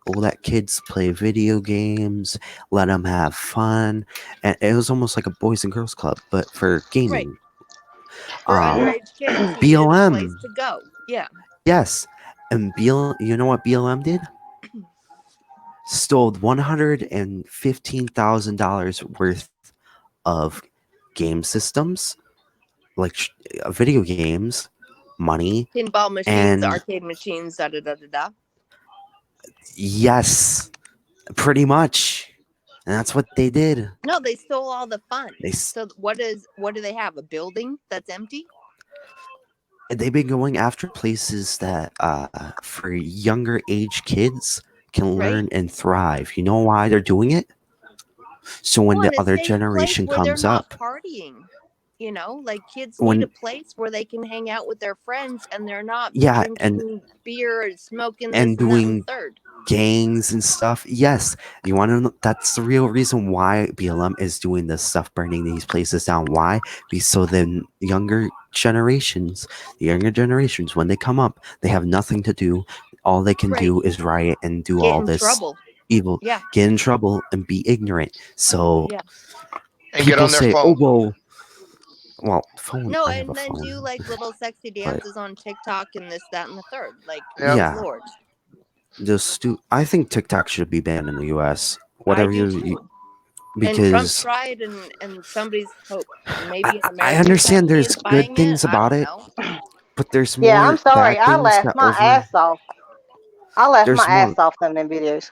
let kids play video games, let them have fun, and it was almost like a boys and girls club, but for gaming. For underage kids, BLM. Place to go. Yeah. Yes, and you know what BLM did? Stole $115,000 worth of game systems, like video games, money. Pinball machines, And arcade machines, da da da da da. yes, pretty much. And that's what they did. No, they stole all the fun. They So what do they have? A building that's empty? they've been going after places that for younger age kids can learn and thrive. You know why they're doing it? So when Well, the and a other safe generation place where they're comes not up, partying. You know, like kids When- need a place where they can hang out with their friends and they're not Yeah, drinking beer and smoking this and and that and doing the third. gangs and stuff. Yes, you want to know? That's the real reason why BLM is doing this stuff, burning these places down. Why? Because so then the younger generations, when they come up, they have nothing to do. All they can do is riot and do Get all in this trouble. evil. Yeah. Get in trouble and be ignorant. So Yeah. And get people on their say, phone. "Oh well, phone." No, I have a and then phone. do like little sexy dances on TikTok and this, that, and the third. Like, Yeah. Lord. I think TikTok should be banned in the U.S. Whatever do you, And Trump because tried and somebody's hope. Maybe an American I understand company there's is good buying things it. I about don't it, know. but there's more Yeah, I'm sorry. bad I things laughed that my ass off. I laughed There's my more- ass off some of them videos.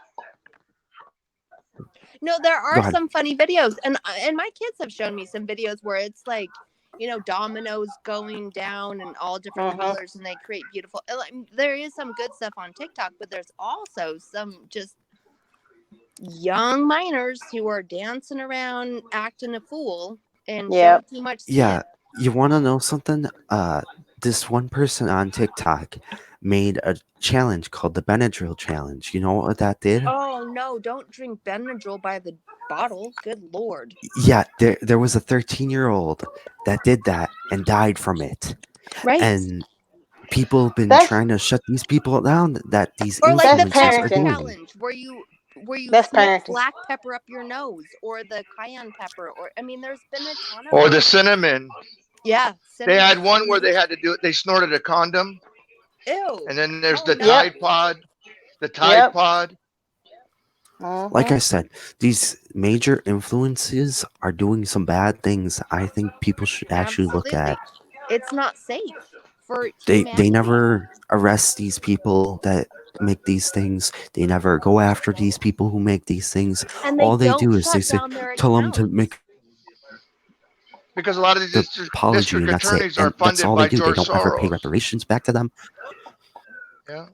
No, there Go are ahead. some funny videos, and my kids have shown me some videos where it's like, you know, dominoes going down and all different colors, and they create beautiful. There is some good stuff on TikTok, but there's also some just young minors who are dancing around, acting a fool, and showing too much skin. Yeah, you want to know something? This one person on TikTok made a challenge called the Benadryl challenge. You know what that did? Oh no! Don't drink Benadryl by the bottle. Good Lord. Yeah, there was a 13-year-old that did that and died from it. Right. And people have been trying to shut these people down that these Or like the influencers pepper are doing. challenge, where you That's sniff parenting. black pepper up your nose, or the cayenne pepper, or I mean, there's been a ton of Or them. the cinnamon. Yeah, They had cinnamon. one where they had to do it. They snorted a condom. Ew. And then there's the no. Tide Pod. The Tide Pod. Like I said, these major influences are doing some bad things. I think people should actually look at. It's not safe for They humanity. never arrest these people that make these things. They never go after these people who make these things. And they All they don't do is they shut say, down their tell them to make Because a lot of these the district apology, and that's it. attorneys are And that's funded all by they do. They George don't ever pay Soros. reparations back to them. Yeah.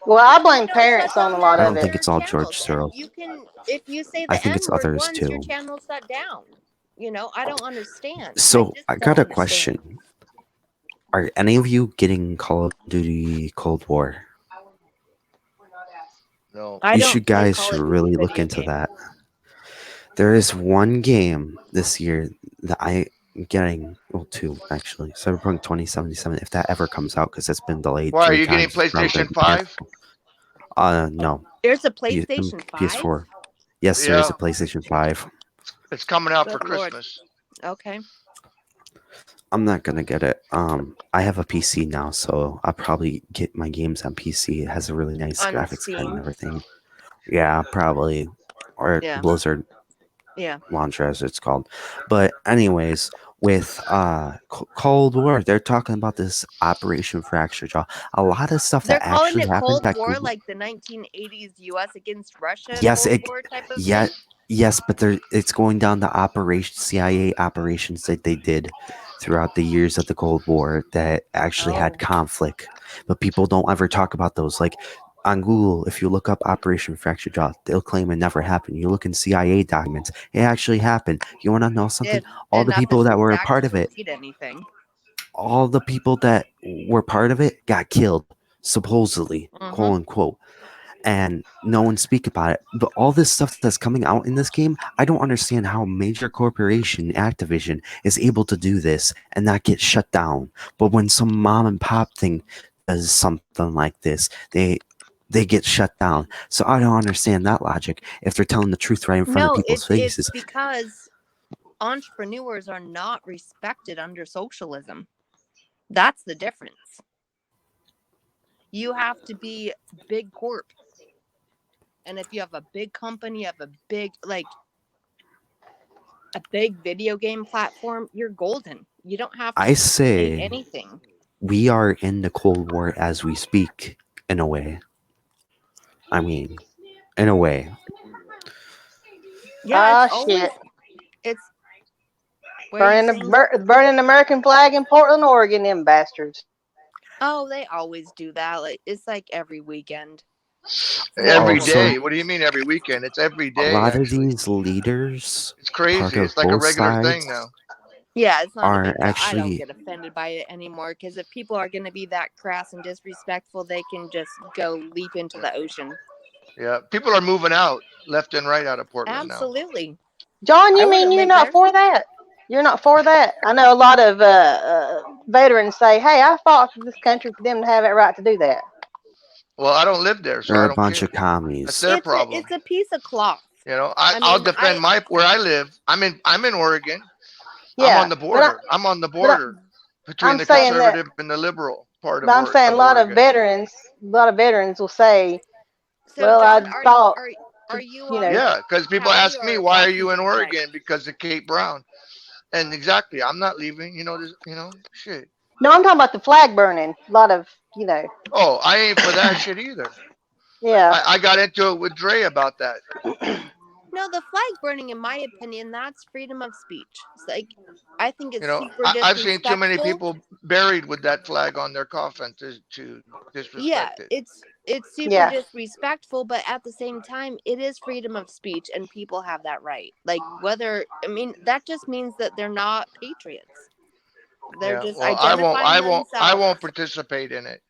Well, I blame parents on a lot I of don't it. think it's all George Soros. You can, if you say I the think it's N-word others once, too. your channel's shut down. You know, I don't understand. So just I don't got a understand. question. Are any of you getting Call of Duty Cold War? No. I You don't should play guys Call should of Duty really video look into games. that. There is one game this year that I'm getting, well, two actually. Cyberpunk 2077, if that ever comes out, because it's been delayed. Why are 3 you getting times, it's probably PlayStation gonna be 5? canceled. No. There's a P- PlayStation 5. PS4. Yes, there is Yeah. a PlayStation 5. It's coming out for Good Lord. Christmas. Okay. I'm not gonna get it. I have a PC now, so I'll probably get my games on PC. It has a really nice On graphics card Steam? and everything. Yeah, probably. Or Yeah. Blizzard Yeah. launcher, as it's called. But anyways, with Cold War, they're talking about this Operation Fracture Jaw. A lot of stuff They're that calling actually it happened Cold that War, could- like the 1980s U.S. against Russia. Yes, Cold it. War type of Yeah, thing. yes, but it's going down the CIA operations that they did throughout the years of the Cold War that actually Oh. had conflict. But people don't ever talk about those. Like on Google, if you look up Operation Fracture Jaw, they'll claim it never happened. You look in CIA documents, it actually happened. You want to know something? All the people that were a part of it, Anything. all the people that were part of it got killed, supposedly, Mhm. quote unquote. And no one speak about it. But all this stuff that's coming out in this game, I don't understand how a major corporation, Activision, is able to do this and not get shut down. But when some mom and pop thing does something like this, they get shut down. So I don't understand that logic if they're telling the truth right in front No, of people's it's faces. because entrepreneurs are not respected under socialism. That's the difference. You have to be big corp. And if you have a big company, you have a big, like, a big video game platform, you're golden. You don't have to I pay say anything. we are in the Cold War as we speak, in a way. I mean, in a way. Yeah, Ah, shit. it's what are you Burning saying? burning the American flag in Portland, Oregon, them bastards. Oh, they always do that. Like it's like every weekend. Every Also, day. What do you mean every weekend? It's every a day. lot of Actually, these leaders, it's part crazy. of It's like a both regular sides, thing now. Yeah, it's not a are big deal. I don't actually get offended by it anymore because if people are going to be that crass and disrespectful, they can just go leap into the ocean. Yeah, people are moving out left and right out of Portland now. Absolutely. John, I you mean wouldn't you're live not there. for that? You're not for that? I know a lot of veterans say, "Hey, I fought for this country for them to have that right to do that." Well, I don't live there, so they're I a don't bunch care. of commies. That's their problem. It's a piece of cloth. You know, I I'll mean, defend where I live. I'm in Oregon. I'm Yeah, on the border. I'm on the but border between I'm the saying that. conservative and the liberal part But I'm saying a lot of Oregon. veterans will say, So, "Well, John, I thought, are you you know." Yeah, because people County ask me, or why are you in Washington County? Oregon? Because of Kate Brown. And exactly, I'm not leaving. You know, shit. No, I'm talking about the flag burning. A lot of, you know. Oh, I ain't for that shit either. Yeah. I got into it with Dre about that. No, the flag burning, in my opinion, that's freedom of speech. It's like, I think it's You know, super I've seen too many disrespectful. people buried with that flag on their coffin to Yeah, disrespect it. it's super Yeah. disrespectful, but at the same time, it is freedom of speech, and people have that right. Like that just means that they're not patriots. They're Yeah, just well, identifying themselves. I won't participate in it.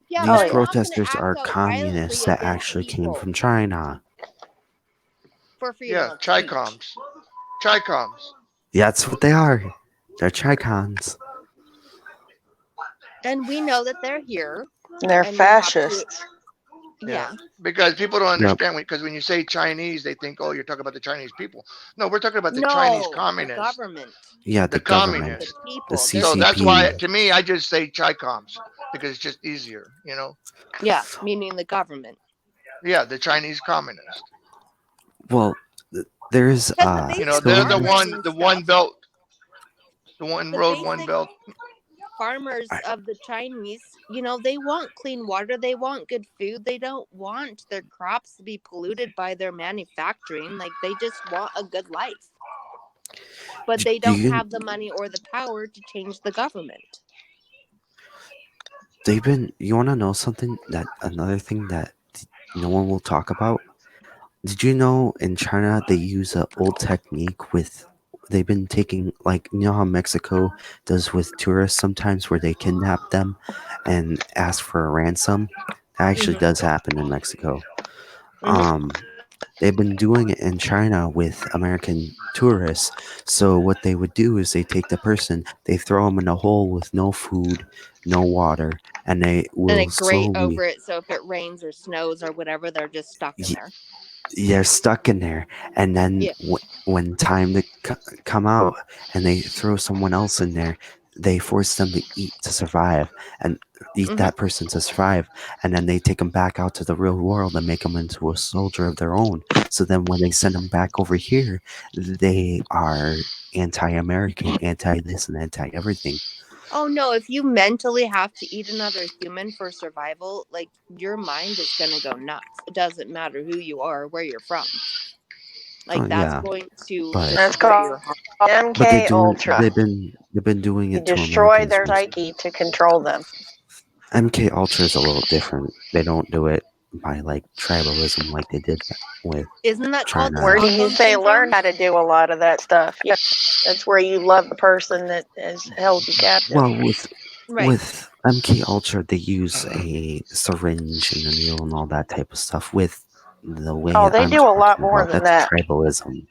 Yeah, These they're not gonna protesters act are out communists violently that against actually came people from China. for freedom Yeah, of speech. Chi-coms. That's what they are. They're Chicons. And we know that they're here. They're and we have to- fascists. Yeah. Because people don't understand because when you say Chinese, they think, oh, you're talking about the Chinese people. No, we're talking about the Chinese The communists. government. Yeah, the government. communists. The people. The So that's why, CCP. to me, I just say Chi-coms because it's just easier, you know? Yeah, meaning the government. Yeah, the Chinese communists. Well, there's You know, so they're the there's- one belt, the one The road, one basic belt. Farmers of the Chinese, they want clean water, they want good food, they don't want their crops to be polluted by their manufacturing. Like, they just want a good life, but they don't have the money or the power to change the government. You want to know something? Another thing that no one will talk about? Did you know in China they use an old technique they've been taking, like, you know how Mexico does with tourists sometimes where they kidnap them and ask for a ransom? That actually does happen in Mexico. They've been doing it in China with American tourists. So what they would do is they take the person, they throw them in a hole with no food, no water, and they will And a grate slowly... over it, so if it rains or snows or whatever, they're just stuck in there. They're stuck in there, and then when time to come out and they throw someone else in there, they force them to eat to survive and eat that person to survive, and then they take them back out to the real world and make them into a soldier of their own. So then when they send them back over here, they are anti-American, anti-this and anti-everything. Oh no, if you mentally have to eat another human for survival, like, your mind is gonna go nuts. It doesn't matter who you are or where you're from. Like, that's going to That's called MK Ultra. They've been doing You it to destroy Americans. their psyche to control them. MK Ultra is a little different. They don't do it by like tribalism like they did with Isn't that China. called Where do you say learn how to do a lot of that stuff? Yeah, that's where you love the person that has held you captive. Well, with MK Ultra, they use a syringe and a needle and all that type of stuff. With the way they do a lot talking more about, than that's that. tribalism.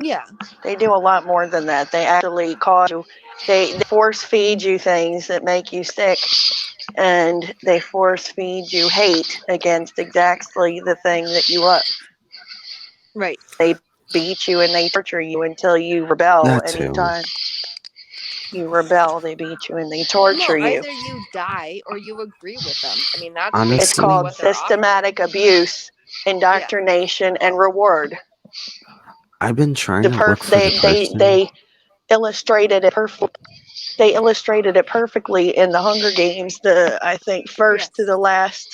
Yeah, they do a lot more than that. They actually cause you. They force feed you things that make you sick, and they force feed you hate against exactly the thing that you love. Right. They beat you and they torture you until you rebel. That too. Anytime you rebel, they beat you and they torture you. Either you die or you agree with them. I mean, that's Honestly, It's called systematic abuse, indoctrination, and reward. I've been trying to look for the person. They illustrated it perfectly they illustrated it perfectly in the Hunger Games, I think first to the last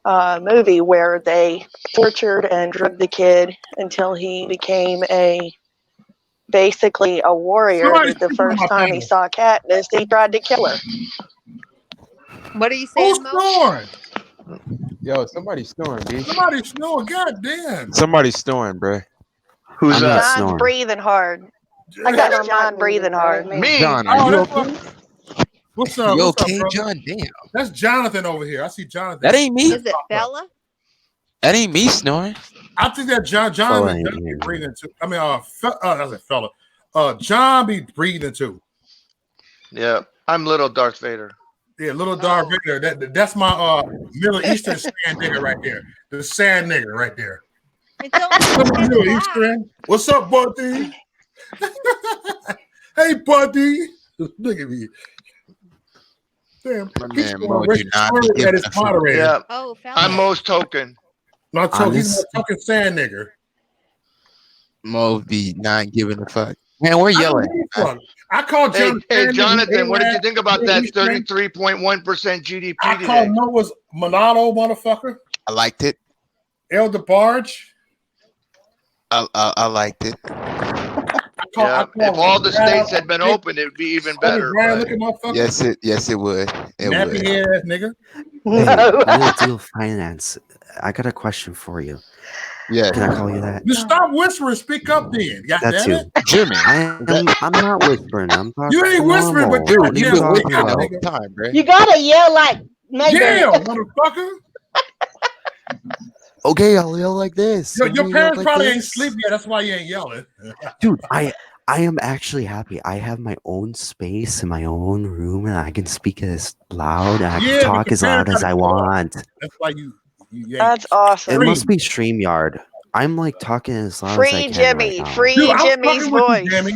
movie, where they tortured and drugged the kid until he became basically a warrior. Somebody's The speaking on first my time he panel. saw Katniss, he tried to kill her. What are you saying, Who's Mo? snoring? Yo, somebody's snoring, B. Somebody's snoring. God damn. Somebody's snoring, bro. Who's I'm not that? John's snoring. breathing hard. I got John breathing hard. Me? John, are Oh, you that's okay? what's up? You What's okay, up, brother? John? Damn. That's Jonathan over here. I see Jonathan. That ain't me. Is it Bella? That ain't me snoring. I think that John be breathing too. I mean, that's a fella. John be breathing too. Yeah, I'm little Darth Vader. Yeah, little Darth Vader. That's my Middle Eastern sand nigga right there. The sand nigga right there. Middle Eastern. What's up, buddy? Hey, buddy. Look at me. Damn. My He's man going Mo Richard do not be Swerve giving at his a fuck. moderator. Yeah, Oh, fella. I'm most token. Not token. He's Honest- a fucking sand nigger. Mo be not giving a fuck. Man, we're yelling. I called Hey, Jonathan. Jonathan, what did you think about that Eastern? 33.1% GDP I today? called Noah's mulatto motherfucker. I liked it. Elder Barge. I liked it. Yeah, if all the states had been open, it would be even better. Brian but- looking motherfucker. Yes, it would. It Nappy would. head ass nigga. Hey, Real Deal Finance. I got a question for you. Yeah. Can I call you that? You stop whispering. Speak up, then. God That's damn you. it. Jimmy. I'm not whispering. I'm talking. You ain't whispering, but normal. Dude, you've I'm been talking whispering the about- whole time, bro. You gotta yell like maybe. Yeah, motherfucker. Okay, I'll yell like this. Your You yell parents like probably ain't this. sleep yet. That's why you ain't yelling. Dude, I am actually happy. I have my own space in my own room, and I can speak as loud. And I Yeah, can talk but as your loud parents as I gotta talk. want. That's why you ain't That's awesome. It must be StreamYard. I'm like talking as loud as I Free can Jimmy. right now. Free Dude, I'm Jimmy's fucking with you, voice. Jimmy.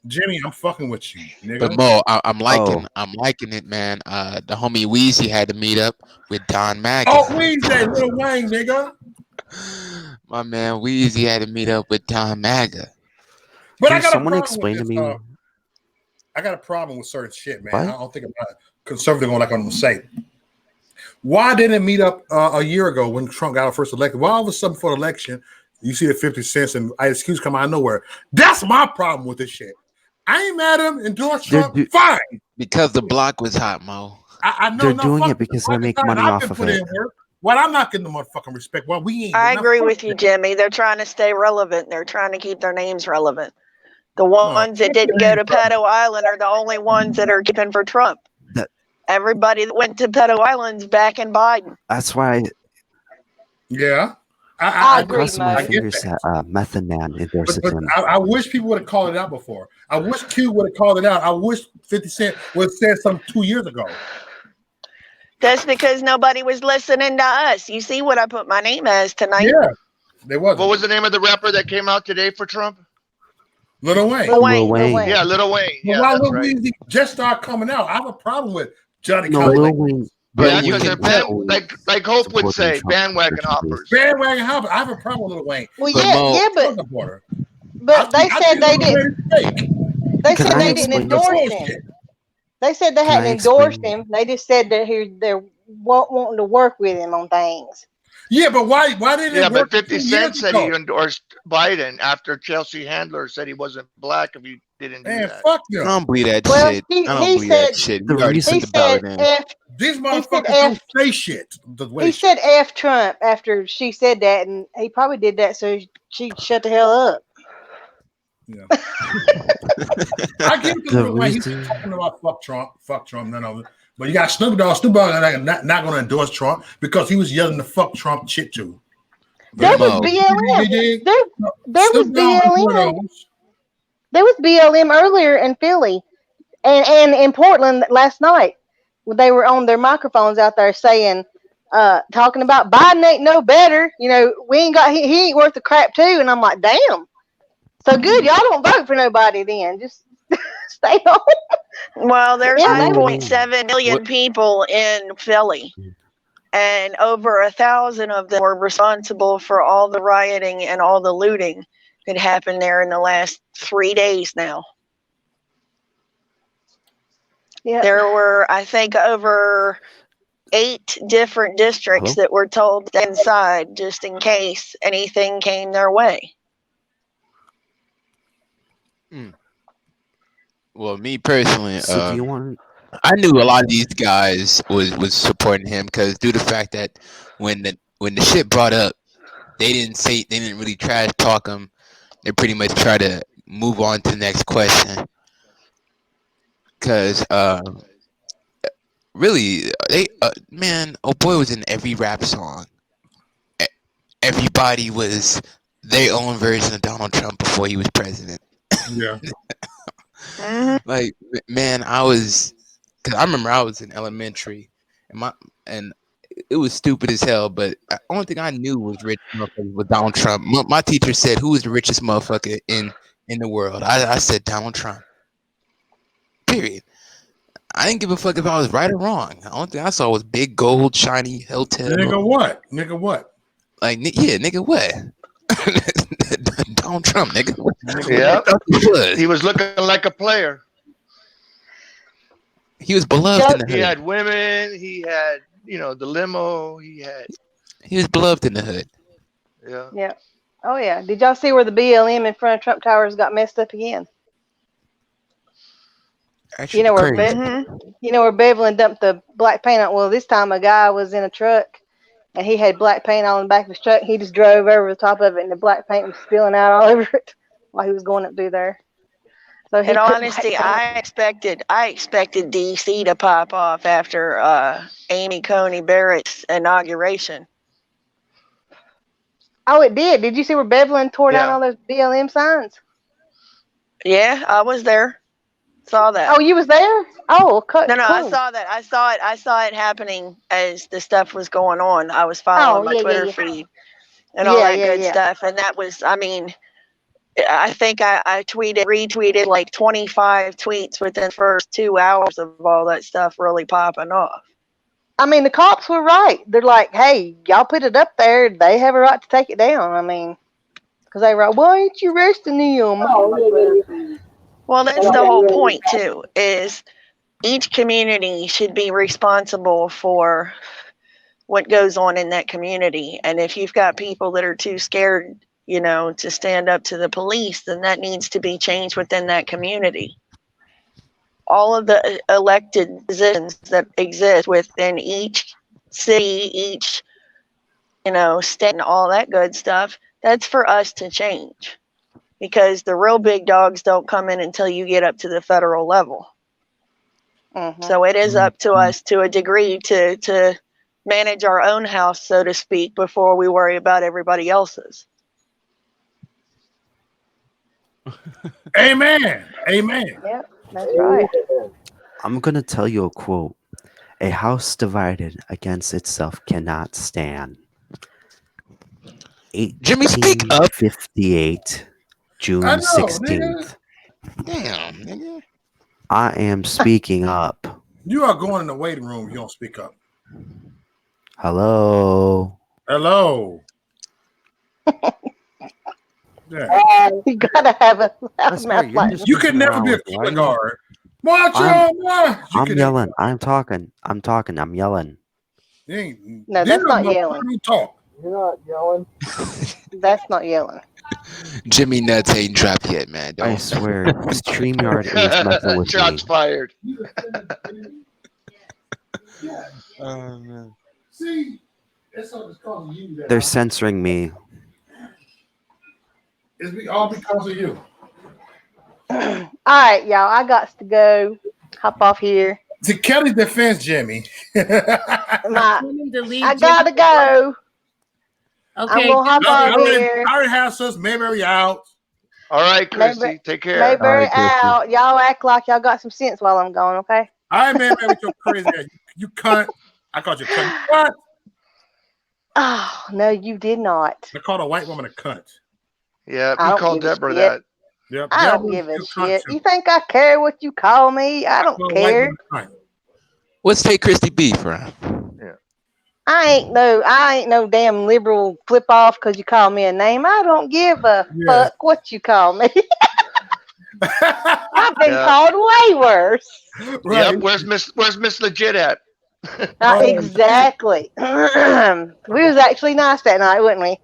Jimmy, I'm fucking with you, nigga. But Mo, I'm liking, Oh. I'm liking it, man. The homie Weezy had to meet up with Don Mack. Oh, Weezy, Lil Wayne, nigga. My man Weezy had to meet up with Don Maga. But Can I got someone a problem explain with to this, me? I got a problem with certain shit, man. What? I don't think about conservative on like I'm gonna say. Why didn't it meet up a year ago when Trump got first elected? Why all of a sudden for the election you see the 50 cents and excuse come out of nowhere? That's my problem with this shit. I ain't mad at him. Endorse Trump, fine. Because the block was hot, Mo. I know. They're no, doing fuck it because the they fucking make time. money I've off been of put it. in work. Well, I'm not getting the motherfucking respect. Well, we ain't. I Now, agree fuck with you, that. Jimmy. They're trying to stay relevant. They're trying to keep their names relevant. The ones that didn't go to Pedo Island are the only ones that are keeping for Trump. That- Everybody that went to Pedo Island's back in Biden. That's why Yeah. I I'm agree, crossing my I get fingers that. that Method Man endorses But him. I wish people would have called it out before. I wish Q would have called it out. I wish 50 Cent would have said something 2 years ago. That's because nobody was listening to us. You see what I put my name as tonight? Yeah, there was. What was the name of the rapper that came out today for Trump? Lil Wayne. Lil Wayne. Yeah, Lil Wayne. But Yeah, why that's Lil right. Weezy just start coming out? I have a problem with Johnny No, Cochran. Lil Wayne. Yeah, Lil because they're Wayne like Hope would supporting say, Trump bandwagon for 2 hoppers. days. Bandwagon hopper. I have a problem with Lil Wayne. Well, But yeah, Mo- yeah, Trump supporter. but they I said think they Lil didn't. Wayne is fake. They Can said I they didn't explain this? endorse him. They said they Can hadn't I endorsed explain? him. They just said that they're wanting to work with him on things. Yeah, but why didn't Yeah, it work but 50 2 Cent years said he ago? endorsed Biden after Chelsea Handler said he wasn't black if he didn't do Man, that. fuck I them. don't believe that Well, shit. he I don't believe said that shit. The We already reason- he put the ballot said in. F. These He motherfuckers said don't F. say shit. The way He said F Trump after she said that, and he probably did that so she shut the hell up. Yeah. I get The Lil Wayne. He's reason- talking about fuck Trump, none of it. But you got Snoop Dogg. Snoop Dogg not going to endorse Trump because he was yelling the fuck Trump shit too. There was Mo. BLM. There was Snoop Dogg was one of BLM. those. There was BLM earlier in Philly, and in Portland last night. They were on their microphones out there saying, talking about Biden ain't no better. You know, we ain't got he ain't worth the crap too. And I'm like, damn. So good, y'all don't vote for nobody then. Just stay home. Well, there's Yeah, they 1.7 million people in Philly, and over 1,000 of them were responsible for all the rioting and all the looting that happened there in the last 3 days now. Yeah. There were, I think, over 8 different districts that were told to stay inside just in case anything came their way. Well, me personally, So do you want? I knew a lot of these guys was supporting him because due to the fact that when the shit brought up, they didn't really trash talk him. They pretty much try to move on to the next question. Cause really, man, oh boy was in every rap song. Everybody was their own version of Donald Trump before he was president. Yeah. Like, man, cause I remember I was in elementary, and it was stupid as hell. But the only thing I knew was rich motherfuckers with Donald Trump. My teacher said, "Who is the richest motherfucker in the world?" I said Donald Trump. Period. I didn't give a fuck if I was right or wrong. The only thing I saw was big gold, shiny hotel. Nigga, what? Nigga, what? Like, yeah, nigga, what? Donald Trump, nigga. Yeah, he was looking like a player. He was beloved in the He hood. had women. He had, the limo. He was beloved in the hood. Yeah. Yeah. Oh yeah. Did y'all see where the BLM in front of Trump Towers got messed up again? Actually, You know where crazy. you know where Beverly dumped the black paint on? Well, this time a guy was in a truck and he had black paint all in the back of his truck. He just drove over the top of it and the black paint was spilling out all over it while he was going up through there. So In all honesty, I expected DC to pop off after Amy Coney Barrett's inauguration. Oh, it did. Did you see where Beverly tore down Yeah. all those BLM signs? Yeah, I was there. Saw that. Oh, you was there? Oh, cool. No, I saw that. I saw it happening as the stuff was going on. I was following my Twitter feed and all that good stuff. And that was, I mean, I think I retweeted like 25 tweets within the first 2 hours of all that stuff really popping off. I mean, the cops were right. They're like, hey, y'all put it up there. They have a right to take it down. I mean, because they were like, why ain't you arresting them? Well, that's the whole point too, is each community should be responsible for what goes on in that community. And if you've got people that are too scared, to stand up to the police, then that needs to be changed within that community. All of the elected positions that exist within each city, each, state and all that good stuff, that's for us to change. Because the real big dogs don't come in until you get up to the federal level. So it is up to us to a degree to manage our own house, so to speak, before we worry about everybody else's. Amen. Amen. Yep, that's right. I'm gonna tell you a quote. A house divided against itself cannot stand. Jimmy, speak up. 58, June I know, 16th. Damn, nigga. I am speaking up. You are going in the waiting room. You don't speak up. Hello. Hello. Yeah. You gotta have a loud mouth like You can never be a color guard. Watch I'm out, yelling. I'm talking. I'm yelling. No, that's not yelling. Talk. You're not yelling. That's not yelling. Jimmy Nuts ain't dropped yet, man. I swear, StreamYard is messing with Shots me. fired. Oh, man. See, it's because of you. They're censoring me. It's all because of you. All right, y'all. I got to go. Hop off here. To Kelly's defense, Jimmy. I gotta go. Okay. I'm gonna hop off here. I already have sus Mayberry out. All right, Christy. Mayberry- Take care. Mayberry out. Y'all act like y'all got some sense while I'm gone, okay? I ain't Mayberry with your crazy ass. You cunt. I called you cunt. What? Oh, no, you did not. I called a white woman a cunt. Yeah, I we don't called give a Deborah shit. that. Yep. I don't give a shit. You think I care what you call me? I don't care. Let's take Christy B for I ain't no damn liberal flip off because you call me a name. I don't give a fuck what you call me. I've been called way worse. Right. Yep. Where's Miss Legit at? Exactly. We was actually nice that night, wasn't we?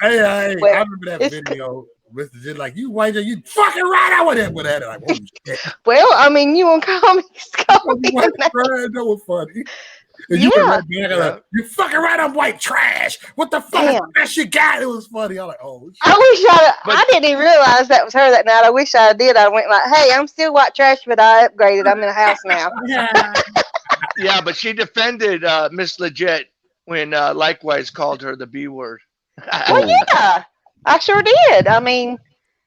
Hey, I Well, remember that it's video. Mr. J, like, you white, you fucking right. I went in with that. Like, holy shit. Well, I mean, you want to call me? Call me White that. trash, that was funny. And you went Yeah. right back, like, you fucking right, I'm white trash. What the fuck is Damn. that you got? It was funny. I'm like, oh shit. I wish I didn't even realize that was her that night. I wish I did. I went like, hey, I'm still white trash, but I upgraded. I'm in a house now. Yeah, but she defended Miss Legit when Likewise called her the B word. Well, yeah, I sure did. I mean,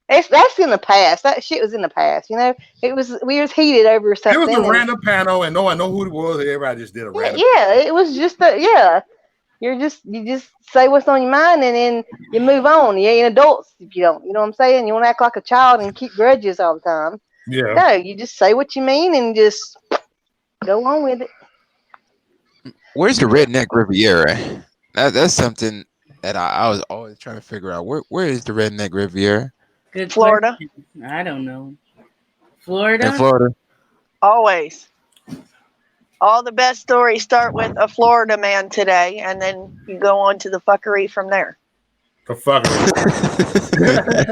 that's in the past. That shit was in the past. You know, we was heated over It something. was a and- random panel, and no one know who it was. Everybody just did a random. Yeah, it was just you just say what's on your mind and then you move on. You ain't adults if you don't. You know what I'm saying? You don't act like a child and keep grudges all the time. Yeah. No, you just say what you mean and just go on with it. Where's the Redneck Riviera? That's something that I was always trying to figure out. Where is the Redneck Riviera? Good Florida. question. I don't know. Florida? In Florida. Always. All the best stories start with a Florida man today, and then you go on to the fuckery from there. The fuckery.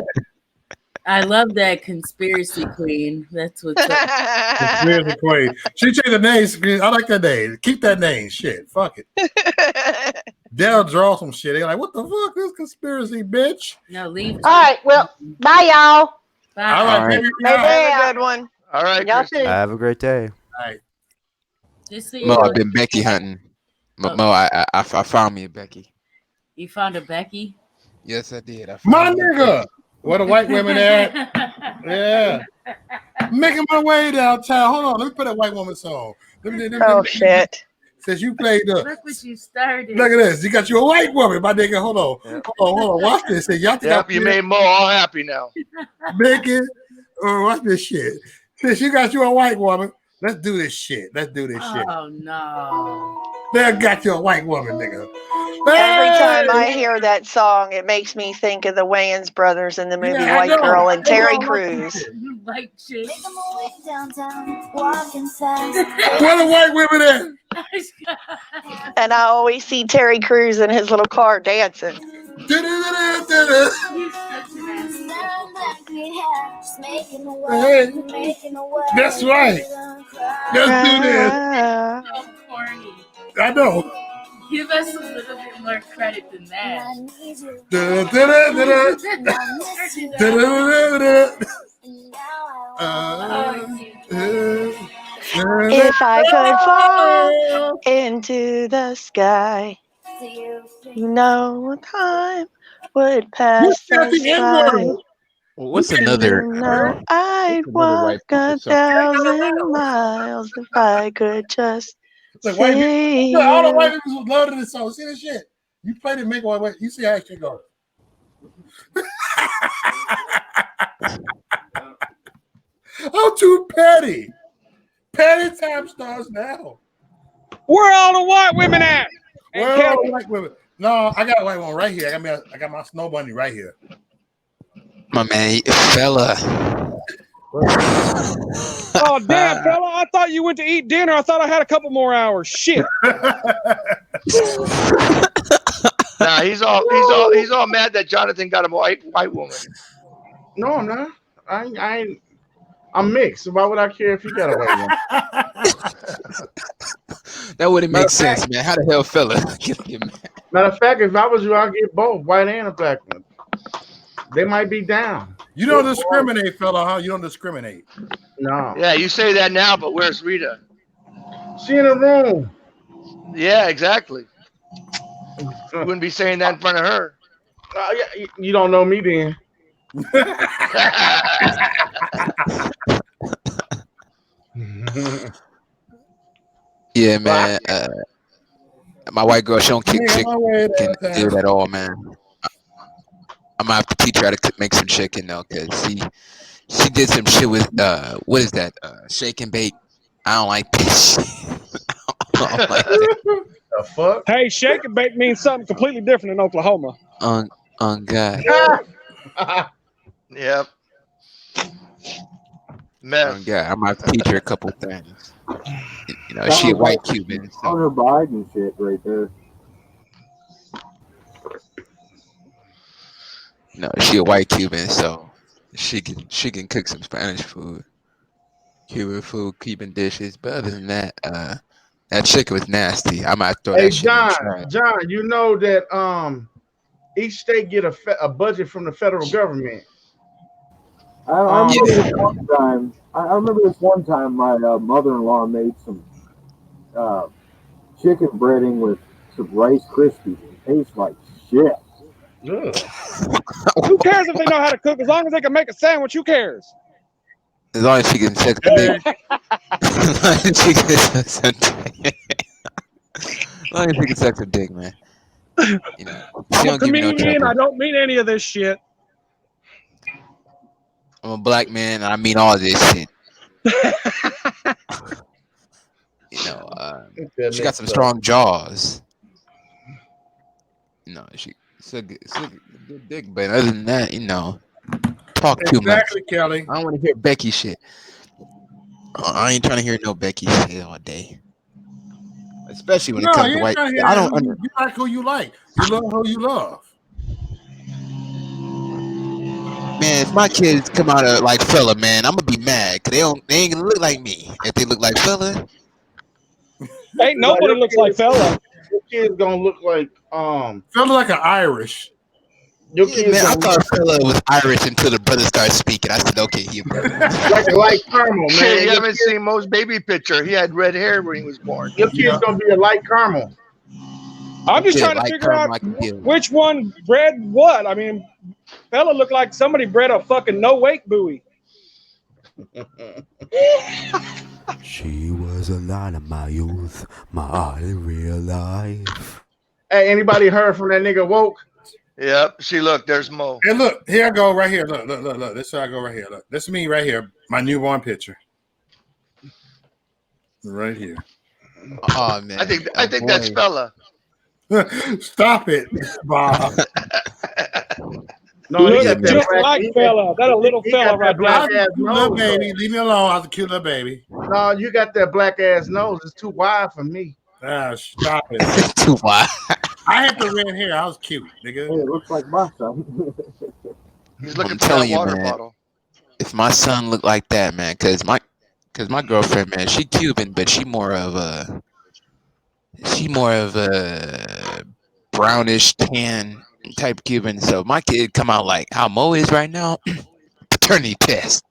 I love that conspiracy queen. That's what's up. Conspiracy queen. She changed the name. I like that name. Keep that name. Shit. Fuck it. They'll draw some shit. They're like, what the fuck? This conspiracy, bitch. No, leave. All right, well, bye y'all. Bye. All right, All right. baby. Have a good one. All right. Y'all Christy. too. Have a great day. All right. Just so you Mo, know, I've been Becky hunting. Mo, I found me a Becky. you found a Becky. Yes, I did. I My found me a nigga. Becky. Where the white women at? Yeah. Making my way downtown. Hold on. Let me put that white woman song. Oh, shit. Since you played the. Look what you started. Look at this. You got you a white woman, my nigga. Hold on. Hold on. Watch this. Say, y'all think Yep, you made Mo all happy now. Bacon. Watch this shit. Since you got you a white woman, let's do this shit. Let's do this shit. Oh no. They got you a white woman, nigga. Every time I Hey! hear that song, it makes me think of the Wayans brothers in the movie Yeah, I White know. Girl and They Terry all like that Crews. shit. Like shit. Where the white women And I always see Terry Crews in his little car dancing. at? Hey, that's right. Let's do this. So corny. I know. Give us a little bit more credit than that. If I could fall into the sky, you know time would pass got us the by. N-word. Well, what's another? You know I'd another white walk a people song? 1,000 miles if I could just Like white see people, all the white you. people love this song. See this shit. You play it, make one way. You see how it shit goes. I'm too petty. Petty time starts now. Where all the white women at? Where are all the white women? No, I got a white one right here. I got my snow bunny right here. My man, fella. Oh damn, fella! I thought you went to eat dinner. I thought I had a couple more hours. Shit. Nah, he's all mad that Jonathan got a white woman. No, I'm not. I ain't. I'm mixed. Why would I care if you got a white one? That wouldn't make sense, man. How the hell, fella? Matter of fact, if I was you, I'd get both white and a black one. They might be down. You don't discriminate, fella, huh? You don't discriminate. No. Yeah, you say that now, but where's Rita? She in the room. Yeah, exactly. You wouldn't be saying that in front of her. Yeah, you don't know me then. Yeah, man. My white girl, she don't kick Yeah, chicken my way downtown. at all, man. I'm gonna have to teach her how to make some chicken though, cause she did some shit with what is that? Shake and bake. I don't like this shit. I don't like that. The fuck? Hey, shake and bake means something completely different in Oklahoma. On God. Yep. Meth. Yeah, I'm gonna teach her a couple things. You know, she a white Cuban. So. Hunter Biden shit right there. No, she a white Cuban, so she can cook some Spanish food, Cuban food, Cuban dishes. But other than that, that chicken was nasty. I might throw Hey, that shit in the John, trash. John, you know that each state get a budget from the federal government. I remember this one time. I remember this one time my mother-in-law made some chicken breading with some Rice Krispies. It tastes like shit. Who cares if they know how to cook? As long as they can make a sandwich, who cares? As long as she can suck the dick. As long as she can suck the dick. As long as she can suck the dick, man. You know, she I'm a don't give me no comedian. trouble. I don't mean any of this shit. I'm a black man, and I mean all this shit. You know, she got some strong jaws. You know, she's a good dick, but other than that, you know, talk too much. Exactly, Kelly. I don't want to hear Becky shit. I ain't trying to hear no Becky shit all day. Especially when it comes to white. I don't. You like who you like. You love who you love. Man, if my kids come out of like fella, man, I'm gonna be mad because they ain't gonna look like me. If they look like fella, Ain't nobody looks like fella. Your kid's gonna look like Fella like an Irish. Your yeah, kid's man, I gonna thought fella was Irish until the brother started speaking. I said, okay, he like a light caramel, man. Shit, you Your haven't seen Mo's baby picture. He had red hair when he was born. kid's gonna be a light caramel. I'm just Yeah, trying to like figure out Carmen, I can deal with. which one bred what. I mean, fella looked like somebody bred a fucking no wake buoy. She was a lot of my youth, my real life. Hey, anybody heard from that nigga woke? Yep. See, look, there's Mo. Hey, look, here I go right here. Look. This is how I go right here. Look, this is me right here. My newborn picture. Right here. Oh man, I think that's fella. Stop it, Bob. No, he got that Just black, like fella. That a little he fella got right that black there. ass Little nose. baby, leave me alone. I was a cute little baby. No, you got that black ass nose. It's too wide for me. Ah, stop it. too wide. I had the red hair. I was cute, nigga. Hey, it looks like my son. He's looking I'm for that telling you, water man. bottle. If my son looked like that, man, because my girlfriend, man, she Cuban, but she more of a brownish tan type Cuban. So my kid come out like how Mo is right now, paternity test.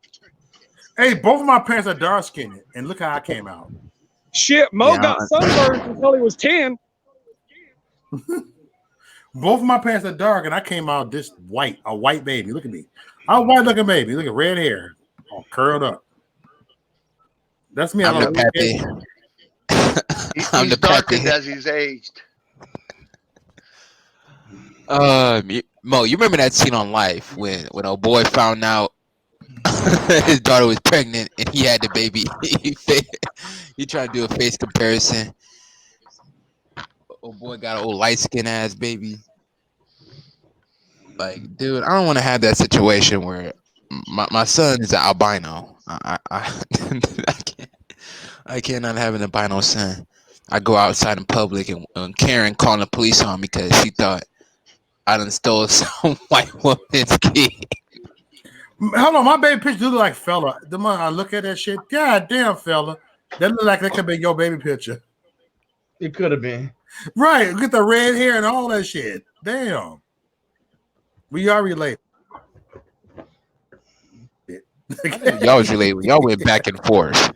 Hey, both of my parents are dark skinned, and look how I came out. Shit, Mo Yeah, got sunburned until he was 10. Both of my parents are dark, and I came out this white, a white baby. Look at me. I'm a white looking baby. Look at red hair, all curled up. That's me. I'm the pappy. I'm He's the pappy. darkened as he's aged. Mo, you remember that scene on Life when a boy found out his daughter was pregnant and he had the baby? He tried to do a face comparison. Old boy got an old light skin ass baby. Like, dude, I don't want to have that situation where my son is an albino. I cannot have an albino son. I go outside in public and Karen calling the police on me because she thought I done stole some white woman's kid. Hold on, my baby picture do look like fella. The moment I look at that shit, god damn fella, that look like that could be your baby picture. It could have been. Right, look at the red hair and all that shit. Damn, we are related. Y'all was related. Y'all went back and forth.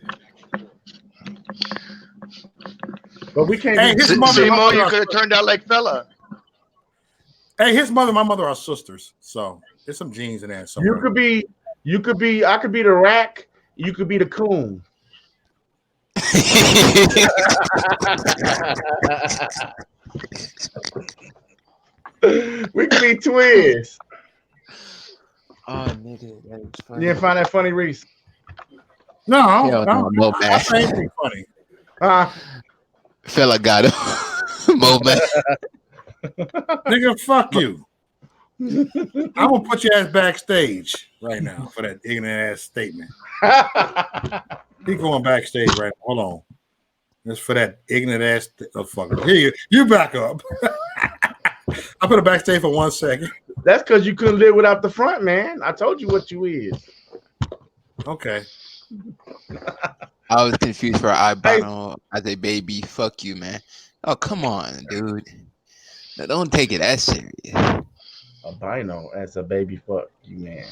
But we can't. Hey, his mother, See, and my Mo, mother you are- could have turned out like fella. Hey, his mother, and my mother are sisters, so there's some genes in there somewhere. I could be the rack. You could be the coon. We could be twins. Oh, nigga, that is funny. You didn't find that funny, Reese? No, Hell no, Mo I bad. find anything funny. Fella got him. Mo bad. Nigga, fuck you. I'm gonna put your ass backstage right now for that ignorant ass statement. He going backstage right now. Hold on. That's for that ignorant ass fucker. Here you back up. I put it backstage for 1 second. That's because you couldn't live without the front, man. I told you what you is. Okay. I was confused for albino as a baby. Fuck you, man. Oh, come on, dude. No, don't take it that serious. Albino as a baby. Fuck you, man.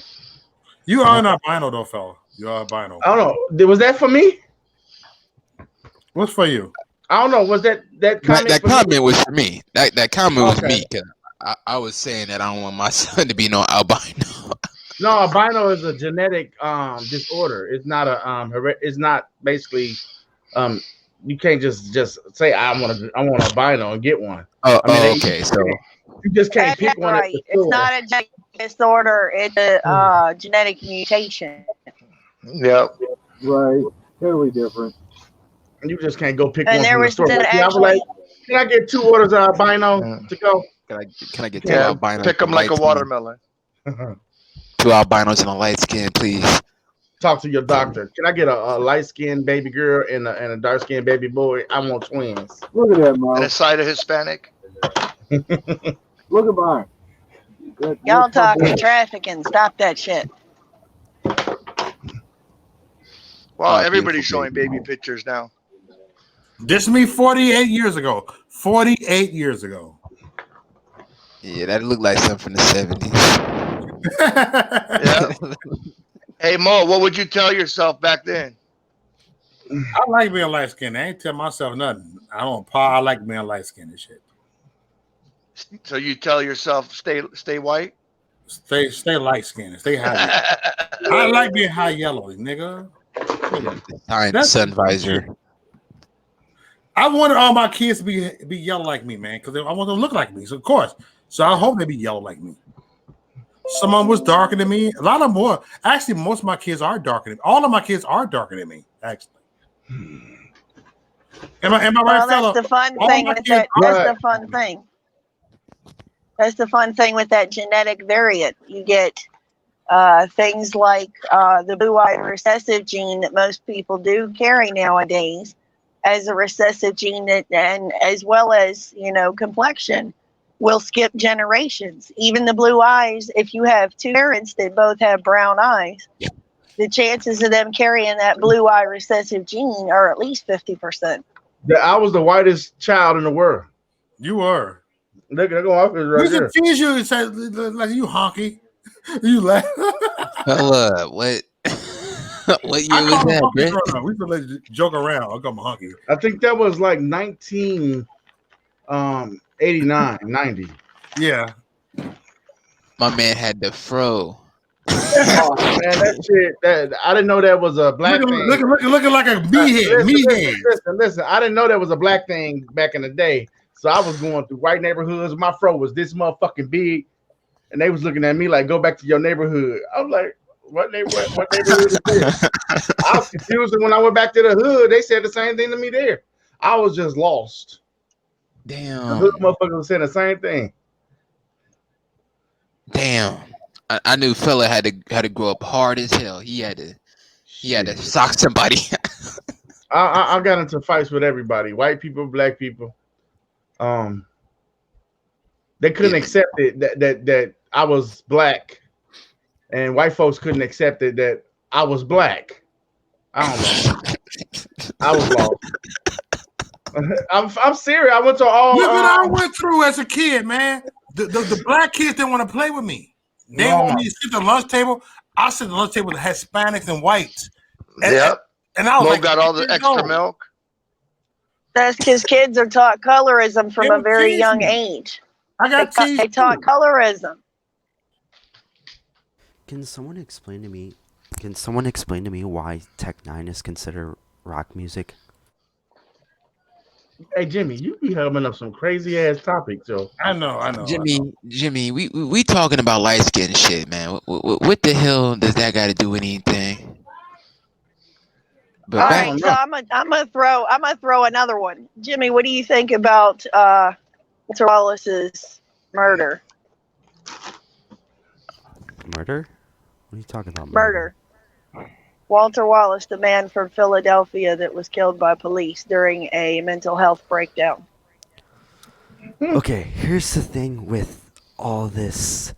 You are an albino, though, fella. You are albino. I don't know. Was that for me? What's for you? I don't know. Was that comment? That comment was for me. That comment was me because I was saying that I don't want my son to be no albino. No, albino is a genetic disorder. It's not a it's not basically you can't just say I want albino and get one. Okay. So you just can't pick one. Right. It's not a genetic disorder. It's a genetic mutation. Yep. Right. Totally different. You just can't go pick And one there from the was store. an Yeah, I was like, can I get 2 orders of albino to go? Can I get 2 albinos? Pick them like a watermelon. 2 albinos and a light skin, please. Talk to your doctor. Can I get a light skinned baby girl and a dark skinned baby boy? I want twins. Look at that, Mo. And a side of Hispanic. Look at mine. Y'all talking trafficking. Stop that shit. Well, everybody's showing baby pictures now. This is me 48 years ago. 48 years ago. Yeah, that looked like something from the 70s. Yeah. Hey, Mo, what would you tell yourself back then? I like being light skinned. I ain't tell myself nothing. I like being light skinned and shit. So you tell yourself stay white? Stay light skinned. Stay high. I like being high yellow, nigga. Sun visor. I wanted all my kids to be yellow like me, man, because I want them to look like me. So of course, I hope they be yellow like me. Some of them was darker than me. A lot of them were. Actually, most of my kids are darker than me. All of my kids are darker than me. Actually, am I right, fella? That's the fun thing with that. That's the fun thing. That's the fun thing with that genetic variant. You get things like the blue-eyed recessive gene that most people do carry nowadays as a recessive gene, that, and as well as, complexion will skip generations. Even the blue eyes, if you have 2 parents that both have brown eyes, the chances of them carrying that blue eye recessive gene are at least 50%. I was the whitest child in the world. You were. Look at right there. Confuse you and say like you honky. You laugh. What? What year was that, Brett? We could let you joke around. I'll come honky. I think that was like 1989, 90. Yeah. My man had the fro. Oh man, that shit! I didn't know that was a black thing. Looking like a meathead. Listen! I didn't know that was a black thing back in the day. So I was going through white neighborhoods. My fro was this motherfucking big, and they was looking at me like, "Go back to your neighborhood." I was like, "What neighborhood is this?" I was confused, and when I went back to the hood, they said the same thing to me there. I was just lost. Damn. The hood motherfuckers was saying the same thing. Damn. I knew fella had to grow up hard as hell. He had to sock somebody. I got into fights with everybody, white people, black people. They couldn't accept it that I was black, and white folks couldn't accept it that I was black. I don't know. I was lost. I'm serious. I went to all. Look what I went through as a kid, man. The black kids didn't want to play with me. They want me to sit at the lunch table. I sit at the lunch table with Hispanics and whites. Yep. And I was like, got all the extra milk. That's because kids are taught colorism from a very young age. They taught colorism. Can someone explain to me why Tech Nine is considered rock music? Hey Jimmy, you be humming up some crazy ass topics, yo. I know. Jimmy, we talking about light skin shit, man. What the hell does that got to do with anything? But all right, so I'm gonna throw another one. Jimmy, what do you think about Walter Wallace's murder? murder? What are you talking about? Murder. Walter Wallace, the man from Philadelphia that was killed by police during a mental health breakdown. Okay, here's the thing with all this.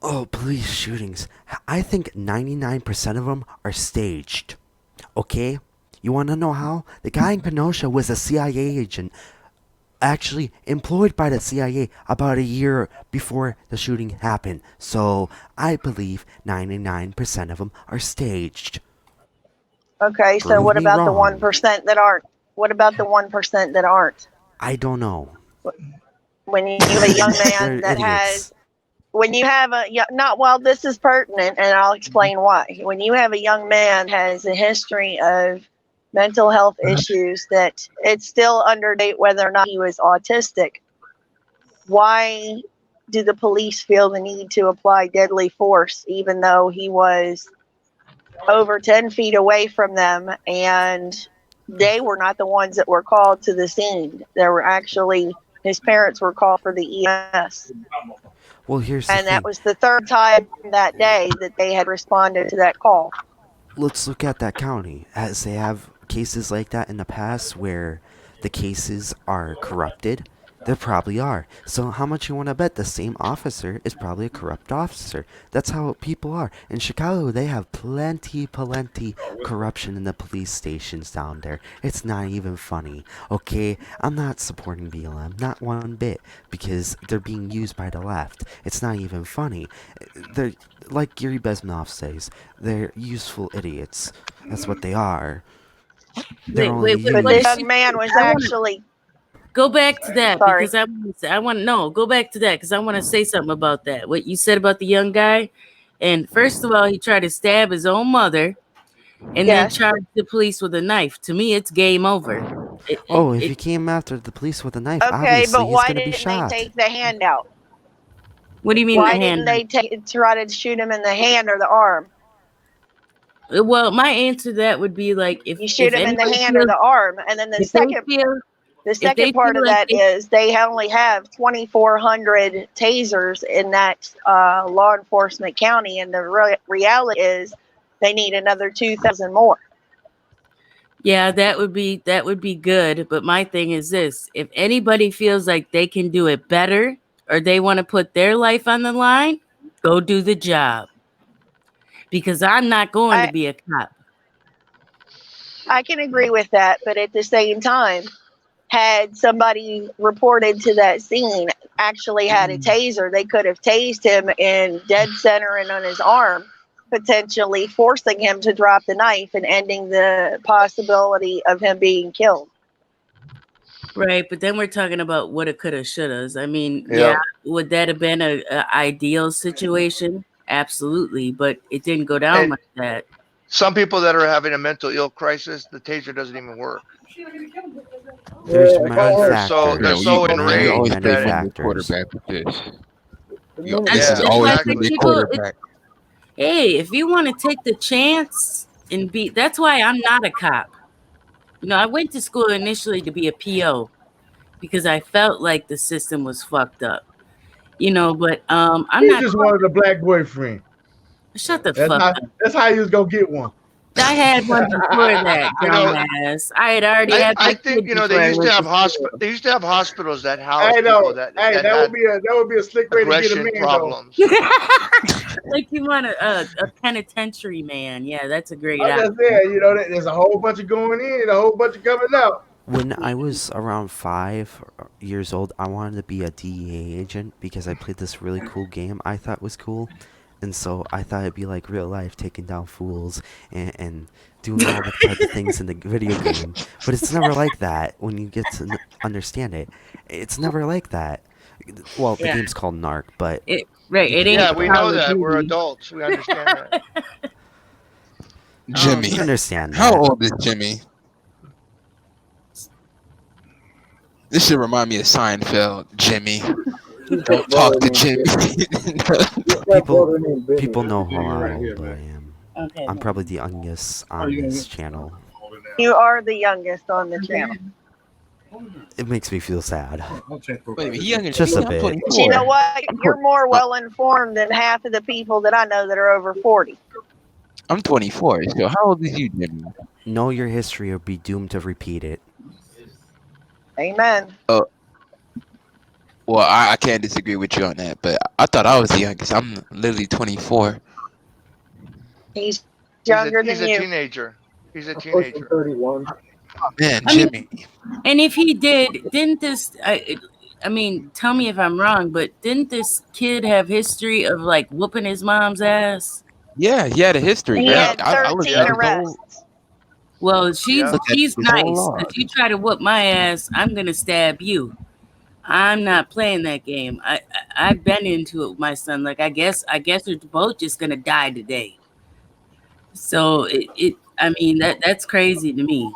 Oh, police shootings. I think 99% of them are staged. Okay? You want to know how? The guy in Kenosha was a CIA agent, actually employed by the CIA about a year before the shooting happened. So I believe 99% of them are staged. Okay, so Prove what me about the wrong. 1% that aren't? What about the 1% that aren't? I don't know. When you have a young They're man that idiots. has, when you have a not well, this is pertinent, and I'll explain why. When you have a young man has a history of mental health issues that it's still under debate whether or not he was autistic, why do the police feel the need to apply deadly force even though he was over 10 feet away from them and they were not the ones that were called to the scene? There were actually, his parents were called for the EMS. Well, here's the And that thing. was the third time that day that they had responded to that call. Let's look at that county, as they have cases like that in the past where the cases are corrupted. There probably are. So how much you want to bet the same officer is probably a corrupt officer? That's how people are. In Chicago, they have plenty corruption in the police stations down there. It's not even funny. Okay, I'm not supporting BLM, not one bit, because they're being used by the left. It's not even funny. They're, like Gary Bezmenov says, they're useful idiots. That's what they are. They're only But this young man was actually... Go back to that Sorry. because I want to know. Go back to that because I want to say something about that. What you said about the young guy, and first of all, he tried to stab his own mother, and then charged the police with a knife. To me, it's game over. If he came after the police with a knife, Okay, obviously but he's why gonna be didn't shot. they take the hand out? What do you mean Why the hand? didn't they try to shoot him in the hand or the arm? Well, my answer to that would be like if You shoot him in the anybody hand or feels- the arm, and then the if they second they part of feel like that is they only have 2,400 tasers in that law enforcement county, and the reality is they need another 2,000 more. Yeah, that would be good. But my thing is this: if anybody feels like they can do it better or they want to put their life on the line, go do the job. Because I'm not going to be a cop. I can agree with that, but at the same time, had somebody reported to that scene actually had a taser, they could have tased him in dead center and on his arm, potentially forcing him to drop the knife and ending the possibility of him being killed. Right, but then we're talking about what it could have, should have. I mean, Yeah. would that have been a ideal situation? Absolutely, but it didn't go down And- like that. Some people that are having a mental ill crisis, the taser doesn't even work. There's many They're factors. so Many enraged that factors. Quarterback with this. Yeah, This is always exactly. going to be People- quarterback. Hey, if you want to take the chance and be, that's why I'm not a cop. You know, I went to school initially to be a PO because I felt like the system was fucked up. You know, but I'm He not. just wanted a black boyfriend. Shut the That's fuck how, up. that's how you was gonna get one. I had one before that, You know, dumbass. I had already had. I my think kid they before I used to went have school. hospital. They used to have hospitals that house Hey, people no, that hey, that had would be a slick way to get a aggression man though. problems. Like you want a penitentiary man. Yeah, that's a great I just option. said, you know, there's a whole bunch of going in and a whole bunch of coming out. When I was around 5 years old, I wanted to be a DEA agent because I played this really cool game I thought was cool. And so I thought it'd be like real life, taking down fools and doing all the type of things in the video game. But it's never like that when you get to understand it. It's never like that. Well, the Yeah. game's called Narc, but... It ain't. Yeah, we know Call of that. We're Duty. adults. We understand that. Jimmy. I understand How that. old is Jimmy? This should remind me of Seinfeld. Jimmy. Don't talk to Jimmy. People know how old I am. Okay. I'm probably the youngest on this channel. You are the youngest on the channel. It makes me feel sad. Wait a minute, he younger Just than a me. I'm bit. But you know 24. what? You're more well informed than half of the people that I know that are over 40. I'm 24. So how old is you, Jimmy? Know your history or be doomed to repeat it. Amen. Oh, well, I can't disagree with you on that, but I thought I was the youngest. I'm literally 24. He's younger He's than a you. teenager. He's a Pushing teenager. 31. Man, I mean, Jimmy. and if he didn't this? I mean, tell me if I'm wrong, but didn't this kid have history of like whooping his mom's ass? Yeah, he had a history, He man. had I looked 13 at his arrests. whole, Well, she's looked at she's his whole nice. log. If you try to whoop my ass, I'm gonna stab you. I'm not playing that game. I've been into it with my son. Like I guess we're both just gonna die today. So I mean that's crazy to me. Man,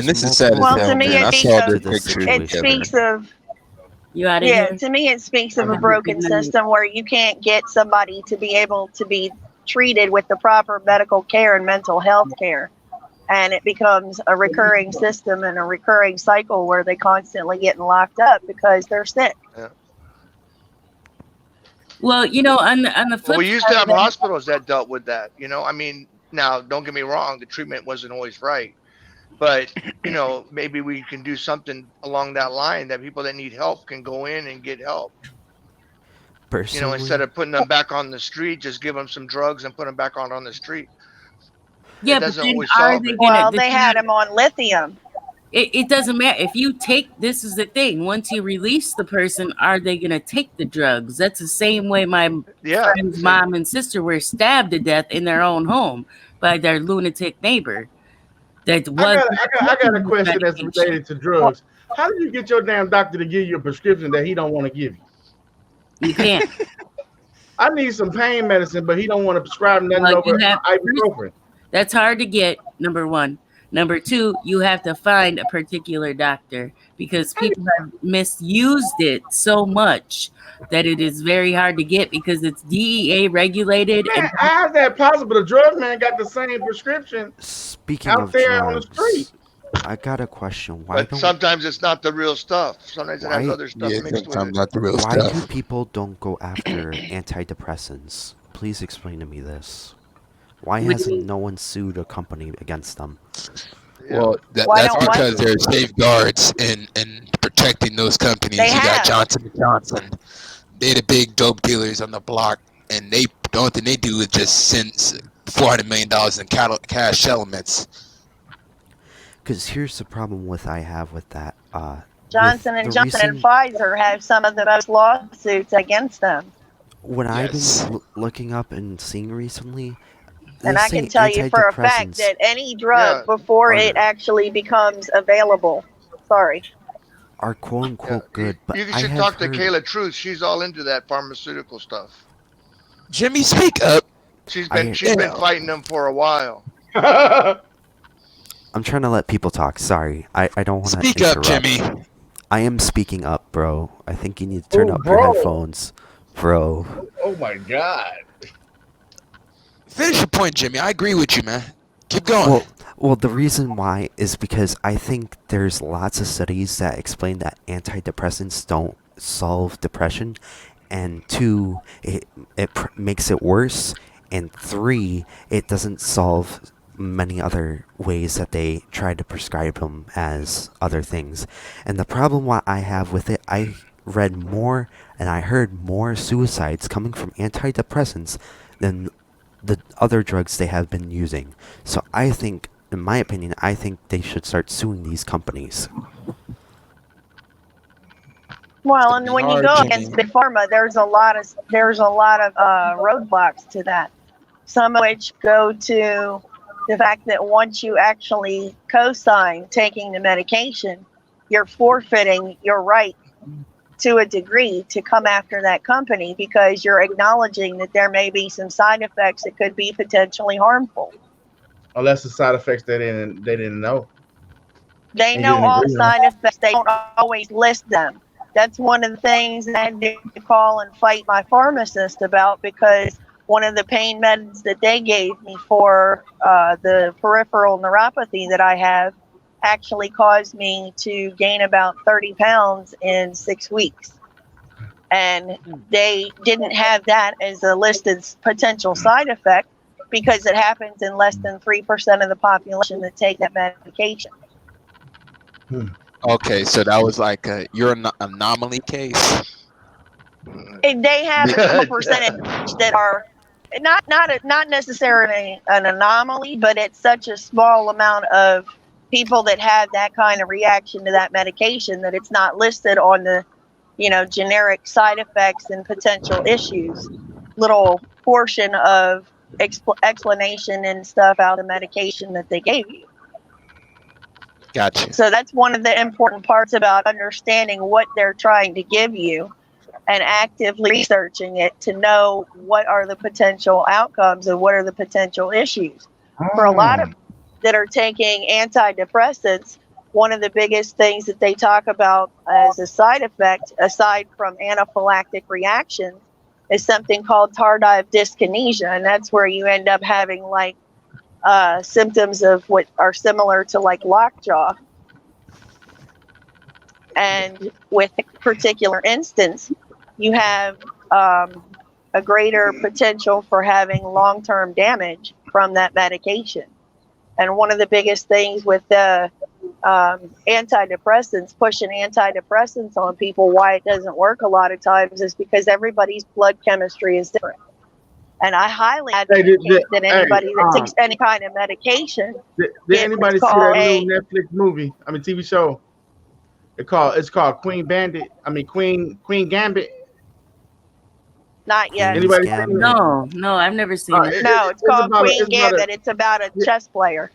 There's this is sad as Well, to hell, me, man. it I speaks saw to this of this picture it situation. together. speaks of You out of yeah. here? To me, it speaks of a Have a broken good night. system where you can't get somebody to be able to be treated with the proper medical care and mental health care, and it becomes a recurring system and a recurring cycle where they constantly getting locked up because they're sick. Yeah. Well, on the Well, flip we used side to of have that, hospitals that dealt with that. I mean, now don't get me wrong, the treatment wasn't always right, but maybe we can do something along that line that people that need help can go in and get help. Instead Personally, of putting them back on the street, just give them some drugs and put them back on the street. yeah, It but doesn't then always are solve they it. gonna? Well, they had him on lithium. It doesn't matter if you take. This is the thing. Once you release the person, are they gonna take the drugs? That's the same way my Yeah. friend's See, mom and sister were stabbed to death in their own home by their lunatic neighbor. That was I got a question that's medication. related to drugs. How do you get your damn doctor to give you a prescription that he don't want to give you? You can't. I need some pain medicine, but he don't want to prescribe nothing Well, over ibuprofen. That's hard to get. Number one. Number two, you have to find a particular doctor because people have misused it so much that it is very hard to get because it's DEA regulated. Man, And how is that possible? The drug man got the same prescription speaking out of there on the drugs, street. I got a question. Why but don't sometimes it's not the real stuff. Sometimes it has why other stuff Yeah, mixed with sometimes it. not the real why do stuff. people don't go after antidepressants? Please explain to me this. Why What do you hasn't mean? no one sued a company against them? Well, Why that's don't what? because there are safeguards in protecting those companies. They You got have. Johnson & Johnson. They're the big dope dealers on the block, and the only thing they do is just send $400 million in cash settlements. Because here's the problem I have with that. Johnson with and the Johnson and recent- Pfizer have some of the most lawsuits against them. What Yes. I've been looking up and seeing recently, And they I say can tell you for a fact antidepressants that any drug Yeah. before are- it actually becomes available. Sorry. are quote unquote good, but You I should have talk to heard Kayla Truth. She's all into that pharmaceutical stuff. Jimmy, speak up. She's I- been fighting them for a while. I'm trying to let people talk. Sorry, I don't want to Speak up, interrupt. Jimmy. I am speaking up, bro. I think you need to turn Oh, up your bro. headphones, bro. Oh my God. Finish your point, Jimmy. I agree with you, man. Keep going. Well, the reason why is because I think there's lots of studies that explain that antidepressants don't solve depression, and 2, it makes it worse, and 3, it doesn't solve many other ways that they try to prescribe them as other things. And the problem what I have with it, I read more and I heard more suicides coming from antidepressants than the other drugs they have been using. So I think, in my opinion, I think they should start suing these companies. Well, and when you hard, go Jimmy. against big pharma, there's a lot of roadblocks to that. Some of which go to the fact that once you actually co-sign taking the medication, you're forfeiting your right to a degree to come after that company because you're acknowledging that there may be some side effects that could be potentially harmful. Unless the side effects they didn't know. They And know didn't all agree on. side effects. They don't always list them. That's one of the things that I had to call and fight my pharmacist about because one of the pain meds that they gave me for the peripheral neuropathy that I have actually caused me to gain about 30 pounds in 6 weeks. And they didn't have that as a listed potential side effect because it happens in less than 3% of the population that take that medication. Okay, so that was like you're an anomaly case. And they have a small percentage that are not necessarily an anomaly, but it's such a small amount of people that have that kind of reaction to that medication that it's not listed on the, generic side effects and potential issues. Little portion of explanation and stuff out of medication that they gave you. Gotcha. So that's one of the important parts about understanding what they're trying to give you and actively researching it to know what are the potential outcomes and what are the potential issues. For a lot of that are taking antidepressants, one of the biggest things that they talk about as a side effect, aside from anaphylactic reactions, is something called tardive dyskinesia. And that's where you end up having like symptoms of what are similar to like lockjaw. And with a particular instance, you have a greater potential for having long-term damage from that medication. And one of the biggest things with the antidepressants, pushing antidepressants on people, why it doesn't work a lot of times is because everybody's blood chemistry is different. And I highly advocate that anybody that takes any kind of medication. Did anybody see that new Netflix movie? I mean, TV show. It's called Queen Gambit. Not yet. Anybody seen it? No, I've never seen it. No, it's called Queen Gambit. It's about a chess player.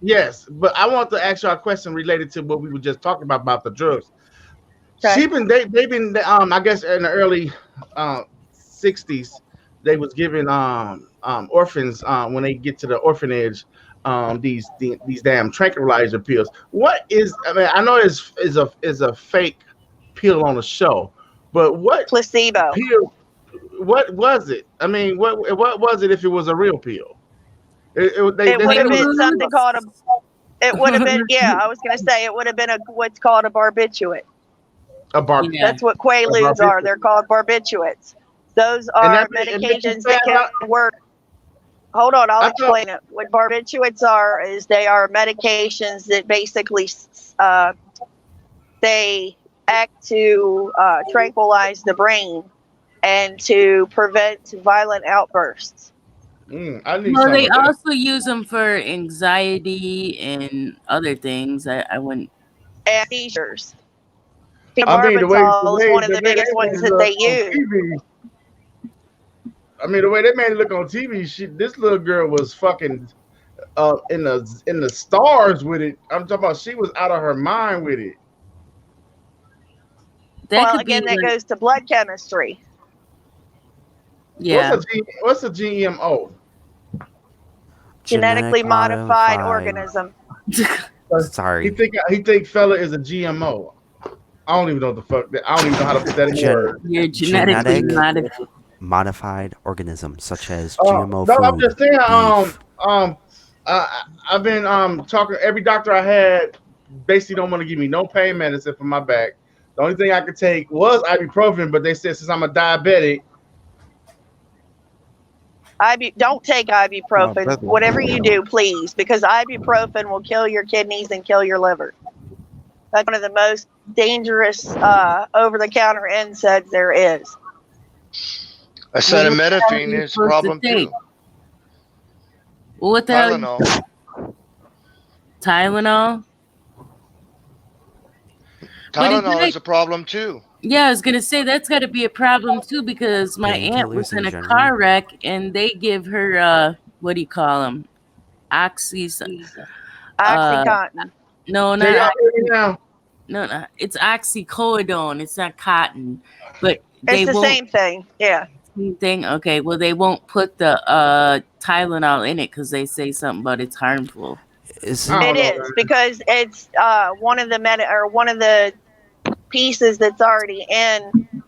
Yes, but I want to ask you a question related to what we were just talking about the drugs. Okay. They've been I guess in the early 60s they was giving orphans when they get to the orphanage these damn tranquilizer pills. What is, I mean, I know it's a fake pill on the show, but what placebo pill? What was it? I mean, what was it if it was a real pill? It would have been something called a. It would have been, yeah. I was going to say it would have been what's called a barbiturate. A barbiturate. That's what Quaaludes are. They're called barbiturates. Those are medications that can work. Hold on, I'll explain it. What barbiturates are is they are medications that basically they act to tranquilize the brain and to prevent violent outbursts. Well, they also use them for anxiety and other things. I wouldn't. And seizures. Phenobarbital is one of the biggest ones that they use. I mean, the way they made it look on TV, this little girl was fucking in the stars with it. I'm talking about she was out of her mind with it. Well, again, that goes to blood chemistry. Yeah. What's a GMO? Genetically modified organism. Sorry. He think fella is a GMO. I don't even know what the fuck. I don't even know how to put that in words. You're genetically modified organisms such as No, GMO food. I'm just saying. I've been talking. Every doctor I had basically don't want to give me no pain medicine for my back. The only thing I could take was ibuprofen, but they said since I'm a diabetic. Don't take ibuprofen. Whatever you do, please, because ibuprofen will kill your kidneys and kill your liver. That's one of the most dangerous over-the-counter NSAIDs there is. Acetaminophen is a problem too. Well, what the Tylenol. Tylenol? Tylenol is a problem too. Yeah, I was gonna say that's got to be a problem too because my aunt was in a car wreck and they give her what do you call them? Oxycontin. No, it's oxycodone. It's not cotton, but it's the same thing. Yeah. Same thing. Okay. Well, they won't put the Tylenol in it because they say something about it's harmful. It is because it's one of the pieces that's already in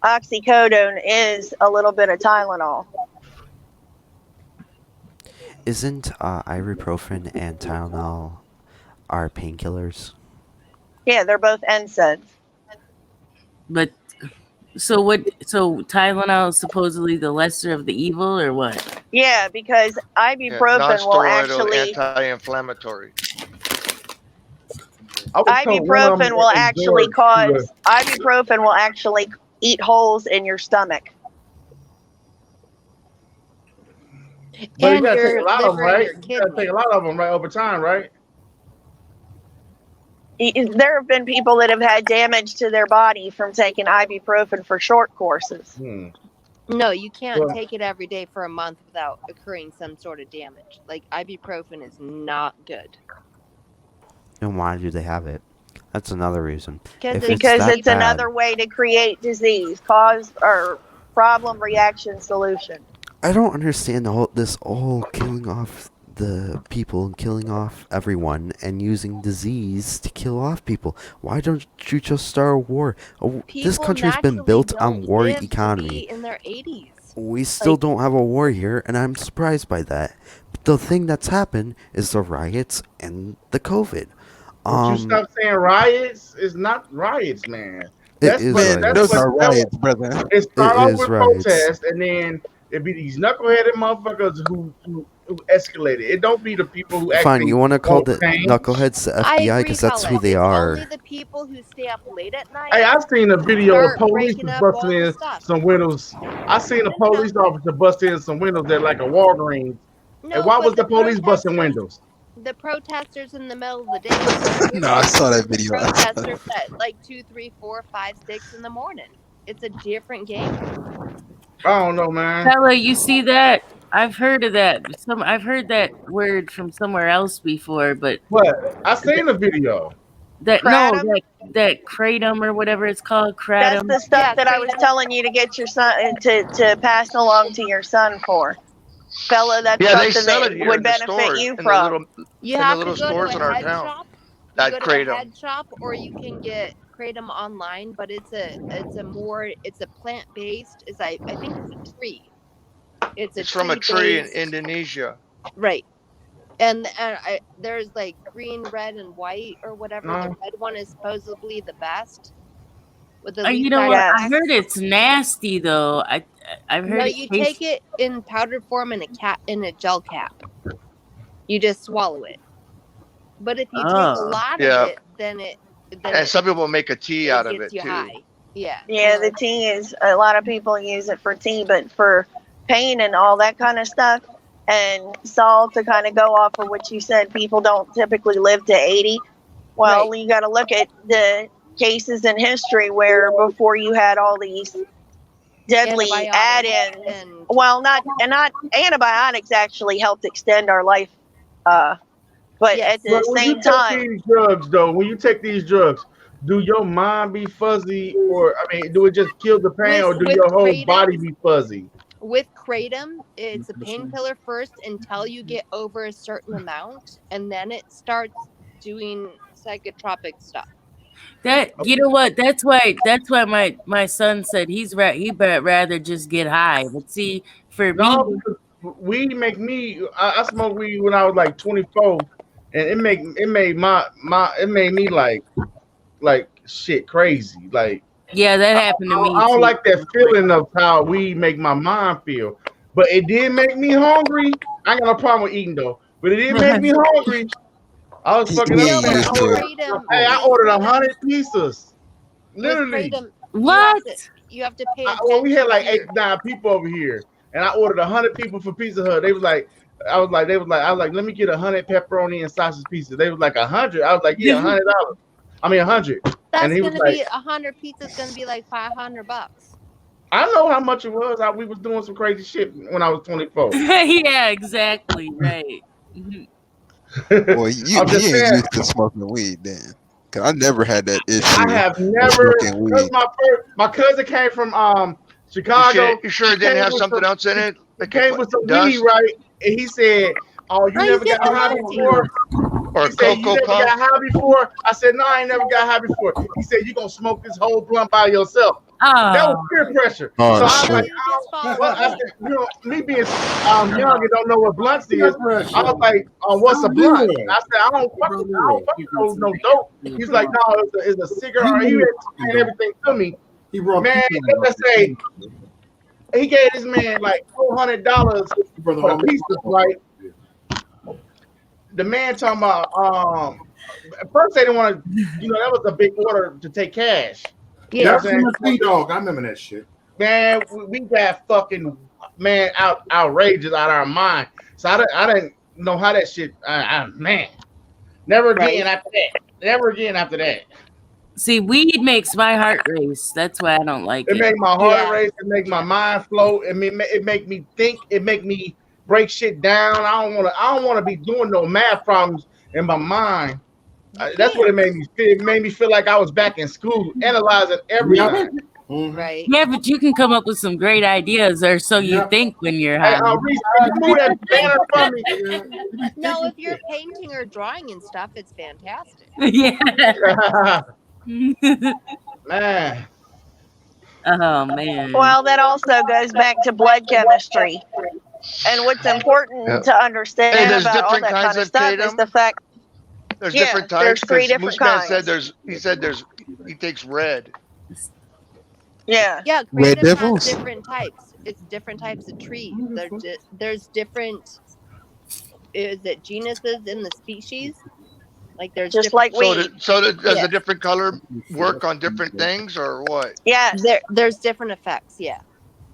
oxycodone is a little bit of Tylenol. Isn't ibuprofen and Tylenol are painkillers? Yeah, they're both NSAIDs. But so what? So Tylenol is supposedly the lesser of the evil, or what? Yeah, because ibuprofen will Non-steroidal actually anti-inflammatory. ibuprofen will actually cause ibuprofen will actually eat holes in your stomach. But you And gotta take your a lot of them, liver and right? your You gotta take a lot of them, right, over time, right? There have been people that have had damage to their body from taking ibuprofen for short courses. No, you can't Well- take it every day for a month without occurring some sort of damage. Like ibuprofen is not good. And why do they have it? That's another reason. Because that it's bad- another way to create disease, cause or problem, reaction, solution. I don't understand this whole killing off the people and killing off everyone and using disease to kill off people. Why don't you just start a war? This People country's been naturally built on don't war live to economy. be in their 80s. We still don't have a war here, and I'm surprised by that. But the thing that's happened is the riots and the COVID. Would you stop saying riots? It's not riots, man. It is riots. Those are riots, brother. It start It off is with riots. protest, and then it be these knuckleheaded motherfuckers who escalated. It don't be the people who Fine, actually you want to call the change. knuckleheads the FBI because that's who they are. Only the people who stay up late at night. Hey, I seen a video of start police breaking up busting all the in stuff. some windows. I seen a police officer bust in some windows at like a Walgreens. No, And why but was the police busting windows? The protesters in the middle of the day. No, I saw that video. Protesters at like 2, 3, 4, 5, 6 in the morning. It's a different game. I don't know, man. Fella, you see that? I've heard of that. I've heard that word from somewhere else before, but what? I seen the video. That that kratom or whatever it's called, That's kratom. the stuff that I was telling you to get your son to pass along to your son for. Fella, that's Yeah, they something sell that it here would in the benefit stores, you in the from. little- You in have the to little go stores to in a our head town. shop. That You go to a kratom. head shop, or you can get kratom online, but it's a plant based. I think it's a tree. It's from a tree in tree-based- Indonesia. Right. And there's like green, red, and white or whatever. The red one is supposedly the best. With the You know leaf what? extract. I heard it's nasty though. I've heard No, it you tastes- take it in powdered form in a gel cap. You just swallow it. But if you take a Oh. lot Yeah. of it, then And some people make a tea out of gets it you too. high. Yeah. Yeah, the tea is a lot of people use it for tea, but for pain and all that kind of stuff, and Saul, to kind of go off of what you said, people don't typically live to 80. Well, you got to look at the cases in history where before you had all these deadly Antibiotics add-ins. Well, not antibiotics actually helped extend our life, but at the But when same you take time, these drugs, though, when you take these drugs, do your mind be fuzzy, or I mean, do it just kill the pain, or do With your whole kratom? body be fuzzy? With kratom, it's a painkiller first until you get over a certain amount, and then it starts doing psychotropic stuff. That you know what? That's why my son said he rather just get high. But see, for No, me, because weed make me. I smoked weed when I was like 24, and it made me like shit crazy. Like yeah, that happened to me. I don't too. like that feeling of how weed make my mind feel, but it did make me hungry. I ain't got no problem with eating though, but it did make me hungry. I was fucking Yeah, up, man. used to it. Hey, I ordered 100 pizzas. Literally. What? You have to pay Well, we had like attention 8, 9 people over here, and I ordered 100 people for Pizza Hut. They was like, I was like, let me get 100 pepperoni and sausage pieces. They was like 100. I was like, yeah, $100. I mean 100. That's and he was gonna like, be 100 pizzas. Gonna be like $500. I know how much it was. We was doing some crazy shit when I was 24. Yeah, exactly. Right. Mhm. Well, you I'm just ain't saying. used to smoking weed then. Cause I never had that issue. I have with never. smoking weed. That's my cousin came from Chicago. You sure it He didn't came have with something some- else in it? He came with some dust? weed, right? And he said, "Oh, you Oh, never you got get high the before?" Or He said, "You Cocoa never Puff. got high before?" I said, "No, I ain't never got high before." He said, "You gonna smoke this whole blunt by yourself?" That was peer pressure. Oh, So I was shit. like, well, I said, you know, me being young and don't know what blunts is, I was like, "What's a blunt?" I said, "I don't fucking no dope." He's like, "No, it's a cigarette." He explained everything to me. Man, let's say he gave this man like $400 for a piece of right. The man talking about at first they didn't want to, you know, that was a big order to take cash. You know what I'm saying? Dog, I remember that shit. Man, we got fucking outrageous out of our mind. So I didn't know how that shit. Man, never again after that. Never again after that. See, weed makes my heart race. That's why I don't like it. It make my heart race. It make my mind flow. It make me think. It make me break shit down. I don't want to be doing no math problems in my mind. That's what it made me feel. It made me feel like I was back in school, analyzing everything. Right. Yeah, but you can come up with some great ideas, or so you think when you're high. Reese, can you move that banner for me? No, if you're painting or drawing and stuff, it's fantastic. Yeah. Man. Oh man. Well, that also goes back to blood chemistry. And what's important to understand Hey, there's about all different that kinds kind of of stuff is Tatum. the fact There's Yeah, different there's types. 3 different Mooseman kinds. said he takes red. Yeah. Yeah, Red kratom has devils? different types. It's different types of trees. There's different. Is it genuses in the species? Like there's Just different- like weed. Does Yeah. a different color work on different things or what? Yes. There's different effects. Yeah.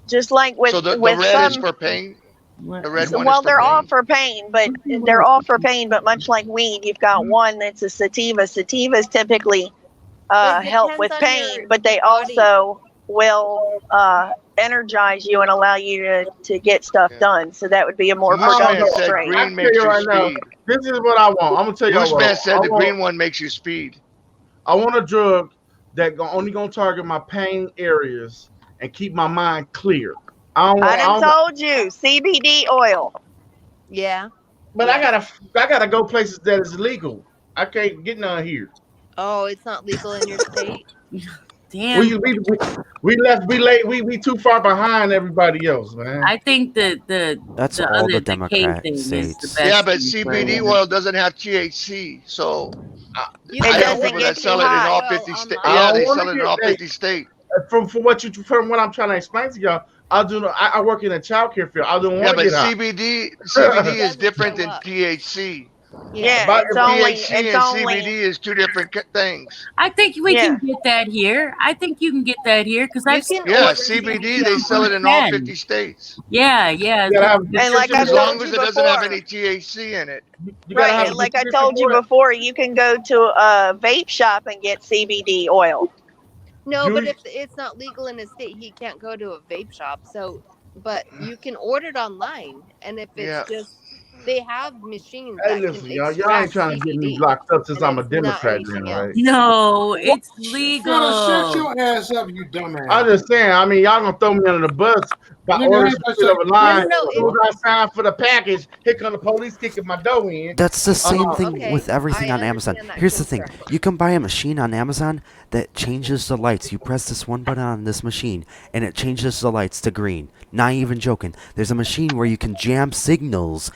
Just like with So the with red some is for pain. The red So- one well, is for they're pain. all for pain, but they're all for pain. But much like weed, you've got one that's a sativa. Sativas typically help with depends on pain, your but they also will energize you and allow you to get stuff done. So that would be a more productive said strain. green I'll makes tell you you right now, speed. this is what I want. I'm gonna tell you what. Mooseman said I the want- green one makes you speed. I want a drug that only gonna target my pain areas and keep my mind clear. I done told you CBD oil. Yeah. But I gotta go places that is legal. I can't get none here. Oh, it's not legal in your state. Damn. We too far behind everybody else, man. I think That's the all other the the Democrat cane thing is the states. best. Yeah, but thing for CBD it. oil doesn't have THC, so You I can know order people that it sell it in high. all Well, 50 states. online. Yeah, they I sell wanna it in get all that. 50 states. From what I'm trying to explain to y'all, I work in a childcare field. I don't Yeah, want but to get out. CBD is different than THC. Yeah, But it's only THC it's and only CBD is two different things. I think we Yeah. can get that here. I think you can get that here because I've seen Yeah, CBD they sell it in all 50 states. Yeah. And like I As long told as you it doesn't have before, any THC in it. right? And like I told you before, you can go to a vape shop and get CBD oil. No, but if it's not legal in his state, he can't go to a vape shop. So, but you can order it online, and if it's Yeah. just they have machines Hey, that listen, can y'all ain't extract trying to get me CBD. locked up since and I'm a it's not Democrat, then, anything right? else. No, it's legal. Shut your ass up, you dumbass. I'm just saying. I mean, y'all gonna throw me under the bus by Nigga, ordering I some ain't shit over line. No, As soon as I sign for the package, here come the police kicking my door in. That's the same thing okay, with everything I on Amazon. understand that Here's the thing. concern. You can buy a machine on Amazon that changes the lights. You press this one button on this machine and it changes the lights to green. Not even joking. There's a machine where you can jam signals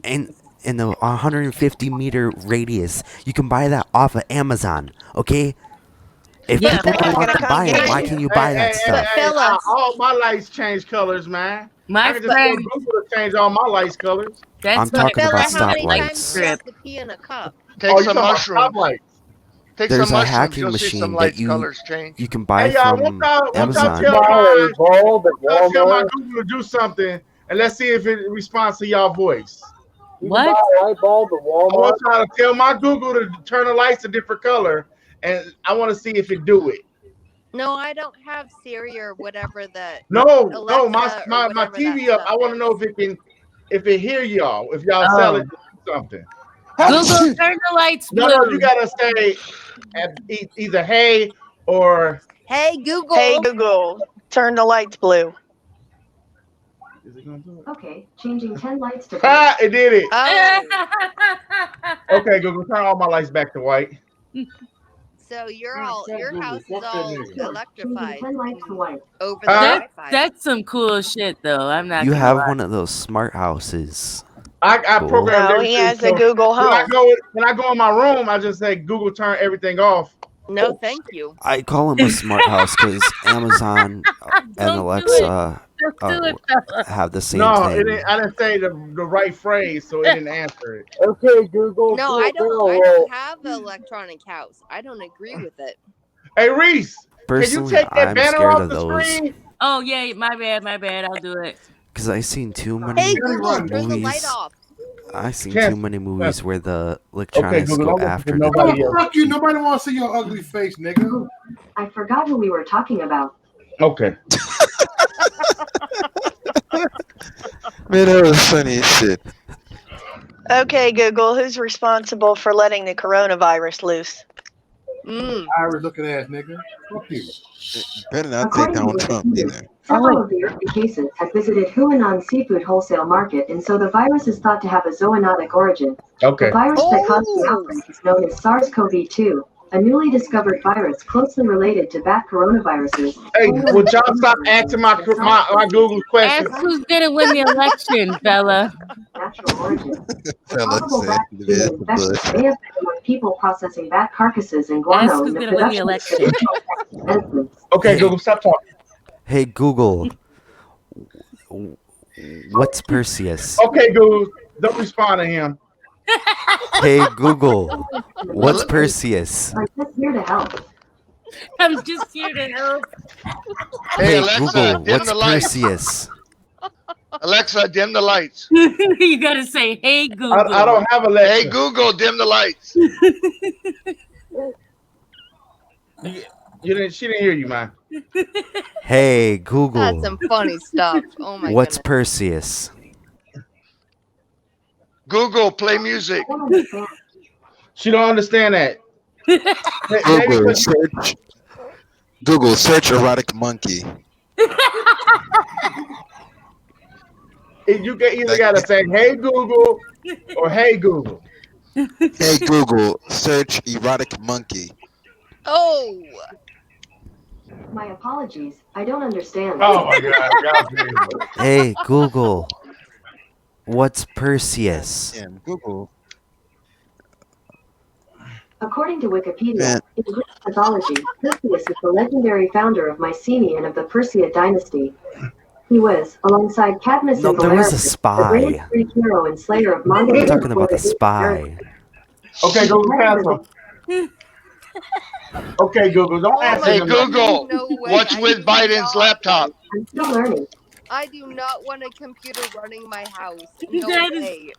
in the 150-meter radius. You can buy that off of Amazon, okay? If Yeah, people don't want to buy it, why can you buy that stuff? All my lights change colors, man. My I can just go friend- to Google to change all my lights colors. I'm talking about How many stoplights. times do you have to pee in a cup? Take Oh, you some talking about mushrooms. stoplights. Take There's some a mushrooms. hacking You'll see some machine that lights you colors change. you can buy Hey, y'all, from won't y'all Amazon. tell my Walmart. Google to do something, and let's see if it responds to y'all voice. You What? can buy a light bulb at I want Walmart. y'all to tell my Google to turn the lights a different color, and I want to see if it do it. No, I don't have Siri or whatever the No, Alexa my or whatever TV that up. I want to know if it hear y'all, if y'all Oh. sell it to something. Google, turn the lights blue. No, you gotta say either hey or Hey Google. Hey Google, turn the lights blue. Okay, changing 10 lights to it did it. Oh. Okay, Google, turn all my lights back to white. So your house is all electrified over the That's, Wi-Fi. that's some cool shit, though. I'm not. You gonna have lie. one of those smart houses. I Cool. programmed No, everything. he has a so Google when Home. I go in my room, I just say Google turn everything off. No, thank you. I call him a smart house because Amazon and Don't do Alexa Don't do it, Bella. have the same No, thing. I didn't say the right phrase, so it didn't answer it. Okay, Google. No, I don't have an electronic house. I don't agree with it. Hey, Reese, can you Personally, take that I'm banner scared off of the those screen? Oh yeah, my bad. I'll do it. because I've seen too many Hey Google, turn the light movies. off. I've seen Yes, too many movies where the Okay, electronics Google, go don't listen after to the nobody Oh, else. fuck you. Nobody wants to see your ugly face, nigga. I forgot who we were talking about. Okay. Man, that was funny as shit. Okay, Google, who's responsible for letting the coronavirus loose? Irish looking ass nigga. Fuck you. Better not take According to Donald Trump Wikipedia, either. several of the early cases have visited Huanan Seafood Wholesale Market, and so the virus is thought to have a zoonotic origin. Okay. The virus that caused the outbreak is known as SARS-CoV-2, a newly discovered virus closely related to bat coronaviruses. Hey, would y'all stop asking my Google questions? Ask who's gonna win the election, Bella. Natural origin. Fella Possible said, bat "Yeah, infection bullshit." may have been among people processing bat carcasses and Ask guano who's in the gonna win the production of election. traditional medicines. Okay, Google, stop talking. Hey Google, what's Perseus? Okay, Google, don't respond to him. Hey Google, what's Perseus? I'm just here to help. I'm just here to help. Hey Alexa, Google, dim what's the lights. Perseus? Alexa, dim the lights. You gotta say, "Hey Google." I don't have Alexa. Hey Google, dim the lights. She didn't hear you, man. Hey That's Google, some funny stuff. Oh my what's goodness. Perseus? Google, play music. She don't understand that. Maybe Google 'cause- search. Google search erotic monkey. you either gotta say "Hey Google" or "Hey Google." Hey Google search erotic monkey. Oh, My apologies. I don't understand. Oh my God. Hey Google, what's Perseus? Damn, Google. According to Wikipedia, Man. in Greek mythology, Perseus is the legendary founder of Mycenae and of the Perseid dynasty. He was, alongside Cadmus No, and there was a Bellerophon, spy. the greatest Greek hero and slayer of Mongol. I'm talking about the spy. Okay, Google, answer. Okay, Google, don't answer. Hey him. Google, no way. what's I with do Biden's not- laptop? I'm still learning. I do not want a computer running my house. No That is- way.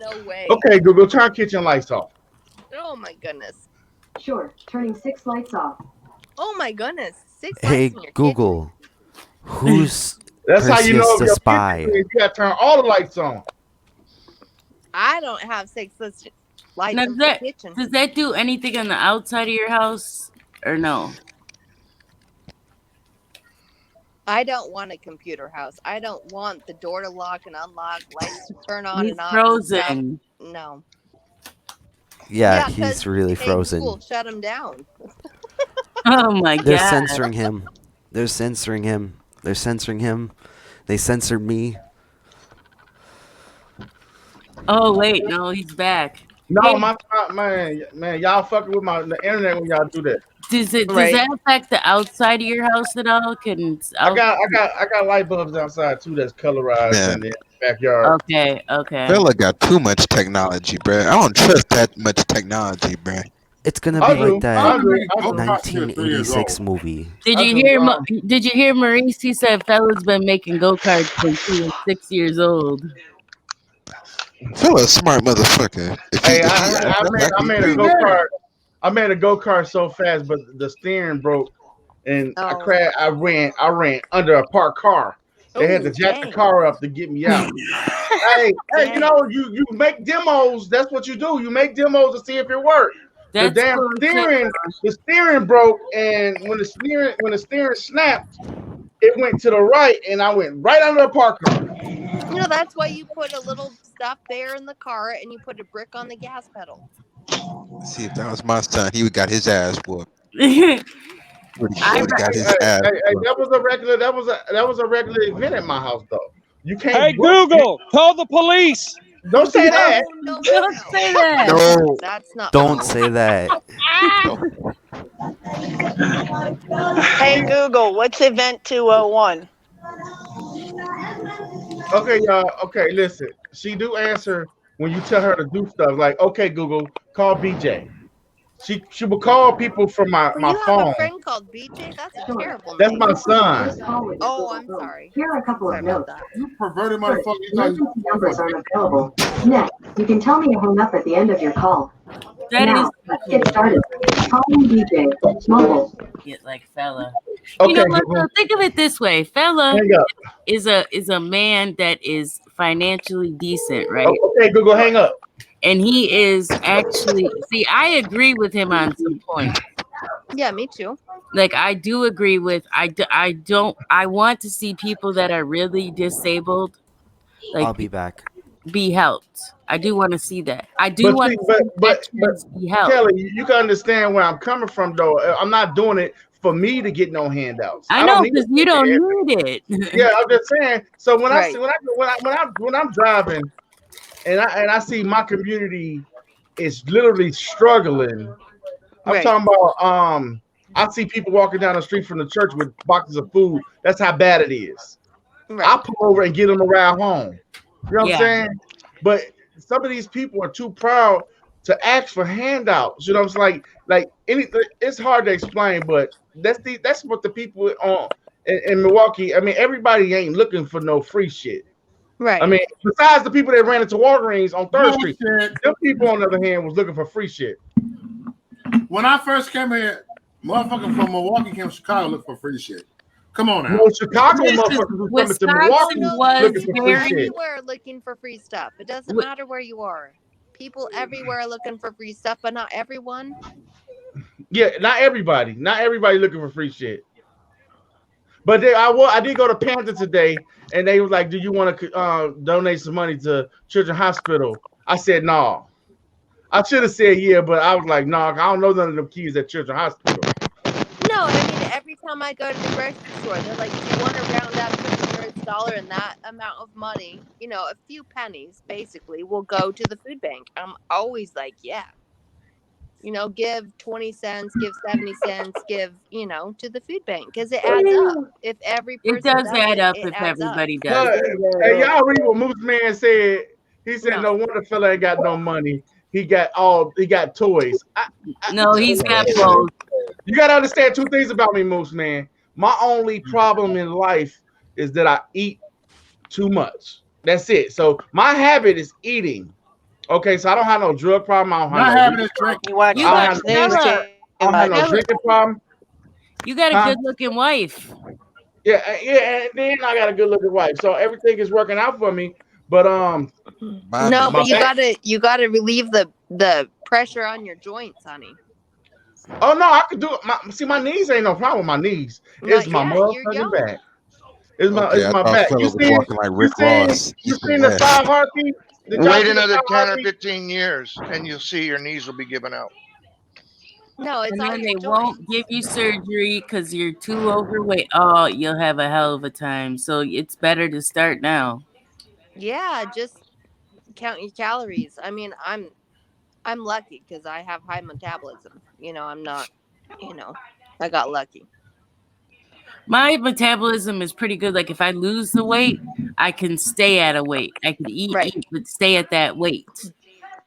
No way. Okay, Google, turn kitchen lights off. Oh my goodness. Sure, turning 6 lights off. Oh my goodness. 6 Hey lights in your Google, who's That's how you know Perseus if the your spy? kitchen is, you gotta turn all the lights on. I don't have 6 lights Now, in the kitchen. does that do anything on the outside of your house or no? I don't want a computer house. I don't want the door to lock and unlock, lights to turn on He's and off. frozen. No. Yeah, 'cause he's really hey, frozen. Google, shut him down. Oh my They're god. censoring him. They're censoring him. They're censoring him. They censored me. Oh wait, no, he's back. No, Hey, man, y'all fucking with the internet when y'all do that. does Right. that affect the outside of your house at all? I got light bulbs outside too that's colorized Man. in the backyard. Okay. Fella got too much technology, bruh. I don't trust that much technology, bruh. It's gonna I be do. like that I agree. 1986 movie. Did you hear? Did you hear Maurice? He said fella's been making go karts since he was 6 years old. Fella a smart motherfucker. Hey, I made a go kart. I made a go kart so fast, but the steering broke, and I Oh. crashed. I ran under a parked car. They had to Oh, jack the dang. car up to get me out. hey, you know, you make demos. That's what you do. You make demos to see if it works. The That's damn cool shit, the steering broke, and when the steering snapped, it went to the right, and I went right under a parked car. You know, that's why you put a little stuff there in the car and you put a brick on the gas pedal. See, if that was my son, he would got his ass whooped. I Got his Hey, ass. that was a regular. That was a regular event at my house, though. You can't. Hey, Google, call the police. Don't say that. No, don't say that. No. That's not. Don't say that. Hey Google, what's event 201? Okay, y'all. Okay, listen. She do answer when you tell her to do stuff. Like, okay, Google, call BJ. She will call people from my You have phone. a friend called BJ? That's a terrible That's name. my son. Oh, I'm sorry. Here are a couple of notes. You perverted First, motherfucker. emergency numbers aren't available. Next, you can tell me to hang up at the end of your call. Now, let's get started. Calling DJ. Mobile. Get like fella. Okay, You know what? Google. Though? Think of it this way: fella Hang up. is a man that is financially decent, right? Okay, Google, hang up. And he is actually. See, I agree with him on some points. Yeah, me too. Like I do agree with. I don't. I want to see people that are really disabled, I'll like be back. be helped. I do want to see that. I do But want see, to see but veterans be helped. Kelly, you can understand where I'm coming from, though. I'm not doing it for me to get no handouts. I don't know need because you don't need it. Yeah, I'm just saying. So when Right. when I'm driving, and I see my community is literally struggling. I'm Right. talking about I see people walking down the street from the church with boxes of food. That's how bad it is. I pull over and get them a ride home. You know what Yeah. I'm saying? But some of these people are too proud to ask for handouts. You know what I'm saying? Like anything, it's hard to explain, but that's what the people on in Milwaukee. I mean, everybody ain't looking for no free shit. Right. I mean, besides the people that ran into Walgreens on Third Street, Bullshit. them people on the other hand was looking for free shit. When I first came here, motherfucker from Milwaukee came to Chicago look for free shit. Come on now. Well, Chicago motherfuckers was coming to Milwaukee looking for free shit. Everywhere looking for free stuff. It doesn't matter where you are. People everywhere are looking for free stuff, but not everyone. Yeah, not everybody looking for free shit. But I did go to Panther today, and they was like, "Do you want to donate some money to Children's Hospital?" I said, "No." I should have said yeah, but I was like, "No, I don't know none of them kids at Children's Hospital." No, I mean every time I go to the grocery store, they're like, "Do you want to round up to the nearest dollar?" And that amount of money, you know, a few pennies, basically, will go to the food bank. I'm always like, yeah. You know, give 20 cents, give 70 cents, give, you know, to the food bank because it adds up. If every person It does add up it if adds up. everybody does. Hey, y'all read what Moose Man said? He said, "No wonder fella ain't got no money. He got toys." No, he's got both. You gotta understand two things about me, Moose Man. My only problem in life is that I eat too much. That's it. So my habit is eating. Okay, so I don't have no drug problem. I don't have My no habit is drinking. You watch I don't Fox News have, too I don't have no much. drinking problem. You got a Huh? good looking wife. Yeah, and then I got a good looking wife. So everything is working out for me. But No, my but back- you gotta relieve the pressure on your joints, honey. Oh no, I could do it. My knees ain't no problem with my knees. It's my Not yet, you're motherfucking young. back. It's my Okay, I thought back. fella You was seen walking like Rick Ross. You seen the 5 heartbeat? Did y'all Wait see the another 5 10 or heartbeat? 15 years, and you'll see your knees will be giving out. No, it's And all then your they won't give you surgery because you're too overweight. Oh, you'll have a hell of a time. So it's better to start now. Yeah, just count your calories. I mean, I'm lucky because I have high metabolism. You know, I'm not. You know, I got lucky. My metabolism is pretty good. Like if I lose the weight, I can stay at a weight. I can eat, but stay at that weight.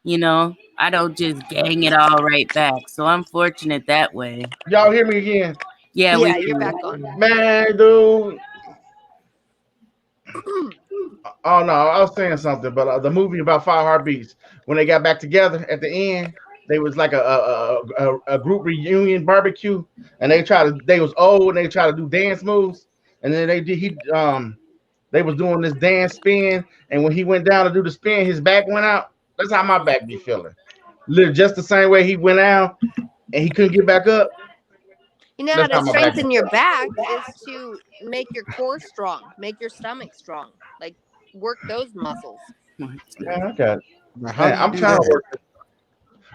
You know, I don't just gang it all right back. So I'm fortunate that way. Y'all hear me again? Yeah, Yeah, we you're do. back on. Man, dude. Oh no, I was saying something, but the movie about 5 heartbeats, when they got back together at the end, they was like a group reunion barbecue, and they was old and they tried to do dance moves, and then they was doing this dance spin, and when he went down to do the spin, his back went out. That's how my back be feeling. Live just the same way he went out, and he couldn't get back up. You know how That's how to my back strengthen your back is to make your core strong, make your stomach strong. Like work those muscles. Man, I got it. How Man, do you I'm do trying to that? work it.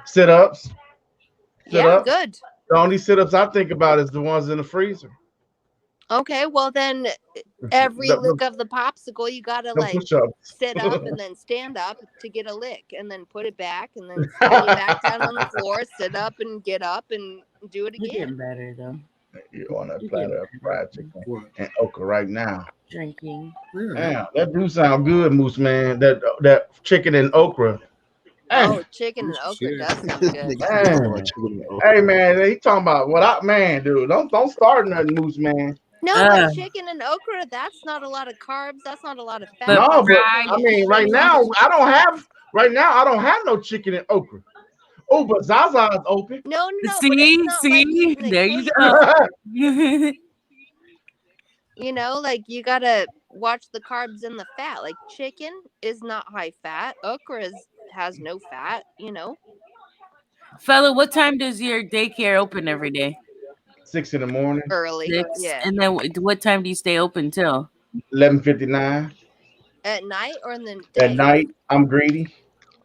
Sit-ups. Yeah, Sit-ups. good. The only sit-ups I think about is the ones in the freezer. Okay, well then every lick of the popsicle you gotta The like push-ups. sit up and then stand up to get a lick and then put it back and then lay back down on the floor, sit up and get up and do it You're again. getting better though. You want a platter of fried chicken and okra right now. Drinking. Damn, that do sound good, Moose man. That chicken and okra. Oh, chicken and okra does sound good. Man. Hey man, he talking about what I man, dude. Don't start nothing, Moose man. No, but chicken and okra, that's not a lot of carbs. That's not a lot of fat. No, but That's I mean, right now I don't have no chicken and okra. Oh, but Zaza's open. No, but See, it's not like eating it there you clean. go. You know, like you gotta watch the carbs and the fat. Like chicken is not high fat. Okra has no fat. You know. Fella, what time does your daycare open every day? 6 in the morning. Early. 6? Yeah. And then what time do you stay open till? 11:59 At night or in the day? at night. I'm greedy.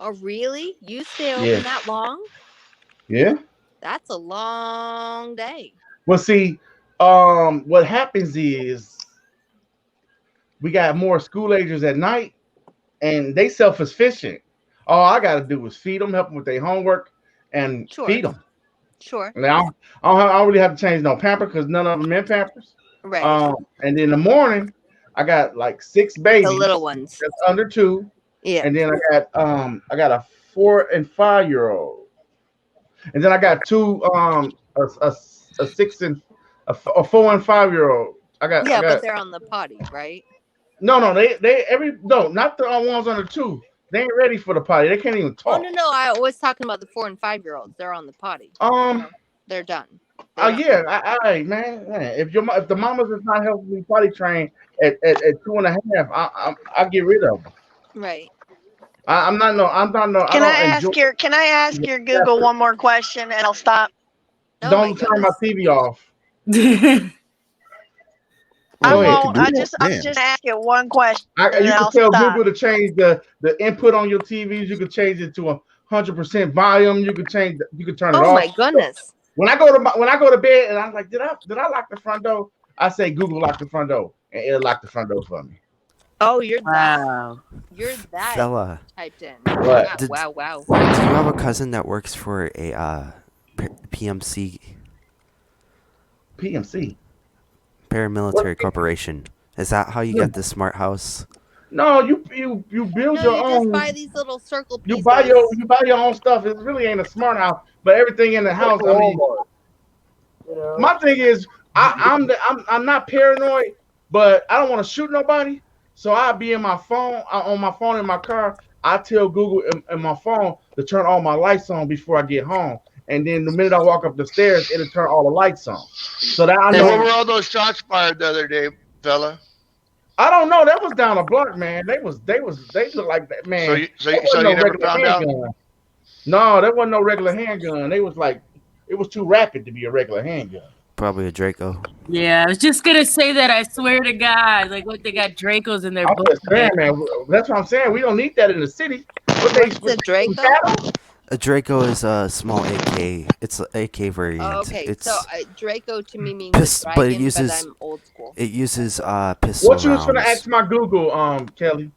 Oh, really? You stay open Yeah. that long? Yeah. That's a long day. Well, see, what happens is we got more school agers at night, and they self-sufficient. All I got to do is feed them, help them with their homework, and Sure. feed them. Sure. Now, I don't really have to change no pamper because none of them in pampers. Right. And then in the morning, I got like 6 babies, The little ones. that's under 2. Yeah. And then I got a 4 and 5 year old, and then I got 2 a 6 and a 4 and 5 year old. Yeah, but they're on the potty, right? No, not the ones under 2. They ain't ready for the potty. They can't even Oh talk. no, I was talking about the 4 and 5 year olds. They're on the potty. They're done. Yeah, I man, if the mamas is not helping me potty train at 2.5, I get rid of them. Right. I'm not no. Can I ask your Google one more question and I'll stop? Don't turn my TV off. I Go ahead. won't. I'm just asking one question. You and can I'll tell stop. Google to change the input on your TVs. You can change it to 100% volume. You can turn it off. Oh my goodness. When I go to bed and I'm like, did I lock the front door? I say Google lock the front door, and it'll lock the front door for me. Oh, you're wow. You're that Fella. typed in. What? Wow. Do you have a cousin that works for a PMC? PMC. Paramilitary corporation. Is that how you get the smart house? No, you build No, your you own. just buy these little circle pieces. You buy your own stuff. It really ain't a smart house, but everything in the house. I mean, my thing is, I'm not paranoid, but I don't want to shoot nobody. So I'll be in my phone, on my phone in my car. I tell Google in my phone to turn all my lights on before I get home, and then the minute I walk up the stairs, it'll turn all the lights on. So that I Hey, know. where were all those shots fired the other day, fella? I don't know. That was down a block, man. They look like that, man. So That you wasn't no never regular found out? handgun. No, that wasn't no regular handgun. They was like, it was too rapid to be a regular handgun. Probably a Draco. Yeah, I was just gonna say that. I swear to God, like what they got Dracos in their I'm book. just saying, man. That's what I'm saying. We don't need that in the city. What's a Draco? A Draco is a small AK. It's an AK variant. Oh, okay, It's so Draco to me means but dragon, it uses I'm old school. it uses pistol What you was gonna rounds. ask my Google, Kelly?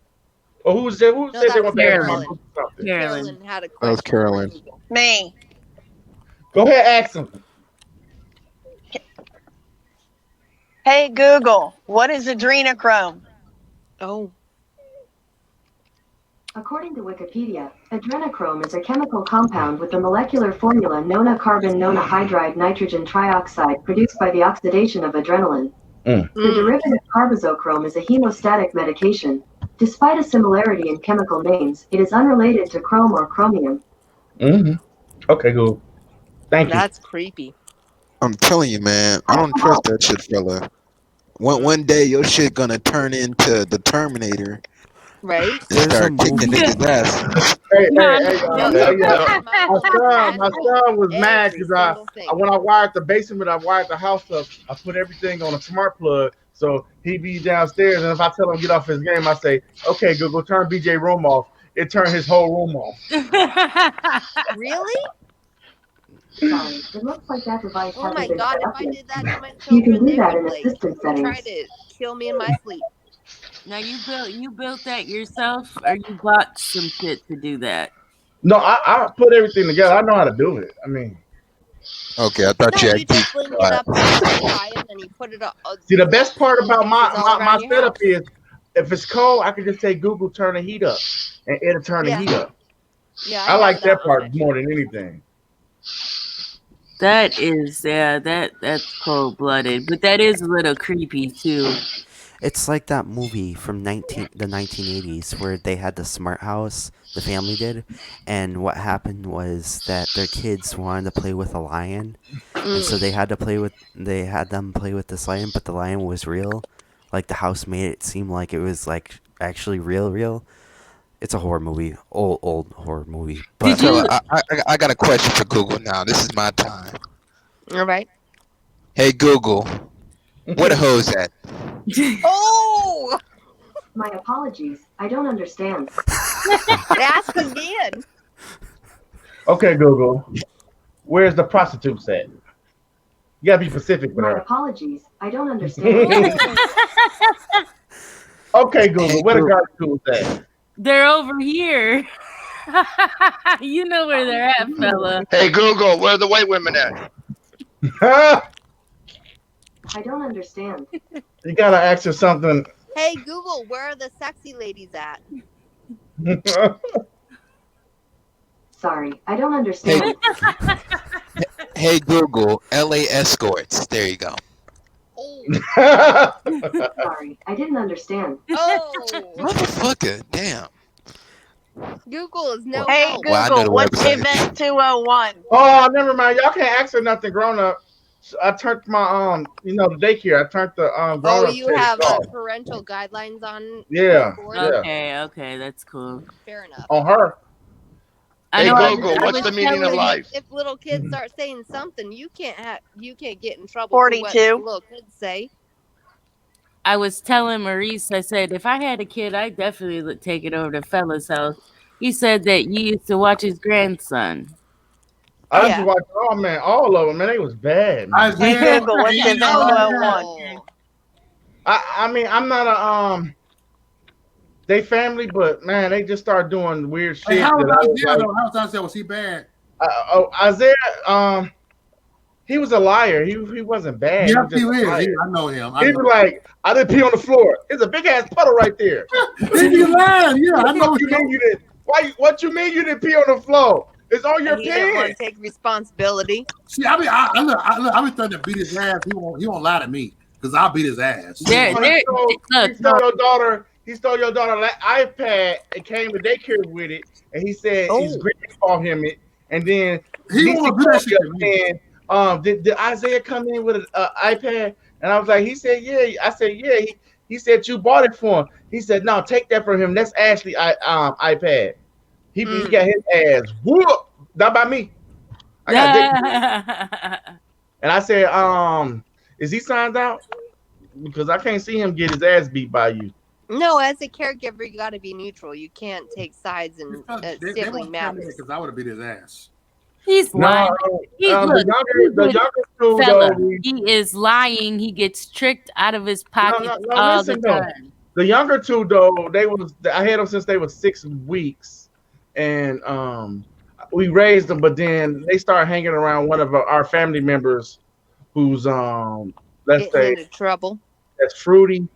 Or who said No, they that want was to ask my Carolyn. Google something? Carolyn had a That was question. Carolyn. Me. Go ahead, ask him. Hey Google, what is adrenochrome? Oh. According to Wikipedia, adrenochrome is a chemical compound with the molecular formula nona-carbon nona-hydride nitrogen trioxide produced by the oxidation of adrenaline. The derivative carbazochrome is a hemostatic medication. Despite a similarity in chemical names, it is unrelated to chrome or chromium. Mm-hmm. Okay, Google. Thank you. That's creepy. I'm telling you, man, I don't trust that shit, fella. One day your shit gonna turn into the Terminator. Right? And start kicking niggas' ass. Hey, my son was mad because when I wired the basement, I wired the house up. I put everything on a smart plug, So he be downstairs, and if I tell him get off his game, I say, "Okay, Google, turn BJ room off." It turned his whole room off. Really? Sorry, it looks like that device Oh my hasn't been god, if I corrupted. did that to my You can children, do they that would in like assistant try settings. to kill me in my sleep. Now you built that yourself, or you bought some shit to do that? No, I put everything together. I know how to do it. I mean, Okay, I thought you No, had you just geek. link it up on Wi-Fi and then you put it up. see, the best part about my all around your setup house. is if it's cold, I can just say Google turn the heat up, and it'll turn the heat up. Yeah, I like have that one, part more than anything. That is, that's cold blooded, but that is a little creepy too. It's like that movie from the 1980s where they had the smart house, the family did, and what happened was that their kids wanted to play with a lion, and so they had them play with this lion, but the lion was real. Like the house made it seem like it was like actually real. It's a horror movie, old horror movie. But So I got a question for Google now. This is my time. All right. Hey Google, where the hose at? Oh! My apologies. I don't understand. Ask again. Okay, Google, where's the prostitutes at? You gotta be specific with My her. apologies. I don't understand. Okay, Google, where the garbage tools at? They're over here. You know where they're at, fella. Hey Google, where are the white women at? I don't understand. You gotta ask her something. Hey Google, where are the sexy ladies at? Sorry, I don't understand. Hey Google, LA escorts. There you go. Sorry, I didn't understand. Oh, Motherfucker, damn. Google is no Hey help. Well, I know Google, the what's website. Event 201? Oh, never mind. Y'all can't ask her nothing grown up. So I turned my the daycare. I turned the grown Oh, up. you have parental guidelines on. Yeah, board? yeah. Okay, that's cool. Fair enough. On her. Hey know I Google, was what's the meaning of telling- life? If little kids start saying something, you can't get in trouble. 42. For what little kids say. I was telling Maurice, I said, if I had a kid, I'd definitely take it over to fella's house. He said that you used to watch his grandson. I used to watch all of them, man. They was bad. Man. Hey Google, what's Event 201? I mean, I'm not a they family, but man, they just started doing weird shit. Hey, how that I was was Isaiah? like, Though? How was Isaiah? Was he bad? Isaiah, he was a liar. He wasn't bad. Yeah, he he was just a is. liar. I know him. He was like, I didn't pee on the floor. There's a big ass puddle right there. He be lying. Yeah, I know. What you mean you didn't? What you mean you didn't pee on the floor? It's on your And he didn't want pants. to take responsibility. See, I be trying to beat his ass. He won't lie to me because I'll beat his ass. There, He stole your daughter. He stole your daughter's iPad and came to daycare with it, and he said his grandma called him it, and then He won't do that shit to me. and did Isaiah come in with an iPad? And I was like, he said, yeah. I said, yeah. He said you bought it for him. He said, no, take that from him. That's Ashley iPad. He got his ass whooped. Not by me. I got dick. And I said, is he signed out? Because I can't see him get his ass beat by you. No, as a caregiver, you got to be neutral. You can't take sides in They sibling won't matters. because I would have beat his ass. He's lying. The younger two, Fella, though, he is lying. He gets tricked out of his pockets all listen, the though. time. The younger two, though, I had them since they were 6 weeks, and we raised them. But then they started hanging around one of our family members, who's let's Getting say into trouble. that's fruity,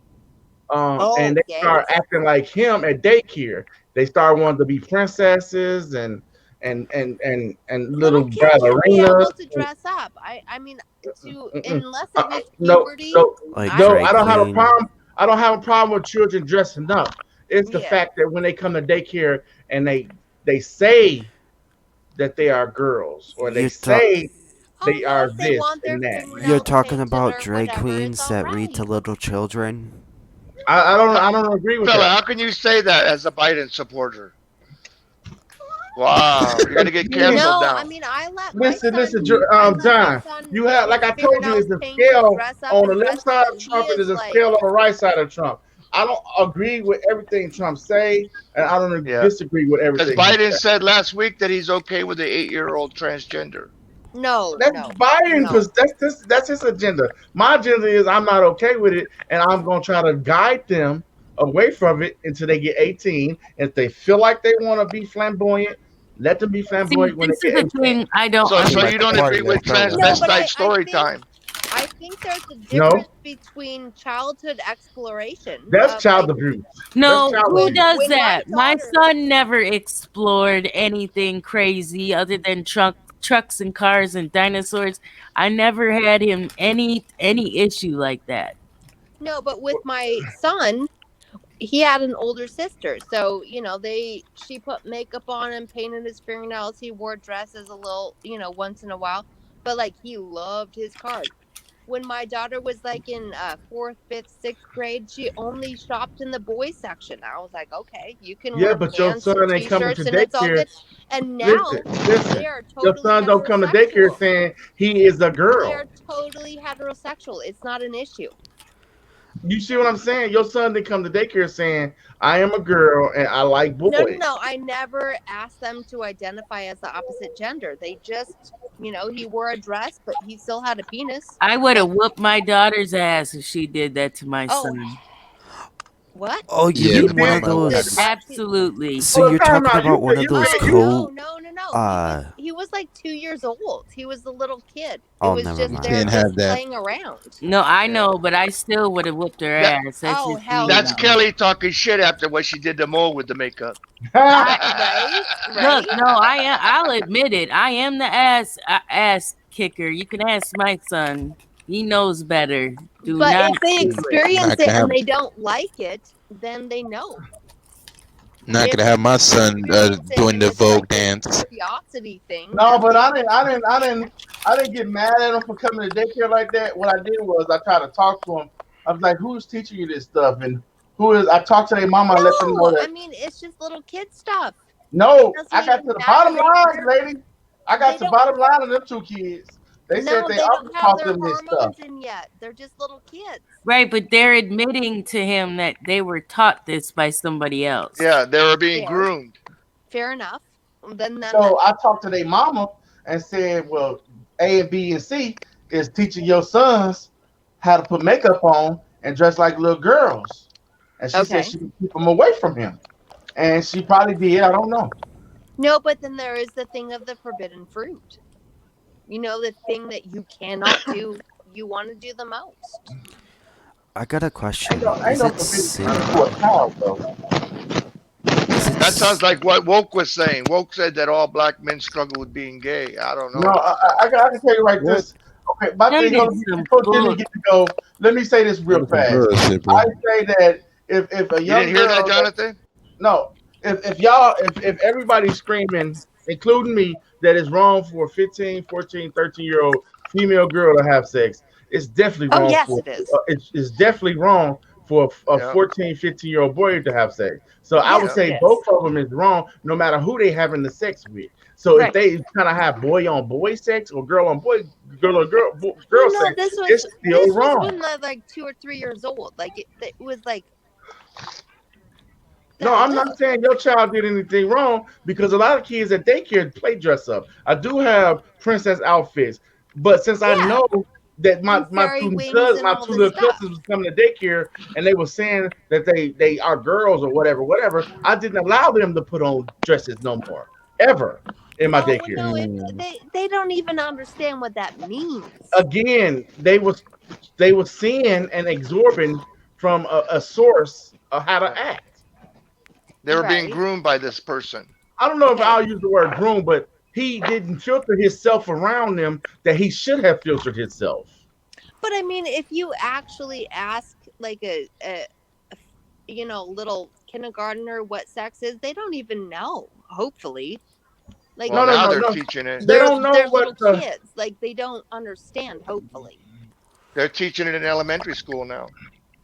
and they yes. start acting like him at daycare. They start wanting to be princesses and little Be able ballerinas. to dress up. I mean, unless it was No, puberty. Like no, drag I don't have a queen. problem. I don't have a problem with children dressing up. It's the Yeah. fact that when they come to daycare and they say that they are girls or they You say they Oh, are if they this want their and that. You're talking painted about or drag whatever, queens it's that all read to little children. I don't agree with Fella, that. how can you say that as a Biden supporter? Wow, you're gonna get canceled No, now. I mean I let my Listen, son. listen, I let my John. son You have, like I figure told it you, out it's a change and scale dress up on the and left dress side up, of and he Trump, and is there's a like, scale on the right side of Trump. I don't agree with everything Trump say, and I don't Yeah. disagree with Because everything. he Biden say. said last week that he's okay with the 8-year-old transgender. no, That's no, Biden, no. because that's his agenda. My agenda is I'm not okay with it, and I'm gonna try to guide them away from it until they get 18. If they feel like they want to be flamboyant, let them be See, flamboyant when this they is get the 18. thing I don't So understand. you don't agree with transvestite story time? I think there's a No. difference between childhood exploration. That's of, child like, abuse. No, That's child who abuse. does when my that? My daughter- son never explored anything crazy other than trucks and cars and dinosaurs. I never had him any issue like that. No, but with my son, he had an older sister, so she put makeup on him, painted his fingernails, he wore dresses a little, once in a while, but like he loved his cars. When my daughter was like in 4th, 5th, 6th grade, she only shopped in the boys section. I was like, okay, you can Yeah, wear but your pants and son ain't coming to t-shirts and it's all daycare. good. And now Listen. they are Your totally son don't come to daycare heterosexual. saying he is a They girl. are totally heterosexual. It's not an issue. You see what I'm saying? Your son didn't come to daycare saying I am a girl and I like boys. No. I never asked them to identify as the opposite gender. They just, he wore a dress, but he still had a penis. I would have whooped my daughter's ass if she did that to my Oh, son. what? Oh, you Yeah, mean one of my those? Absolutely. So you're time talking out. about one of You those said co? No. He was like 2 years old. He was a little kid. It Oh, was never just mind. they're Can't have just that. playing around. No, I know, but I still would have whooped her That- ass. That's Oh, just hell me. That's Kelly talking shit after what she did to Mo with the makeup. Right? Look, no, I'll admit it. I am the ass kicker. You can ask my son. He knows better. Do But not if they do it. experience Not it gonna have, and they don't like it, then they know. not If gonna have my son experience it doing and the it's like Vogue this dance. curiosity thing. No, then but they I didn't get mad at him for coming to daycare like that. What I did was I tried to talk to him. I was like, "Who's teaching you this stuff?" And who is? I talked to their mama and let them know No, that. I mean it's just little kid stuff. No, It doesn't I got even to the matter. bottom They- line, lady. I got they to don't- bottom line of them two kids. They said No, they they always don't have taught their them this stuff. hormones in yet. They're just little kids. Right, but they're admitting to him that they were taught this by somebody else. Yeah, they were being Fair. groomed. Fair enough. Then So I talked to their mama and said, "Well, A and B and C is teaching your sons how to put makeup on and dress like little girls." And she said Okay. she would keep them away from him, and she probably did. I don't know. No, but then there is the thing of the forbidden fruit. The thing that you cannot do, you want to do the most. I got a question. Ain't Is no it forbidden sin? fruit to a child, though. That sounds like what Woke was saying. Woke said that all black men struggle with being gay. I don't know. No, I can tell you right this. Okay, my That thing is goes some before bull. Jimmy get to go. Let me say this real fast. Bullshit, bro. I say that if a You young didn't hear girl, that, Jonathan? no, if everybody's screaming, including me, that it's wrong for a 15, 14, 13-year-old female girl to have sex, it's definitely Oh wrong yes, for it is. it's definitely wrong for a Yeah. 14, 15-year-old boy to have sex. So I would Yes, say it is. both of them is wrong, no matter who they having the sex with. So Right. if they kind of have boy on boy sex or girl on boy, girl on girl Well, no, sex, this was it's still wrong. when they're like 2 or 3 years old. Like it was like. No, I'm not saying your child did anything wrong because a lot of kids at daycare play dress up. I do have princess outfits, but since I know that my fairy two wings cousins, and my all two this little stuff. cousins was coming to daycare and they were saying that they are girls or whatever. I didn't allow them to put on dresses no more ever in my daycare. No, they don't even understand what that means. Again, they was seeing and absorbing from a source of how to act. They were being Right. groomed by this person. I don't know if I'll use the word groom, but he didn't filter himself around them that he should have filtered himself. But I mean, if you actually ask like a little kindergartner what sex is, they don't even know. Hopefully, like Well, now they're teaching it. They don't know they're what little kids. Like they don't understand. Hopefully, They're teaching it in elementary school now.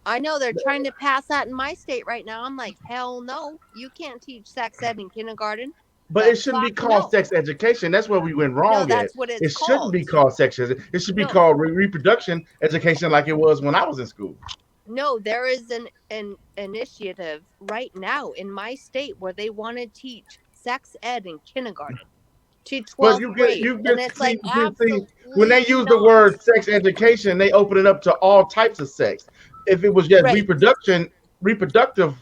I know they're trying to pass that in my state right now. I'm like, hell no, you can't teach sex ed in kindergarten. But it shouldn't be called sex education. That's where we went wrong that's at. what It it's shouldn't be called sex education. It should be called reproduction education, like it was when I was in school. No, there is an initiative right now in my state where they want to teach sex ed in kindergarten to 12th But you grade. get And it's like see, when they use the word sex education, they open it up to all types of sex. If it was just reproductive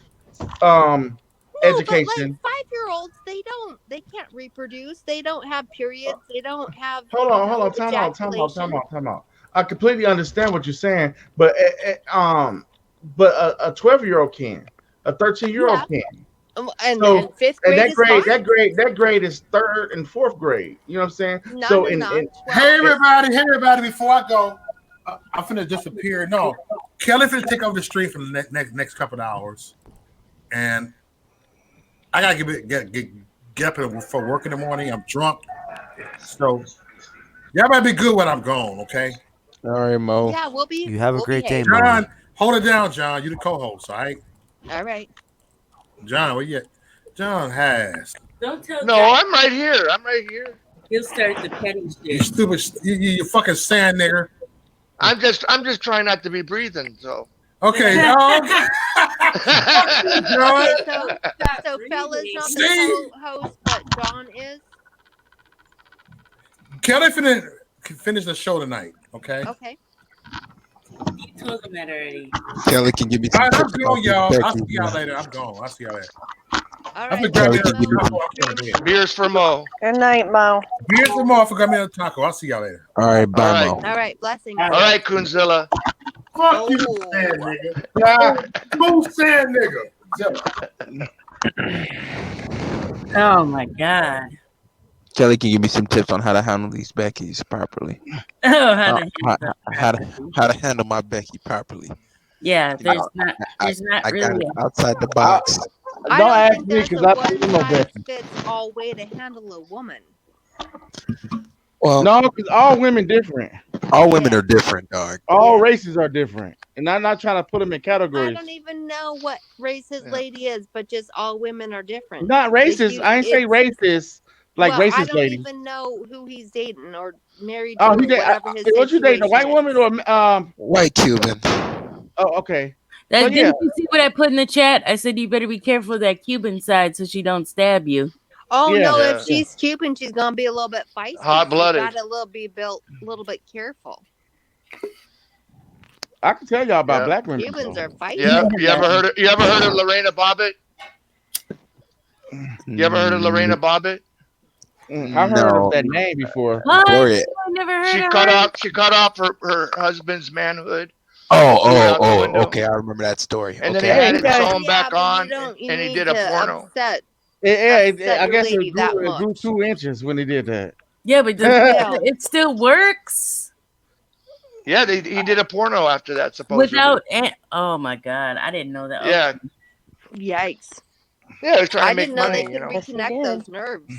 education. But like 5-year-olds, they can't reproduce. They don't have periods. They don't have. Hold on, time out. I completely understand what you're saying, but a 12-year-old can, a 13-year-old can. And fifth grade and is fine. that grade is 3rd and 4th grade. You know what I'm saying? Hey everybody! Before I go, I'm finna disappear. No, Kelly finna take over the stream for the next couple of hours, and I gotta get up for work in the morning. I'm drunk, so y'all better be good when I'm gone. Okay. All right, Mo. Yeah, we'll be. You have a great day, John. Mo. Hold it down, John. You the co-host, all right? All right. John, where you at? John has. Don't tell. No, I'm right here. He'll start the petty shit. You stupid. You fucking sand nigger. I'm just trying not to be breathing. So. Okay. So Fella's not the co-host, but John is. Kelly finish the show tonight. Okay. Okay. You told him that already. Kelly can give me All some right, I'm tips going, y'all. about I'll see Becky. y'all later. I'm gone. I'll see y'all later. All right. Kelly can give me some- Beers for Mo. Good night, Mo. Beers for Mo. I forgot me a taco. I'll see y'all later. All right, bye, All Mo. All right. Blessings. All right, Kunzilla. Fuck you, sand nigga. Move sand nigga. Oh my god. Kelly can give me some tips on how to handle these Beckys properly. Oh, how to handle my Becky properly. Yeah, there's not I really. got it outside the box. I Don't don't ask think me there's because a I don't know one Becky. size fits all way to handle a woman. Well, No, because all women different. all women are different, dog. All races are different, and I'm not trying to put them in I categories. don't even know what race his lady is, but just all women are different. Not racist. I ain't say racist. Like well, I racist don't lady. even know who he's dating or married to Oh, or he did. whatever his What you dating? A white situation woman or White Cuban. Oh, okay. That, So, yeah. didn't you see what I put in the chat? I said you better be careful of that Cuban side so she don't stab you. Oh Yeah. no, Yeah. if she's Cuban, she's gonna be a little bit feisty. Hot-blooded. You gotta be built a little bit careful. I can tell y'all about Yeah. black women. Cubans are feisty. Yeah. You ever heard of Lorena Bobbitt? You ever heard of Lorena Bobbitt? I heard No. of that name before. What? Gloria. I never heard She of cut off her husband's manhood. Oh, okay. I remember that story. And then Okay. he had it Yeah, sewn back but you on, don't- you and he need did a to porno. upset I your guess lady that it grew much. 2 inches when he did that. Yeah, but it still works Yeah, he did a porno after that, supposedly. oh my god, I didn't know that. Yeah, Yikes! yeah, he was trying I to make didn't know money. they You could know. reconnect those nerves.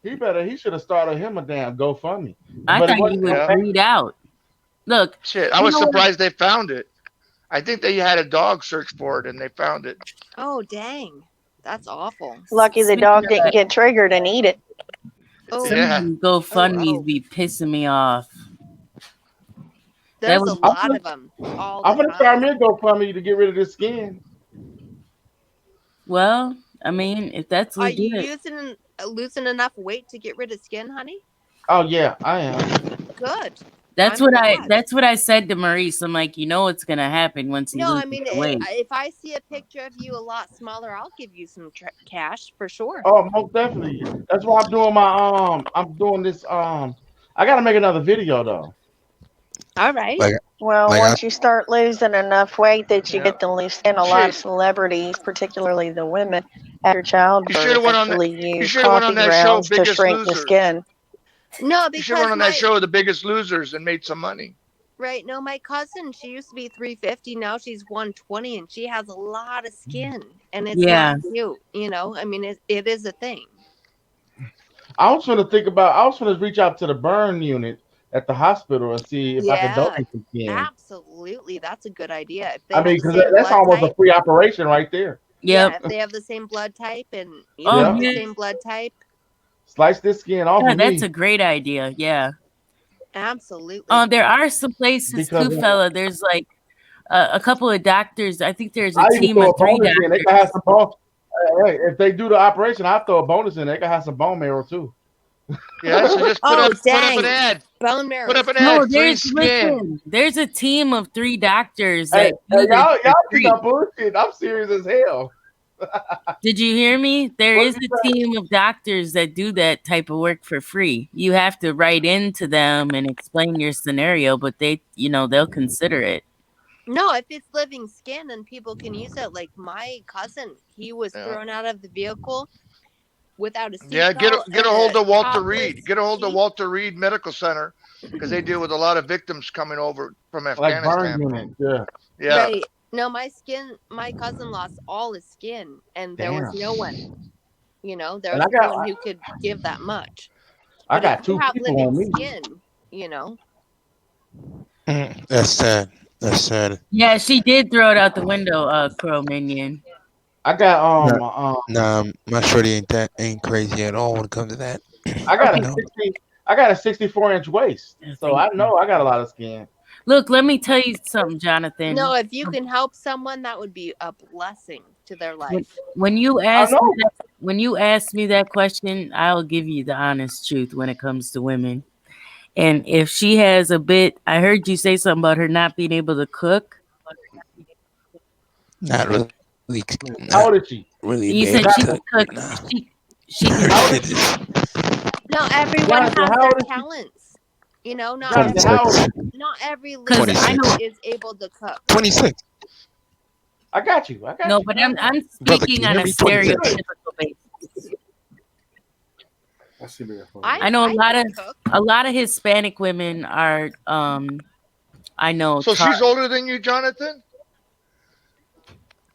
He should have started him a damn GoFundMe. I But it thought you wasn't- would bleed out. Look, Shit, I you was know what? surprised they found it. I think they had a dog search for it, and they found it. Oh dang, that's awful. Lucky the dog didn't get triggered and eat it. Oh, Yeah. GoFundMe's be pissing me off. there's was- a lot of them. All I'm the gonna start time. me a GoFundMe to get rid of this skin. Well, I mean, if that's Are you legit, losing enough weight to get rid of skin, honey? Oh yeah, I am. Good. that's I'm what glad. that's what I said to Maurice. I'm like, you know what's gonna happen once you No, lose I mean, the weight. if I see a picture of you a lot smaller, I'll give you some cash for sure. Oh, most definitely. That's why I'm doing my I'm doing this I gotta make another video though. All right. Well, Like once you start losing enough weight that you Yeah. get to lose skin, a lot of Shit. celebrities, particularly the women, after childbirth, should've went on that- actually you use should've went on coffee that show, grounds to Biggest shrink the Losers. skin. No, You should because run on that show, The Biggest Losers, and made some money. right. No, my cousin, she used to be 350. Now she's 120, and she has a lot of skin, and it's Yeah. not cute. You know, I mean, it is a thing. I was gonna reach out to the burn unit at the hospital and see if I could donate some skin. Absolutely, that's a good idea. If they I mean, have the because same that's blood almost type, a free operation right there. Yep. if they have the same blood type and you Oh, have the yeah. same blood type, Slice this skin off Yeah, of that's me a great idea. Yeah. absolutely. There are some places because too, fella. There's like a couple of doctors. I think there's a I even team throw of a 3 bonus in. They doctors. can have some bone. Hey, if they do the operation, I throw a bonus in. They can have some bone marrow too. Yeah, so just put Oh, up an ad. Bone marrow. Put up an No, ad. Free skin. there's a team of 3 doctors Hey, that do this y'all for think free. I'm bullshit. I'm serious as hell. Did you hear me? There What is you a say? team of doctors that do that type of work for free. You have to write into them and explain your scenario, but they'll consider it. No, if it's living skin and people can use it, like my cousin, he was thrown out of the vehicle without a seatbelt. Yeah, get a and hold of Walter topless Reed. Get a hold of Walter Reed Medical Center because they deal with a lot of victims coming over from Like Afghanistan. burn unit. Yeah. Yeah. Right. No, my cousin lost all his skin and there was Damn. no one. There And was I got- no one who could give that much. I But got if you 2 have people on living me. skin, That's sad. That's sad. Yeah, she did throw it out the window, Crow Minion. I got Nah, my shorty ain't crazy at all when it comes to that. I got No. a 64-inch waist, so I know I got a lot of skin. Look, let me tell you something, Jonathan. no, if you can help someone, that would be a blessing to their life. When you ask know. me that question, I'll give you the honest truth when it comes to women. And if she has a bit, I heard you say something about her not being able to cook. Not really. How old is she? Really You bad said she cook. could cook. Nah. She Her can shit is No, everyone Jonathan, has how their old is she? talents. Not Jonathan, how old is every, she? not every 'Cause I know- lady is able to cook. 26. I got you. No, but I'm Brother, speaking can on you a hear me? 26. stereotypical basis. I I know I can cook. a lot of Hispanic women are I know. So she's older than you, Jonathan?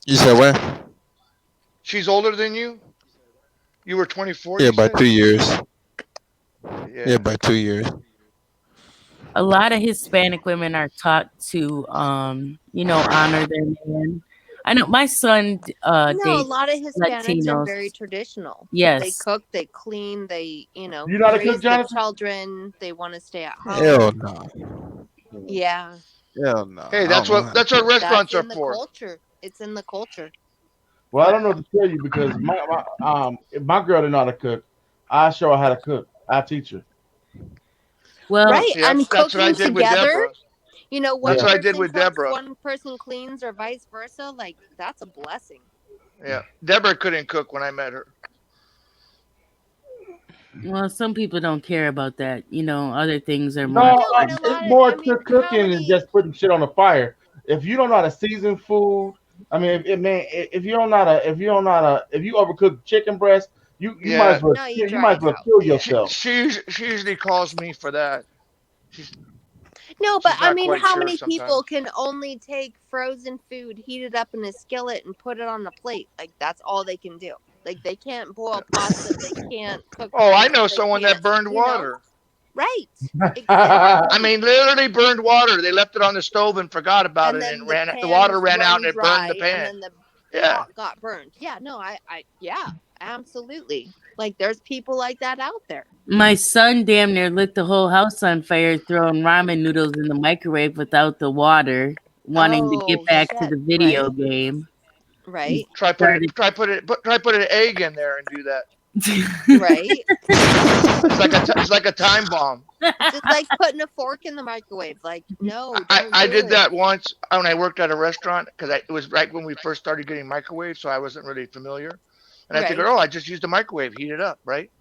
You said what? She's older than you? You were 24? Yeah, you by said? 2 years. Yeah. Yeah, by 2 years. A lot of Hispanic women are taught to honor their man. I know my son No, a dates lot of Hispanics are Latinos. very traditional. They Yes. cook, they clean, they You know how to cook, raise the Jonathan? children. They want to stay at home. Hell no. Yeah, Hell no. Hey, I that's don't know what how that's to what cook. restaurants that's are in the for. culture. It's in the culture. Well, I don't know what to tell you because if my girl didn't know how to cook, I show her how to cook. I teach her. Well, Right, See, that's what I cooking did with together. Deborah. One That's what I person did with cooks, Deborah. one person cleans, or vice versa. Like that's a blessing. Yeah. Deborah couldn't cook when I met her. Well, some people don't care about that. Other things are No, more. and a lot it's of- more I mean, to cooking than just putting shit on the fire. If you don't know how to season food, I mean, if you overcook chicken breast, you Yeah. might as well No, you you dry might it as well out. kill She, yourself. she usually calls me for that. No, but She's I not mean, quite how sure many people sometimes. can only take frozen food, heat it up in a skillet, and put it on a plate? Like that's all they can do. Like they can't boil pasta, they can't cook. Oh, I rice, know they someone can't, that burned water. Right. I mean, literally burned water. They left it on the stove and forgot about And it, then and the pans water ran out run and it burned the dry, pan. and then the Yeah. pot got burned. Yeah, no, yeah, absolutely. Like there's people like that out there. My son damn near lit the whole house on fire throwing ramen noodles in the microwave without the water, wanting to get Oh, back to shit, the video right. game. Right. Try put an egg in there and do that. Right. It's like a time bomb. Just like putting a fork in the microwave. Like, no, I don't did do that it. once when I worked at a restaurant because it was right when we first started getting microwaves, so I wasn't really familiar. And I Right. figured, oh, I just used the microwave, heat it up, right?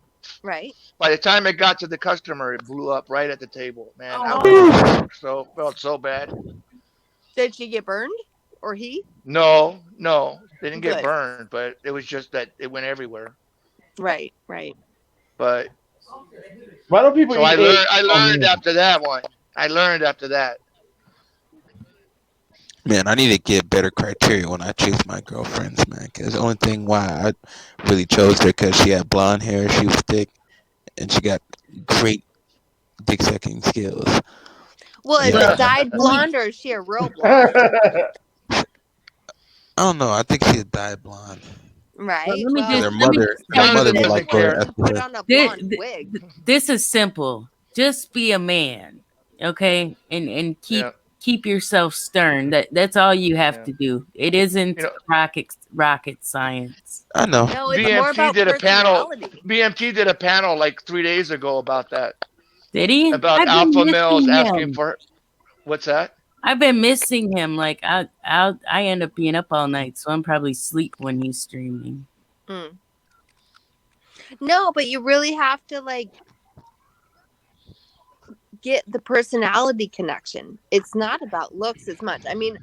Right. By the time it got to the customer, it blew up right at the table. Man, I Oh. felt so bad. Did she get burned? Or he? No, they didn't get Good. burned, but it was just that it went everywhere. Right, right. But Why don't people so eat I eggs? learned after that one. I learned after that. Man, I need to get better criteria when I choose my girlfriends, man. Because the only thing why I really chose her because she had blonde hair, she was thick, and she got great dick sucking skills. Well, is Yeah. it dyed blonde or is she a real blonde? I don't know. I think she had dyed blonde. Right. Let me Well, just Her let me mother, just tell her you mother this. looked like Gloria put Estefan. on a Thi- blonde thi- wig. This is simple. Just be a man, okay, and Yeah. keep yourself stern. That's all you have Yeah. to do. It isn't You know, rocket science. I know. No, it's more BMT about did a panel. personality. BMT did a panel like 3 days ago about that. Did he? About I've been alpha males missing asking him. for. What's that? I've been missing him. Like I end up being up all night, so I'm probably asleep when he's streaming. Mm. No, but you really have to like get the personality connection. It's not about looks as much. I mean,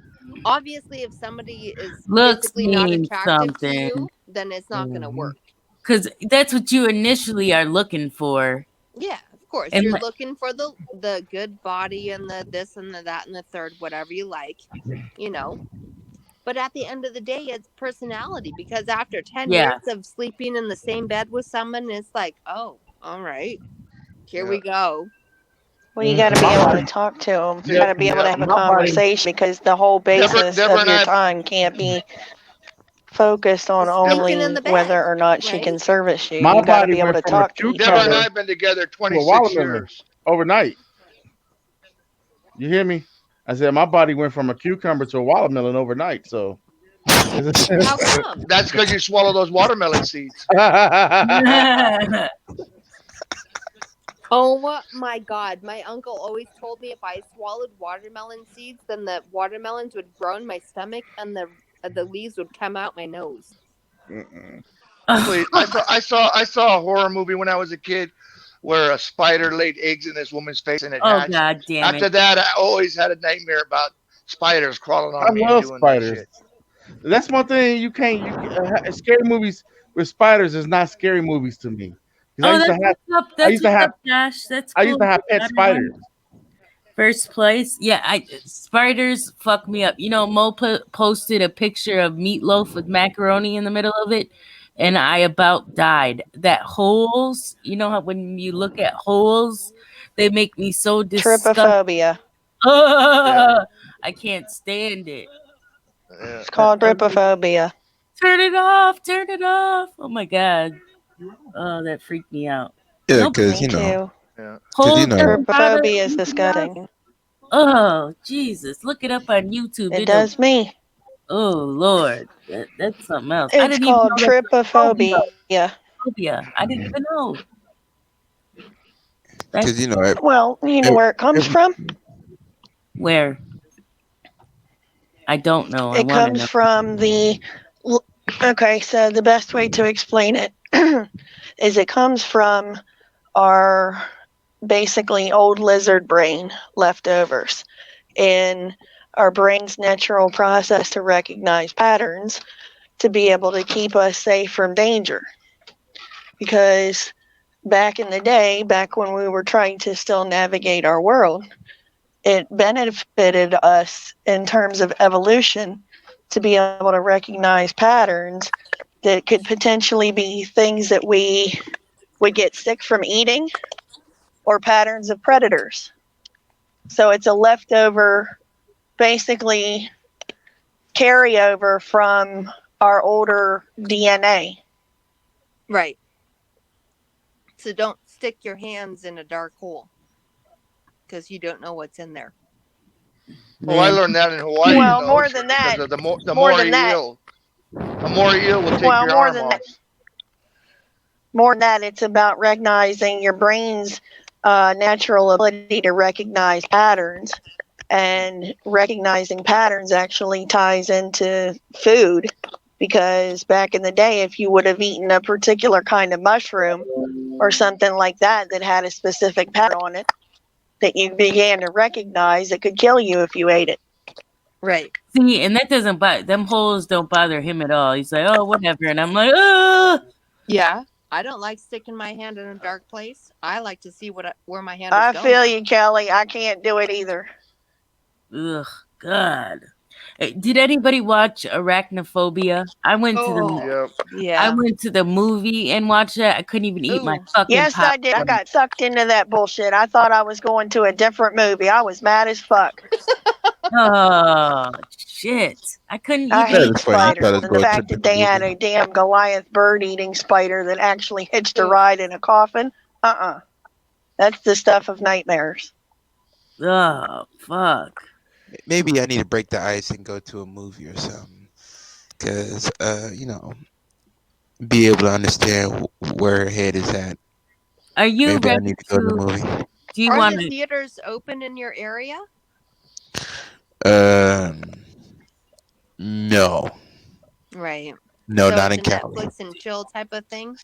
obviously, if somebody is Looks physically not mean attractive to something. you, then it's not going to work. Because that's what you initially are looking for. Yeah, of course. And You're like- looking for the good body and the this and the that and the third, whatever you like, you know. But at the end of the day, it's personality, because after 10 Yeah. years of sleeping in the same bed with someone, it's like, oh, all right, here we go. Well, you got to be able to talk to them. You got to be able to have a conversation, because the whole basis Deborah of and your I- time can't be focused on only in the bed, whether or not she can service you. My You got to body be able went to from a talk to each Deborah and I other. have been together to a 26 watermelon years. overnight. You hear me? I said my body went from a cucumber to a watermelon overnight. So How come? That's because you swallow those watermelon seeds. Oh my God. My uncle always told me if I swallowed watermelon seeds, then the watermelons would grow in my stomach and the leaves would come out my nose. Please, I saw a horror movie when I was a kid where a spider laid eggs in this woman's face and it Oh, hatched. God damn After it. that, I always had a nightmare about spiders crawling on I me and love doing spiders. that shit. That's one thing you can't. Scary movies with spiders is not scary movies to me. 'Cause Oh, I used that's to have. what's up. I That's used to what's have. up, Josh. That's I used to cool. have pet Everyone. spiders. First place, yeah. Spiders fuck me up. You know, Mo posted a picture of meatloaf with macaroni in the middle of it, and I about died. That holes, you know how when you look at holes, they make me so disgusted. Trypophobia. I can't stand it. It's called trypophobia. Turn it off. Turn it off. Oh my God. Oh, that freaked me out. Yeah, Nope. because Me you know, too. because you know, Trypophobia is disgusting. Oh, Jesus. Look it up on YouTube. It does me. Oh, Lord. That's something else. I It's didn't even called know that's trypophobia. phobia. I didn't even know. because you know, Well, you know where it comes from? Where? I don't know. I It want to comes know. from the. Okay, so the best way to explain it is it comes from our basically old lizard brain leftovers in our brain's natural process to recognize patterns to be able to keep us safe from danger. Because back in the day, back when we were trying to still navigate our world, it benefited us in terms of evolution to be able to recognize patterns that could potentially be things that we would get sick from eating or patterns of predators. So it's a leftover, basically carryover from our older DNA. Right. So don't stick your hands in a dark hole because you don't know what's in there. Oh, I learned that in Hawaii. Well, though, more than that. because of the More more than that. eel, the more eel will take Well, your more arm than off. that. More than that, it's about recognizing your brain's natural ability to recognize patterns. And recognizing patterns actually ties into food, because back in the day, if you would have eaten a particular kind of mushroom or something like that that had a specific pattern on it that you began to recognize, it could kill you if you ate it. Right. See, and that doesn't bother them holes. Don't bother him at all. He's like, oh, whatever, and I'm like, oh. Yeah. I don't like sticking my hand in a dark place. I like to see where my hand is I going. feel you, Kelly. I can't do it either. Ugh, God. Did anybody watch Arachnophobia? I went to the I went to the movie and watched that. I couldn't even eat my fucking Yes, I did. I popcorn. got sucked into that bullshit. I thought I was going to a different movie. I was mad as fuck. Oh shit! I couldn't I even. hate spiders. And the fact that they had a damn Goliath bird-eating spider that actually hitched a ride in a coffin. That's the stuff of nightmares. Oh fuck! Maybe I need to break the ice and go to a movie or something, because be able to understand where her head is at. Are you Maybe I ready need to go to the to? movie. Do you Are want the to? theaters open in your area? No, Right. no, So not it's in a Cali. Netflix and chill type of thing.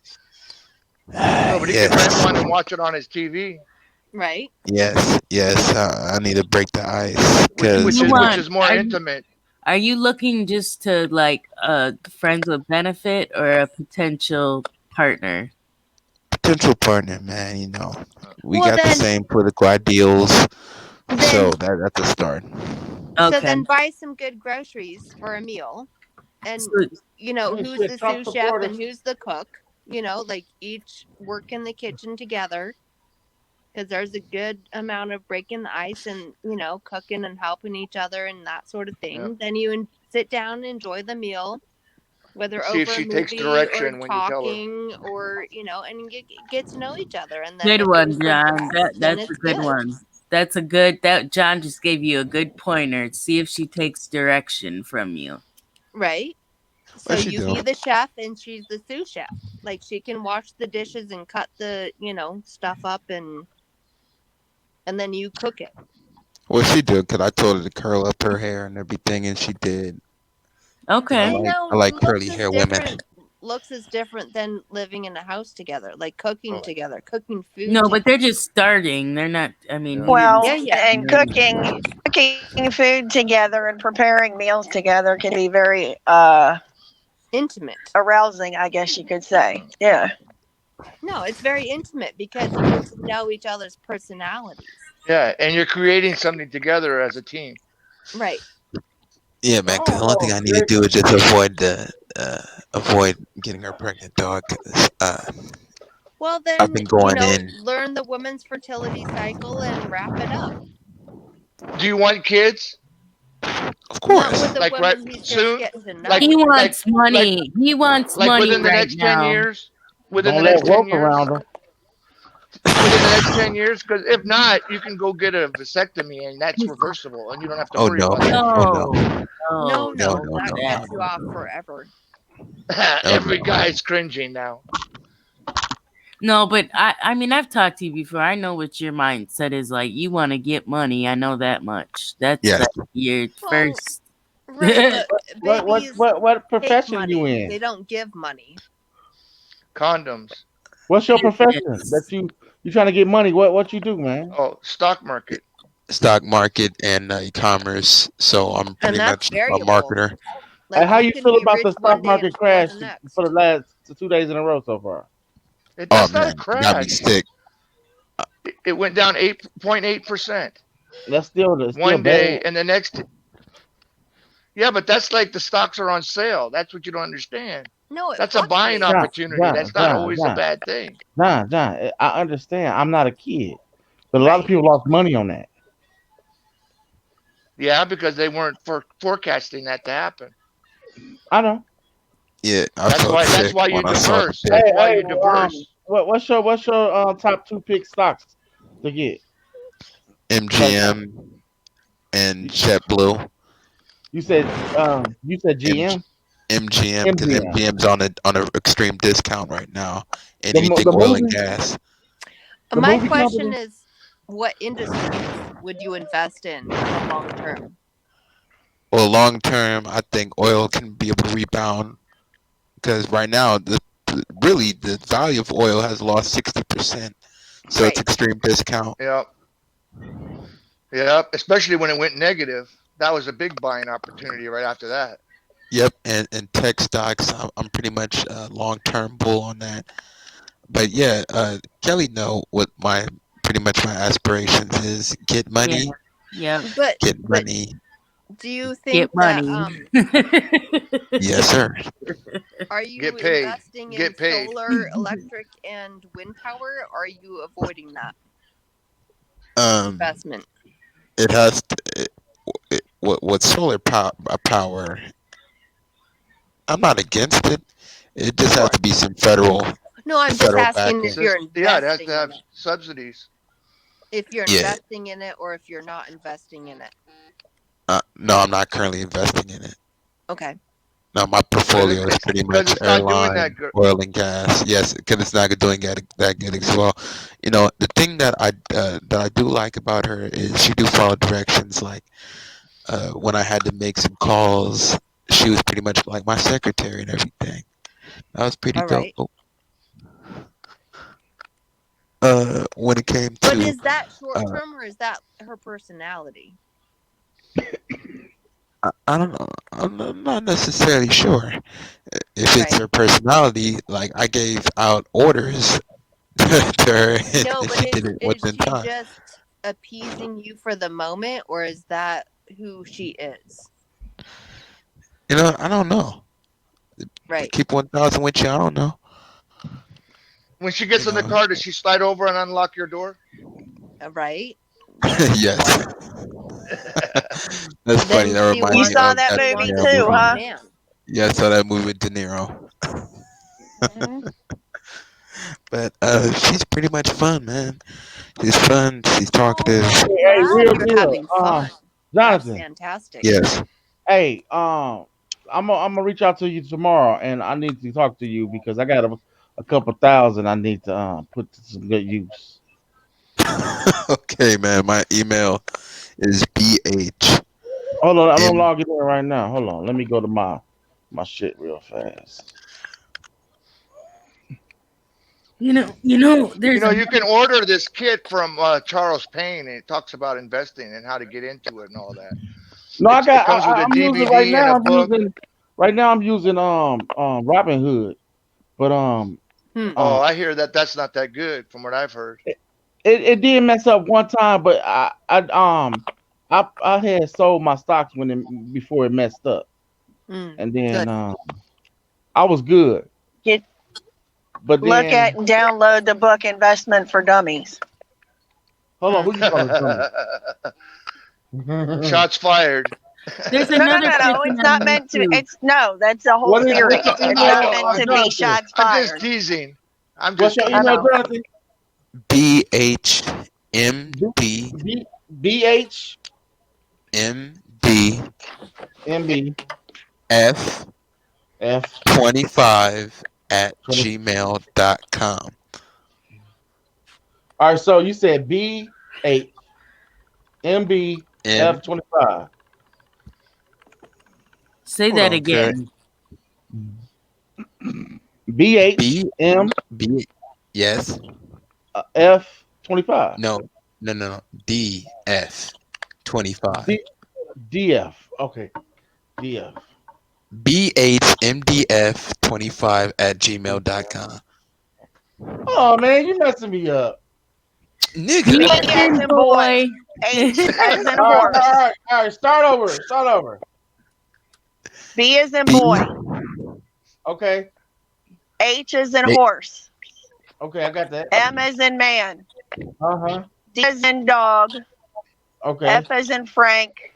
No, but he can rent one and watch it on his TV, Right. Yes. I need to break the ice because which is more intimate. Are you looking just to like friends with benefit or a potential partner? potential partner, man. We Well, got the then- same political ideals, so that's a start. So then buy some good groceries for a meal, and Oh, who's shit, the Trump sous chef supporters. and who's the cook. Like each work in the kitchen together, because there's a good amount of breaking the ice and cooking and helping each other and that sort of thing. Yep. Then you sit down and enjoy the meal, whether See if over she a takes movie direction or when you tell her. talking or and get to know each other. And then Good if one, it John. progresses, then That's a it's good one. That's a good. That John just gave you a good pointer. See if she takes direction from you. Right. So What's she you be doing? the chef and she's the sous chef. Like she can wash the dishes and cut the, stuff up and then you cook it. What she do? Because I told her to curl up her hair and everything, and she did. Okay. I like curly hair women. Looks is different than living in a house together, like cooking together, cooking food. No, but they're just starting. They're not. I mean, Well, Yeah. and cooking food together and preparing meals together can be very intimate, arousing, I guess you could say. Yeah. No, it's very intimate because you get to know each other's personalities. Yeah, and you're creating something together as a team. Right. Yeah, man. 'Cause the only thing I need to do is just avoid getting her pregnant, dog. 'Cause, Well, then I've been going in. learn the woman's fertility cycle and wrap it up. Do you want kids? Of course. With a Like woman right he's just soon? getting to know. He wants money. He wants Like money within the right next now. 10 years? Within Don't the next let 10 rope years? around her. Within the next 10 years? Because if not, you can go get a vasectomy and that's reversible and you don't have to Oh worry no. about that. Oh No, no. that no. cuts you off forever. Every guy's cringing now. No, but I mean, I've talked to you before. I know what your mindset is like. You want to get money. I know that much. That's Yes. like your first. Right, but babies What take profession money. you in? They don't give money. Condoms. What's your profession? That you trying to get money? What you do, man? Oh, stock market. Stock market and e-commerce. So I'm pretty that's much a variable. marketer. Like, Hey, how you you can feel be about rich the one stock day market and poor crash the next. for the last 2 days in a row so far? That's not man, a you got me crash. sick. It went down 8.8%. That's still one day bad. and the next. Yeah, but that's like the stocks are on sale. That's what you don't understand. No, That's a buying John, opportunity. John, That's not John, always John. a bad thing. John, I understand. I'm not a kid, but a lot of people lost money on that. Yeah, because they weren't forecasting that to happen. I know. Yeah, I That's felt why. That's sick why you when I saw the diverse. pic. That's why you diverse. What's your top 2 pick stocks to get? MGM and JetBlue. You said GM. MGM because MGM. MGM's on an extreme discount right now. And The anything the oil and movie? gas. My movie question company? is, what industries would you invest in the long term? Well, long term, I think oil can be able to rebound because right now, really the value of oil has lost 60%. So it's extreme discount. Yep. Yep. Especially when it went negative. That was a big buying opportunity right after that. Yep, and tech stocks, I'm pretty much long-term bull on that. But yeah, Kelly know what pretty much my aspirations is: get money, Yeah. get money. Do you think Get money. Yes, sir. Are you Get paid. investing Get in paid. solar, electric, and wind power? Or are you avoiding that Um, investment? it has with solar power, I'm not against it. It just has to be some federal. No, I'm just federal asking if backing. you're Yeah, it has investing to have in it. subsidies. If you're Yeah. investing in it or if you're not investing in it. No, I'm not currently investing in it. Okay. No, my portfolio is pretty much it's not doing airline, that good. oil and gas. Yes, because it's not doing that good as well. You know, the thing that I do like about her is she do follow directions. Like when I had to make some calls, she was pretty much like my secretary and everything. That was pretty All dope. right. When it came to But is that short term or is that her personality? I don't know. I'm not necessarily sure if it's her personality. Like I gave out orders to her, and No, but she did it is within she time. just appeasing you for the moment or is that who she is? You know, I don't know. Right. Keep 1,000 with you. I don't know. When she gets in the car, does she slide over and unlock your door? Right. Yes. That's funny. That reminds me You saw of that De movie Niro too, movie. huh? Yeah, I saw that movie with De Niro. But she's pretty much fun, man. She's fun. She's talkative. Hey, real deal. Jonathan. Fantastic. Yes. Hey, I'm gonna reach out to you tomorrow, and I need to talk to you because I got a couple thousand I need to put to some good use. Okay, man. My email is bh. Hold on, I'm gonna log it in right now. Hold on, let me go to my shit real fast. You know, there's You can order this kit from Charles Payne, and it talks about investing and how to get into it and all that. No, It comes with a I'm using DVD right and now. a book. I'm using Robin Hood, but Oh, I hear that's not that good from what I've heard. it did mess up one time, but I had sold my stocks before it messed up, and then I was good. But Look then, at and download the book Investment for Dummies. Hold on, who you calling? Shots fired. There's No, it's not meant to. That's the whole What is- theory. what's your It's email, not meant to be Jonathan? shots I'm fired. just teasing. I'm What's just your teasing. email, Jonathan? BHMD BH MD MB F 25 at gmail.com. All right, so you said B8 MB F25. Say that again. BH M B yes. F25. No. DF 25. DF. Okay. DF. BHMDF25 at gmail.com. Oh man, you messing me up. Nigga. B as in boy. H as in horse. All right. Start over. B as in boy. Okay. H as in horse. Okay, I got that. M as in man. D as in dog. Okay. F as in Frank.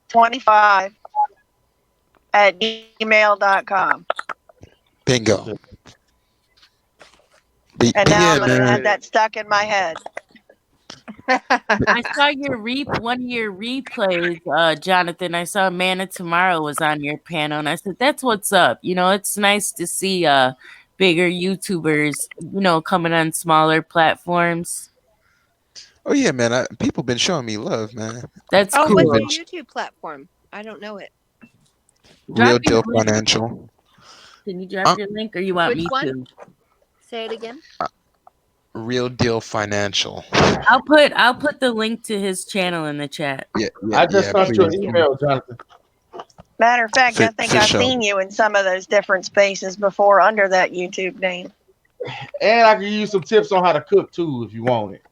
25 at gmail.com. Bingo. And now I'm going to have that stuck in my head. I saw one of your replays, Jonathan. I saw Manna Tomorrow was on your panel, and I said, "That's what's up." It's nice to see bigger YouTubers, coming on smaller platforms. Oh yeah, man. People been showing me love, man. That's cool. cool. What's your YouTube platform? I don't know it. Real Deal Financial. Can you drop your link, or you want Which me one? to? Say it again. Real Deal Financial. I'll put the link to his channel in the chat. Yeah, I just sent you an email, Jonathan. Matter of fact, I think For I've sure. seen you in some of those different spaces before under that YouTube name. And I can give you some tips on how to cook too if you want it.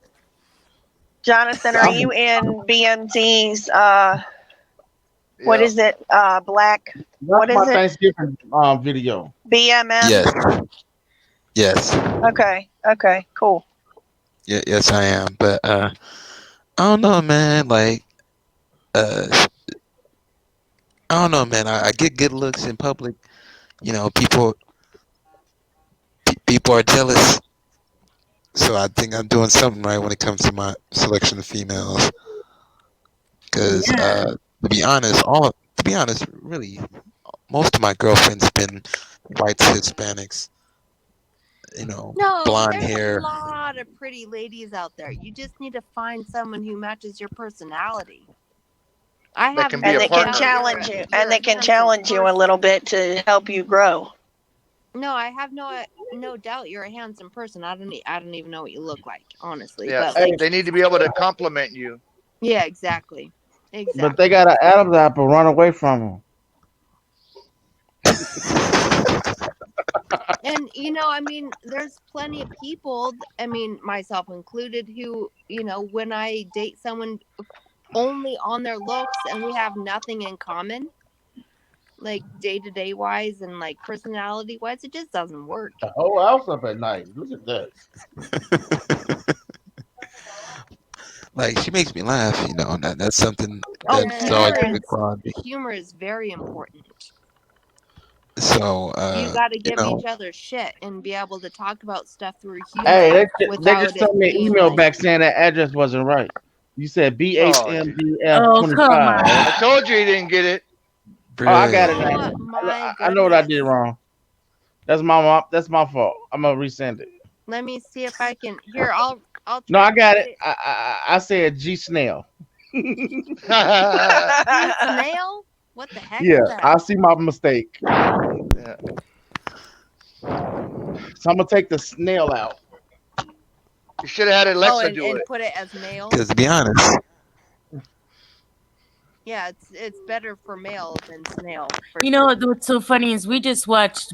Jonathan, are you in BMT's what is it? Black. What is my it? Thanksgiving video. BMM? Yes. Okay, cool. Yeah, yes, I am. But I don't know, man. Like, I don't know, man. I get good looks in public. You know, people are jealous. So I think I'm doing something right when it comes to my selection of females. Because to be honest, really, most of my girlfriends have been whites, Hispanics. You know, No, blonde there's hair. a lot of pretty ladies out there. You just need to find someone who matches your personality. I That have can be And a they can partner. challenge you, and they can challenge you a little bit to help you grow. No, I have no doubt you're a handsome person. I don't even know what you look like, honestly. Yeah, But like, they need to be able to compliment you. yeah, exactly. But they got an Adam's apple. Run away from them. And I mean, there's plenty of people, I mean, myself included, who, when I date someone only on their looks and we have nothing in common, like day-to-day wise and like personality wise, it just doesn't work. The whole house up at night. Look at that. Like, she makes me laugh. You know, that's something Oh, that's always a good quality. humor is very important. So You got to you give know, each other shit and be able to talk about stuff through humor. Hey, they without just sent it me an being email like, back saying that address wasn't right. You said BHMDF Oh, 25. come on. I told you he didn't get it. Oh, I got it Oh, now. my I know what I did wrong. That's my mom. That's my fault. I'm gonna resend it. Let me see if I can. Here, I'll. No, I got it. I said G Snail. Snail? What the heck? Yeah, is that? I see my mistake. Yeah. So I'm gonna take the snail out. You should have had Alexa and, do and it. put it as male. because to be honest, Yeah, it's better for male than snail. For What's so funny is we just watched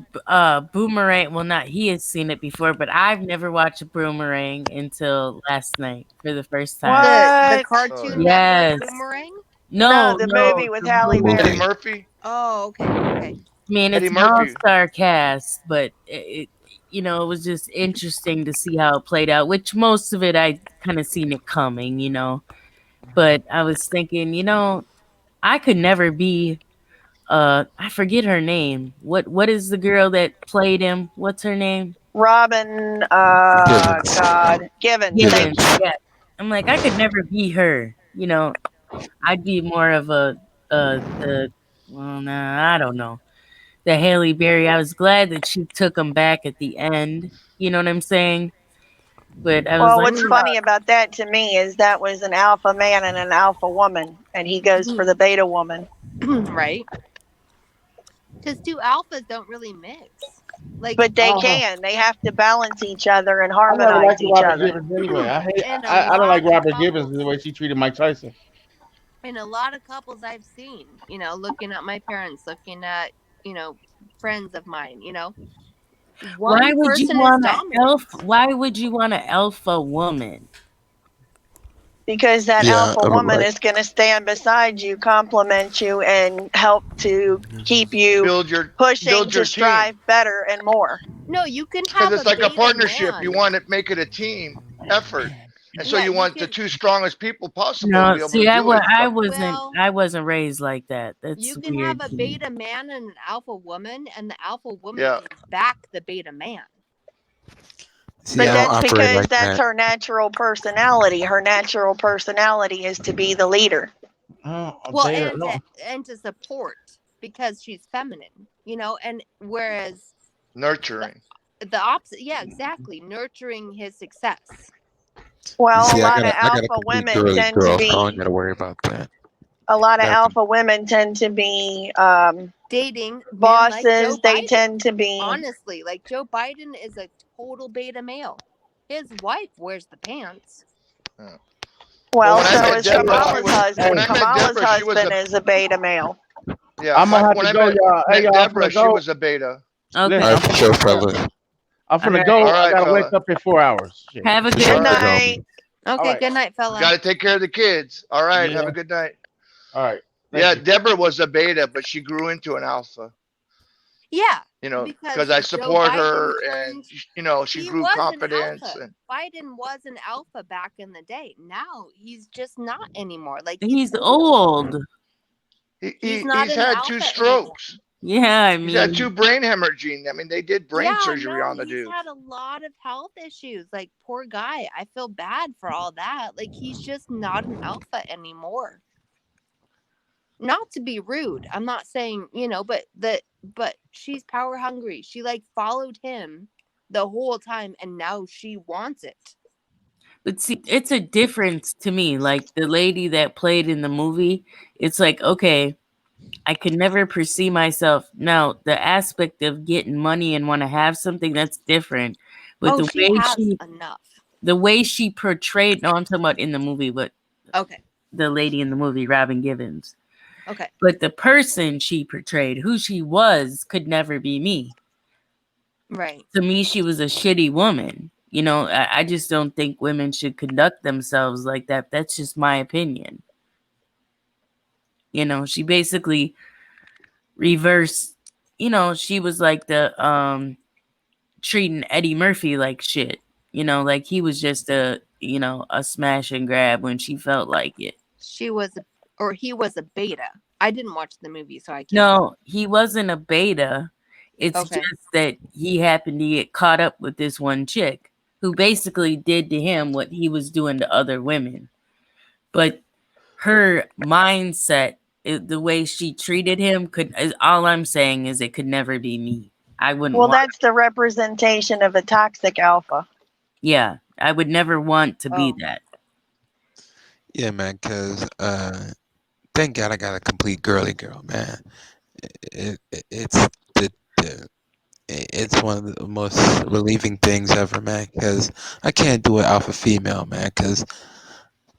Boomerang. Well, not he has seen it before, but I've never watched Boomerang until last night for the first time. The cartoon Yes. Network Boomerang? No, the movie with the Halle movie. Berry. Eddie Murphy. Oh, okay. I mean, Eddie it's an Murphy. all-star cast, but it was just interesting to see how it played out. Which most of it I kind of seen it coming, But I was thinking, I could never be. I forget her name. What is the girl that played him? What's her name? Robin, Givens. Givens. Yeah. I'm like, I could never be her. I'd be more of I don't know. The Halle Berry. I was glad that she took him back at the end. You know what I'm saying? But I was Well, like, what's funny about that to me is that was an alpha man and an alpha woman, and he goes for the beta woman. Right. Because two alphas don't really mix. But they can. They have to balance each other and I never harmonize liked each Robert other. Gibbons anyway. And I don't like Robert Gibbons the way she treated Mike Tyson. And a lot of couples I've seen, looking at my parents, looking at, friends of mine, why would you want an dominant. Why would you want an alpha woman? Because that Yeah, alpha woman right. is going to stand beside you, compliment you, and help to keep you pushing build your to strive better and more. No, you can have Because it's like a beta partnership. man. You want to make it a team effort, and so Yeah, you you want the two strongest people possible to No, be able see, to I do it. I wasn't raised like that. That's You can weird. have a beta man and an alpha woman, and the alpha woman Yeah. can back the beta man. see, But I don't that's operate because like that's that. her natural personality. Her natural personality is to be the leader. Well, and to support because she's feminine, and whereas Nurturing. the opposite, yeah, exactly, nurturing his success. Well, See, a lot of I got a alpha complete women girly tend girl, to so I don't be. gotta worry about that. A lot of Nothing. alpha women tend to be Dating men bosses. like Joe They Biden. tend to be. Honestly, like Joe Biden is a total beta male. His wife wears the pants. Well, when I so met is Deborah, Kamala's husband. when I met Kamala's Deborah, she was husband a is a beta male. yeah. I'm gonna have when to I go, met, y'all. Hey, met y'all, I'm Deborah, gonna she go. was a beta. Okay. Listen, All right, for sure, fella. I'm finna All go. All I right, gotta fella. wake up in 4 hours. Shit. Have a For good sure, Good night. big homie. night. Okay, right. good night, fella. Got to take care of the kids. All right. Yeah. Have a good night. All right. Thank Yeah, you. Deborah was a beta, but she grew into an alpha. Yeah, Because I Joe support her, Biden and she he grew was confidence. an alpha. And Biden was an alpha back in the day. Now he's just not anymore. Like He's old. He's not He's an had alpha 2 anymore. strokes. Yeah, I He's had mean, 2 brain hemorrhaging. I mean, they did brain Yeah, surgery no, on the he's dude. had a lot of health issues. Like, poor guy. I feel bad for all that. Like, he's just not an alpha anymore. Not to be rude, I'm not saying, but she's power hungry. She like followed him the whole time, and now she wants it. but see, it's a difference to me. Like the lady that played in the movie, it's like, okay, I could never perceive myself. Now, the aspect of getting money and want to have something, that's different. But Oh, she has enough. the way she portrayed, no, I'm talking about in the movie, but Okay. the lady in the movie, Robin Givens. Okay. But the person she portrayed, who she was, could never be me. Right. To me, she was a shitty woman. I just don't think women should conduct themselves like that. That's just my opinion. She basically reversed, she was like the treating Eddie Murphy like shit. Like he was just a smash and grab when she felt like it. He was a beta. I didn't watch the movie, so I can't. No, he wasn't a beta. It's Okay. just that he happened to get caught up with this one chick who basically did to him what he was doing to other women. But her mindset, the way she treated him, all I'm saying is it could never be me. I wouldn't Well, want. that's the representation of a toxic alpha. Yeah, I would never want to be that. Yeah, man, because thank God I got a complete girly girl, man. It's one of the most relieving things ever, man, because I can't do an alpha female, man, because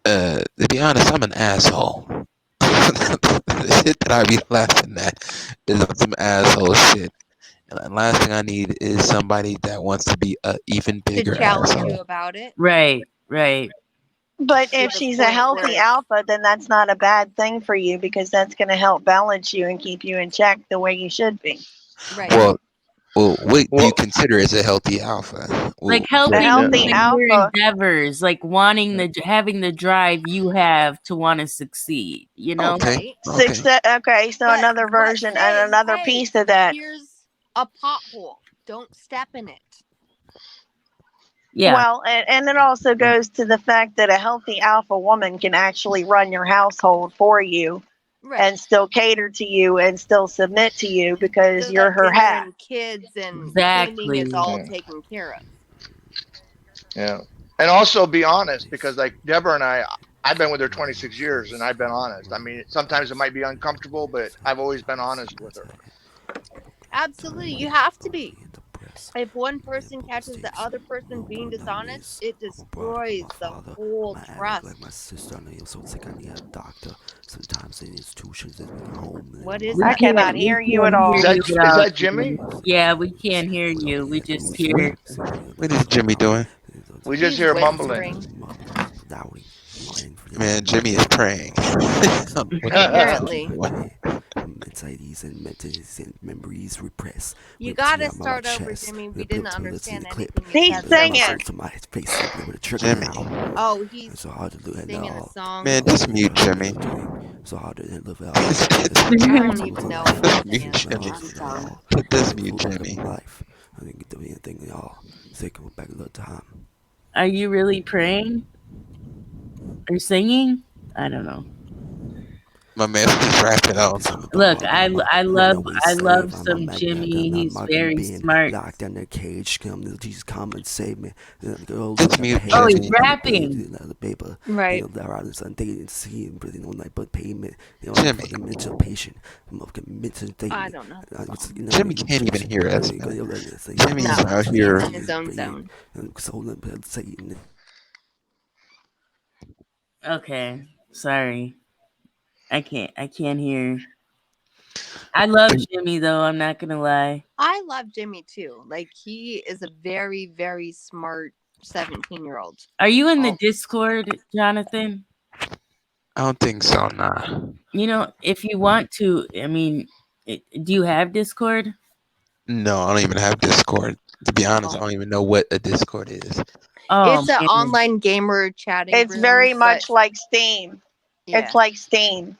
to be honest, I'm an asshole. The shit that I be laughing at is some asshole shit. And the last thing I need is somebody that wants to be an even To bigger challenge asshole. you about it. Right. But if she's a healthy alpha, then that's not a bad thing for you because that's going to help balance you and keep you in check the way you should be. Right. Well, what do you consider as a healthy alpha? Like Well, helping you in your endeavors, like having the drive you have to want to succeed. Okay. Okay, so another version and another piece of that. Here's a pothole. Don't step in it. Yeah. Well, and it also goes to the fact that a healthy alpha woman can actually run your household for you and still cater to you and still submit to you because So you're that her dinner half. and kids and Exactly. cleaning is all Yeah. taken care of. Yeah. And also be honest, because like Deborah and I've been with her 26 years and I've been honest. I mean, sometimes it might be uncomfortable, but I've always been honest with her. Absolutely, you have to be. If one person catches the other person being dishonest, it destroys the whole trust. My sister, I know, so sick. I need a doctor. Sometimes in institutions at home. What is I cannot hear you at all. Is that Jimmy? Yeah, we can't hear you. We just hear. What is Jimmy doing? We just hear mumbling. Man, Jimmy is praying. Apparently. Anxieties and memories repressed. You gotta start over, Jimmy. We didn't understand anything. He's singing. Jimmy. Oh, he's so hard to look at singing a song. Man, just mute Jimmy. So hard to live out. I don't even know. Just mute Jimmy. Just mute Jimmy. Life. I didn't get to do anything at all. So come back a little time. Are you really praying? Or singing? I don't know. My man just wrapped it up. Look, I love some Jimmy. He's very smart. Locked in their cage. Jesus, come and save me. Oh, he's rapping. Right. Jimmy. Mental patient. I don't know. Jimmy can't even hear us. Jimmy's No, out here. he's in his own zone. Okay, sorry. I can't hear. I love Jimmy though, I'm not gonna lie. I love Jimmy too. Like, he is a very, very smart 17-year-old. Are you in the Discord, Jonathan? I don't think so, nah. If you want to, I mean, do you have Discord? No, I don't even have Discord. To be honest, I don't even know what a Discord is. Oh, It's an online gamer chatting It's room, very but- much like Steam. Yeah. It's like Steam.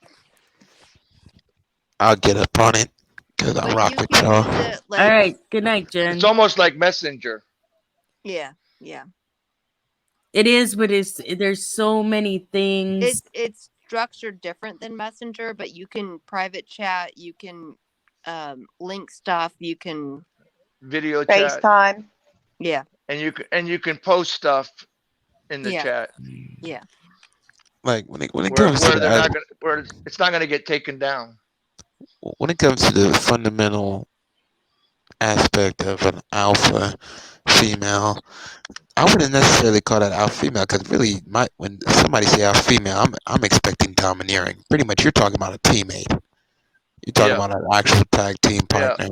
I'll get up on it because I rock with y'all. All right. Good night, Jen. It's almost like Messenger. Yeah, yeah. It is, but there's so many things. It's structured different than Messenger, but you can private chat, you can link stuff, you can Video chat. FaceTime. Yeah. And you can post stuff in the Yeah. chat. Yeah. Like when it Where comes to they're not that, gonna, where it's not going to get taken down. when it comes to the fundamental aspect of an alpha female, I wouldn't necessarily call that alpha female because really, when somebody say alpha female, I'm expecting domineering. Pretty much, you're talking about a teammate. You're talking about an actual tag team partner.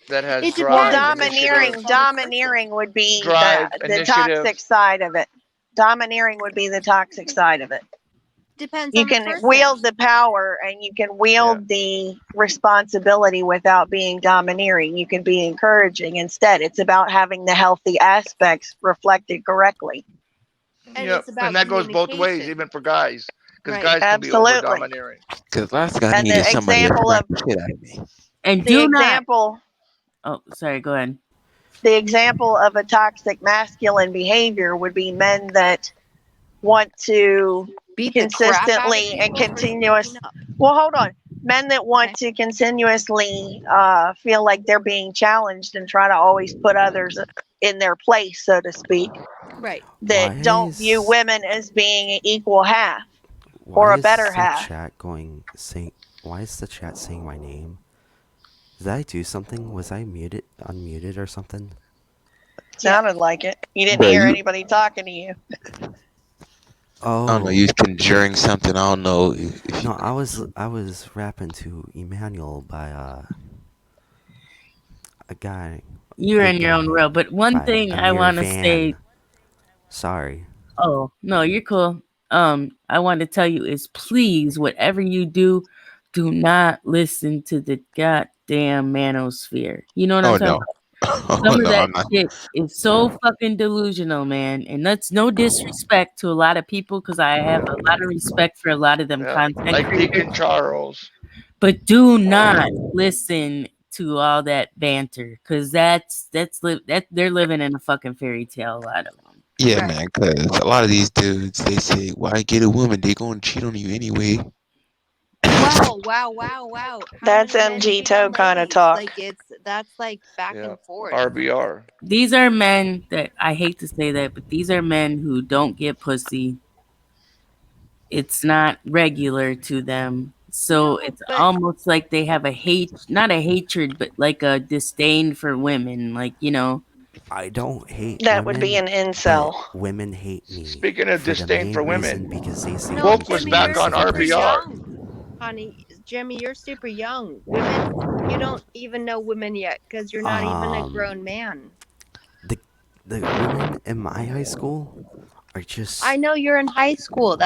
That has It drive, Domineering would be Drive, the initiative. toxic side of it. Domineering would be the toxic side of it. Depends You on the can person. wield the power and you can wield the responsibility without being domineering. You can be encouraging instead. It's about having the healthy aspects reflected correctly. And Yeah, it's about and that goes both ways, communication. even for guys, because Right. guys can Absolutely. be over domineering. Because last thing I And need the is somebody to example smack of- the shit out of me. And The do not. example Oh, sorry. Go ahead. the example of a toxic masculine behavior would be men that want to Beat the crap out of consistently and people for continuous. speaking up. Well, hold on. Men that want to continuously feel like they're being challenged and try to always put others in their place, so to speak, Right. that Why don't is- view women as being an equal half Why or a is better the half. Chat saying? Why is the chat saying my name? Did I do something? Was I unmuted or something? Sounded like it. You didn't Bro, hear you- anybody talking to you. Oh, I don't know. You conjuring something. I don't know. If no, I was rapping to Emmanuel by a guy. You're Big in your own Guy world. But one by thing I Amir want to Van. say. Sorry. Oh, no, you're cool. I want to tell you is please, whatever you do not listen to the goddamn manosphere. You know what I'm Oh, talking no. about? Oh, Some of no, that I'm not. shit is so fucking delusional, man. And that's no disrespect to a lot of people because I have a lot of respect for a lot of them content Like creators. Deacon Charles. But do not listen to all that banter because that they're living in a fucking fairy tale. A lot of them. Yeah, man. Because a lot of these dudes, they say, "Why get a woman? They gonna cheat on you anyway." Wow. How That's many men MG cheat on Toe kind of ladies? talk. Like that's like back and forth. RBR. These are men that I hate to say that, but these are men who don't get pussy. It's not regular to them. So it's almost like they have not a hatred, but like a disdain for women. Like, you know. I don't hate That women, would be an incel. but women hate me. Speaking of for the disdain main for reason women, because they say Wolf I'm was too back on aggressive. RBR. Honey, Jimmy, you're super young. Women, you don't even know women yet because you're not even a grown man. The women in my high school are just. I know you're in high school.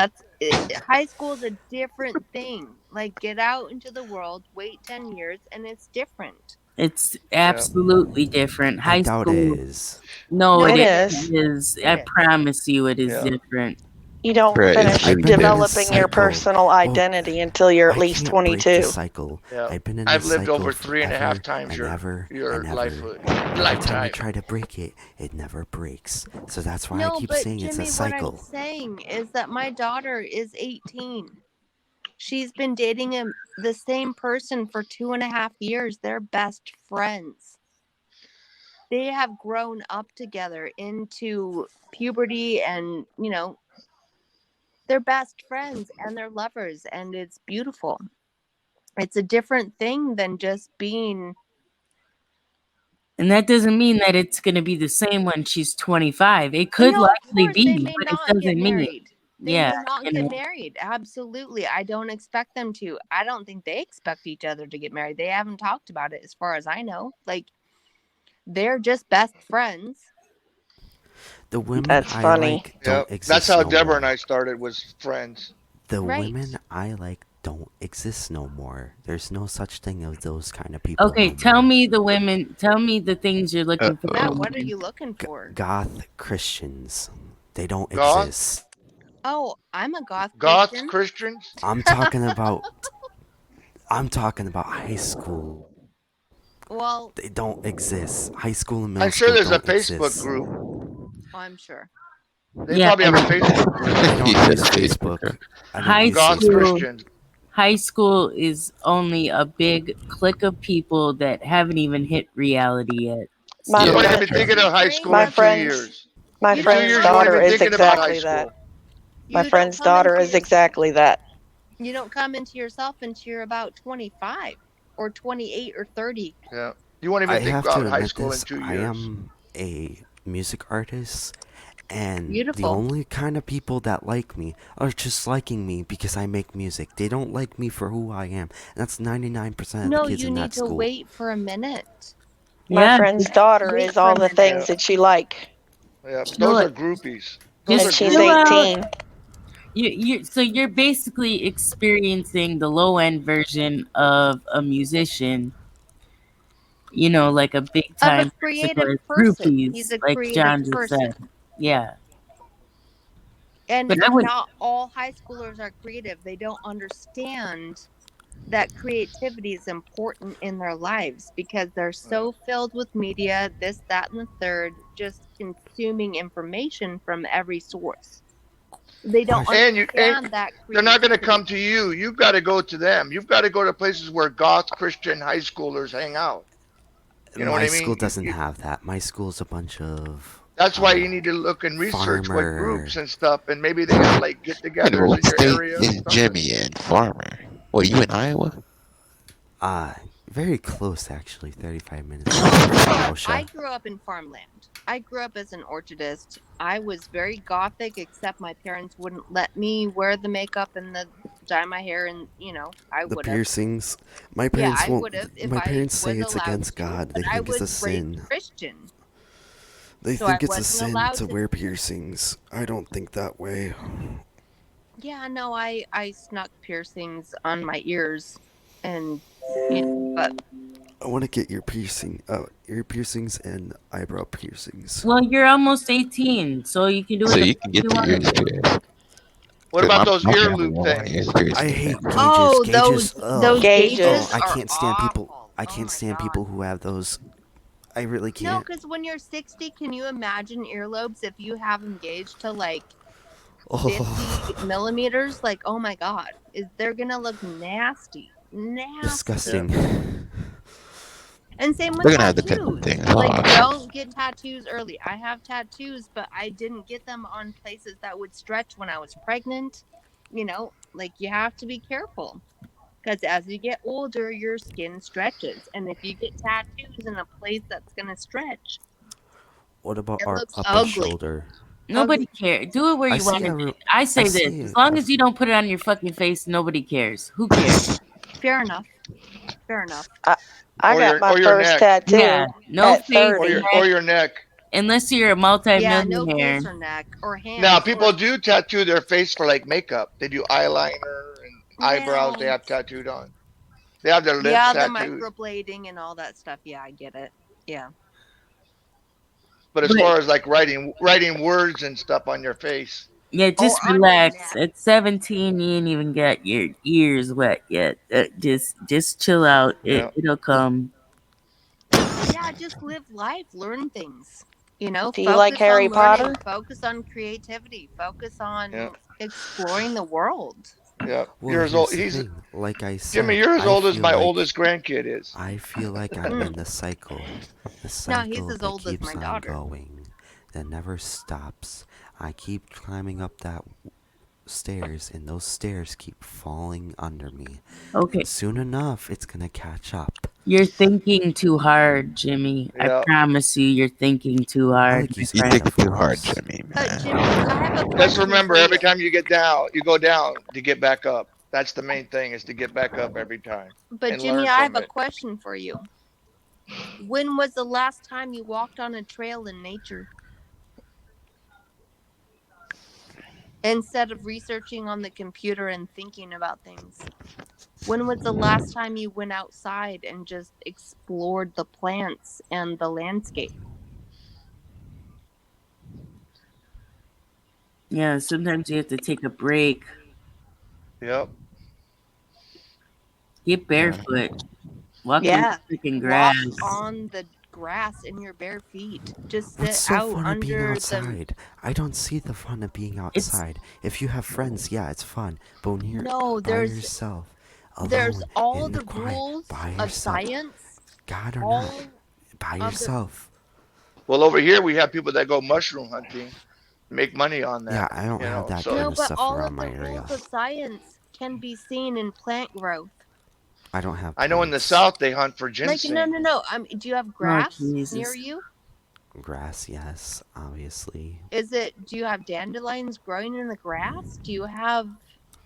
High school is a different thing. Like, get out into the world, wait 10 years, and it's different. It's absolutely different. High I doubt school. it is. No, It it is. is. I promise you, it is different. You don't Right, it's finish really developing your cycle. personal identity until you're at least Can't break 22. the cycle. Yeah. I've been in I've this lived cycle over 3.5 forever times and your ever your and ever. life Every time I lifetime. try to break it, it never breaks. So that's why No, I keep but saying Jimmy, it's a what cycle. I'm saying is that my daughter is 18. She's been dating the same person for 2.5 years. They're best friends. They have grown up together into puberty and, you know, they're best friends and they're lovers and it's beautiful. It's a different thing than just being. And that doesn't mean that it's going to be the same when she's 25. It could No, of likely course, they be, may but it not get doesn't mean. married. They Yeah. may not you get know. married. Absolutely. I don't expect them to. I don't think they expect each other to get married. They haven't talked about it as far as I know. Like, they're just best friends. The women That's I funny. like don't Yeah, exist that's how no Deborah more. and I started, was friends. The Right. women I like don't exist no more. There's no such thing as those kind of people. Okay, no tell more. me tell me the things you're looking for. Matt, what are you looking for? Goth Christians. They don't Goth? exist. Oh, I'm a goth Goth Christian. Christians? I'm talking about I'm talking about high school. Well, They don't exist. High school and middle I'm sure school there's a don't Facebook exist. group. I'm sure. They Yeah, probably have a Facebook group. I don't He said use Facebook. Facebook. I don't high use God's Facebook. school. Christians. High school is only a big clique of people that haven't even hit reality yet. My You won't friend, even be thinking of high school my in 2 friend's, years. my In 2 friend's years, you won't daughter even is thinking about high exactly that. school. My You friend's don't come daughter into is your, exactly that. you don't come into yourself until you're about 25 or 28 or 30. Yeah. You won't I even think have to about high admit school in this. 2 I years. am a music artist, and the Beautiful. only kind of people that like me are just liking me because I make music. They don't like me for who I am. And that's 99% of the No, kids you in need that to school. wait for a minute. My Yeah, friend's daughter Wait is for all a the minute. things that you like, Yeah, but chill those are it. groupies. Those and are Just she's chill groupies. out. 18. So you're basically experiencing the low end version of a musician. You know, like a big Of a time music creative or person. He's groupies, a like creative John just person. said. Yeah, And but I would. not all high schoolers are creative. They don't understand that creativity is important in their lives because they're so filled with media, this, that, and the third, just consuming information from every source. They don't And understand that they're not going to creativity. come to you. You've got to go to them. You've got to go to places where Goth Christian high schoolers hang out. You know what My I school mean? doesn't have that. My school's a bunch of That's why you need to look and research what farmer. groups and stuff, and maybe they have like Wait, get-togethers what in your state area. is Jimmy in? Farmer. What, you in Iowa? Very close actually. 35 minutes. From Kenosha. I grew up in farmland. I grew up as an orchardist. I was very gothic, except my parents wouldn't let me wear the makeup and the dye my hair, and I The would have. piercings. My Yeah, parents I won't. would have if My I parents say was it's allowed against to. God. They But I think it's a was sin. raised Christian, They so think I it's a wasn't sin allowed to to. wear piercings. I don't think that way. Yeah, no, I snuck piercings on my ears, and but I want to get ear piercings and eyebrow piercings. Well, you're almost 18, so you can do So it. you can get the ears pierced. What 'Cause about those my ear family loop won't want ears things? pierced. I hate gauges. Oh, Gauges. those Ugh. gauges Oh, I are can't stand people. awful. I can't stand people who have those. I really No, can't. because when you're 60, can you imagine earlobes if you have them gauged to like 50 Oh, millimeters? Like, oh my God, they're gonna look nasty, disgusting. And same with They're gonna have to cut them tattoos. things Like, off. don't get tattoos early. I have tattoos, but I didn't get them on places that would stretch when I was pregnant. Like you have to be careful because as you get older, your skin stretches, and if you get tattoos in a place that's gonna stretch, What about it our looks upper ugly. shoulder? Nobody cares. Do it where I you see want to. every- I say I this: see as long as you don't put it on your fucking face, nobody cares. Who cares? Fair enough. Fair enough. I Or got your- my or your first neck. tattoo Yeah, no at face, 30. Or your neck. unless you're a Yeah, no multi-millionaire. face or neck or hands. Now people do tattoo their face for like makeup. They do eyeliner and eyebrows. They Yeah. have tattooed on. They have their lips Yeah, the tattooed. microblading and all that stuff. Yeah, I get it. Yeah. But as far as like writing words and stuff on your face, Yeah, just on your relax. At 17, you ain't even got your ears wet yet. Just chill out. Yeah. It'll come. Yeah, just live life, learn things. Do you Focus like Harry on learning, Potter? focus on creativity, focus on Yeah. exploring the world. yeah, Well, you're as old. here's the He's thing. Like I said, Jimmy. You're as I old as feel my like- oldest grandkid is. I feel like I'm in the cycle. The No, cycle he's as that old as keeps my on daughter. going, that never stops. I keep climbing up that stairs, and those stairs keep falling under me. Okay. Soon enough, it's gonna catch up. You're thinking too hard, Jimmy. Yeah. I promise you, you're thinking too hard. like my you You friend. think too hard, Jimmy, man. Jimmy, I have a Just question remember, for every you. time you get down, you go down to get back up. That's the main thing, is to get back up every time. But and Jimmy, learn I have from a it. question for you. When was the last time you walked on a trail in nature? Instead of researching on the computer and thinking about things. When was the last time you went outside and just explored the plants and the landscape? Yeah, sometimes you have to take a break. Yep. Get barefoot. Walk Yeah. on the freaking Walk grass. on the grass in your bare feet. Just What's sit so out fun of being under the. outside? I don't see the fun of being outside. If you have friends, yeah, it's fun. But when you're No, by there's yourself, there's alone, all in the the quiet, rules by of yourself, science. God or All not, by of the yourself. Well, over here we have people that go mushroom hunting, make money on Yeah, that. I don't You have know, that so kind No, of but stuff all around of my the area. rules of science can be seen in plant growth. I don't have I know in the plants. South they hunt for Like ginseng. no. Do you have Oh, grass near Jesus. you? Grass, yes, obviously. Do you have dandelions growing in the grass? Do you have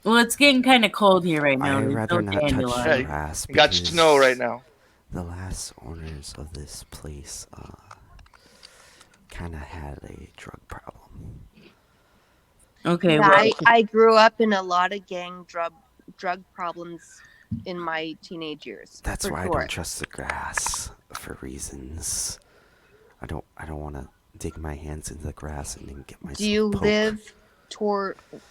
Well, it's getting kind of cold here right now. I'd There's rather no not touch the Yeah, dandelion. grass you got snow right because now. the last owners of this place kind of had a drug problem. Okay, Yeah, well, I grew up in a lot of gang drug problems in my teenage years. That's for why I sure. don't trust the grass for reasons. I don't want to dig my hands into the grass and then get myself Do you poked. live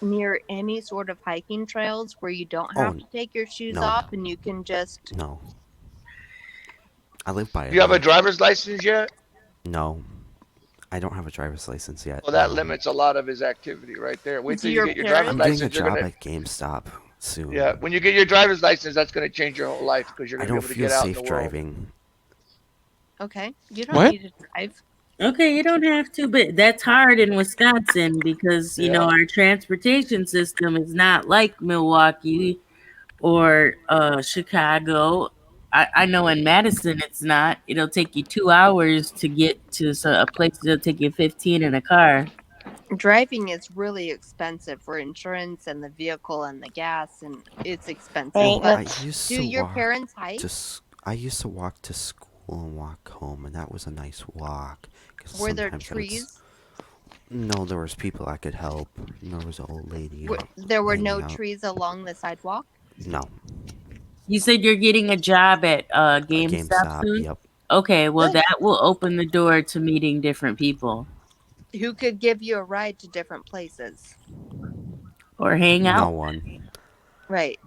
near any sort of hiking trails where you don't have Oh, to take your shoes no. off and you can just No. I live by Do a you have a lake. driver's license yet? No. I don't have a driver's license yet. Well, that limits a lot of his activity right there. Wait Do till you your get your driver's I'm parents? getting a license. You're job gonna, at GameStop soon. yeah, when you get your driver's license, that's gonna change your whole life because you're I gonna be don't able to feel get out in safe the world. driving. Okay, you don't What? need to drive. okay, you don't have to, but that's hard in Wisconsin because, you know, Yeah. our transportation system is not like Milwaukee or Chicago. I know in Madison it's not. It'll take you 2 hours to get to a place that'll take you 15 in a car. Driving is really expensive for insurance and the vehicle and the gas, and it's expensive. Well, But I used do to your walk parents hike? I used to walk to school and walk home, and that was a nice walk. 'Cause Were there sometimes I would trees? No, there was people I could help. And there was an old lady. There were no hanging out. trees along the sidewalk? No. You said you're getting a job at GameStop GameStop, soon? yep. Okay, well, Good. that will open the door to meeting different people Who could give you a ride to different places? or hang No out. one. Right.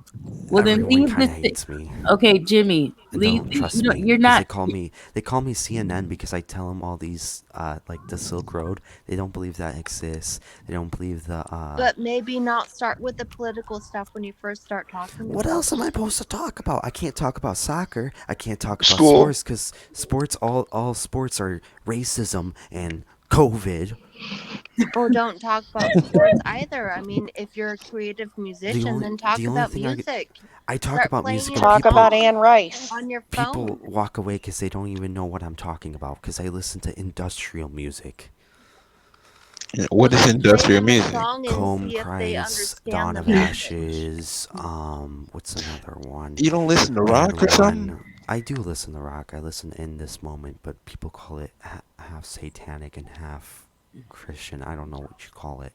Well, then Everyone leave kind of this. hates me. Okay, Jimmy, And leave. don't trust You know, me. you're 'Cause not. They call me CNN because I tell them all these like the Silk Road. They don't believe that exists. They don't believe the But maybe not start with the political stuff when you first start talking. What about else am I supposed to talk about? I can't talk about soccer. I can't talk about School. sports because all sports are racism and COVID. Oh, don't talk about sports either. I mean, if you're a creative musician, then talk the only about thing music. I talk Start about playing music. it and on people, your phone- Anne Rice on your phone. People walk away because they don't even know what I'm talking about because I listen to industrial music. What is industrial Play them a music? song and Comb see if they Christ, understand Dawn the of message. Ashes. What's another one? You don't listen to Bad rock or something? One. I do listen to rock. I listen in this moment, but people call it half satanic and half Christian. I don't know what you call it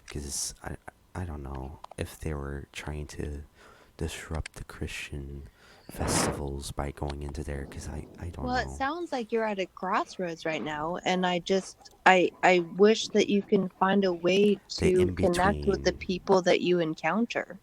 because I don't know if they were trying to disrupt the Christian festivals by going into there because I don't Well, it know. sounds like you're at a crossroads right now, and I wish that you can find a way The to connect with the in-between. people that you encounter.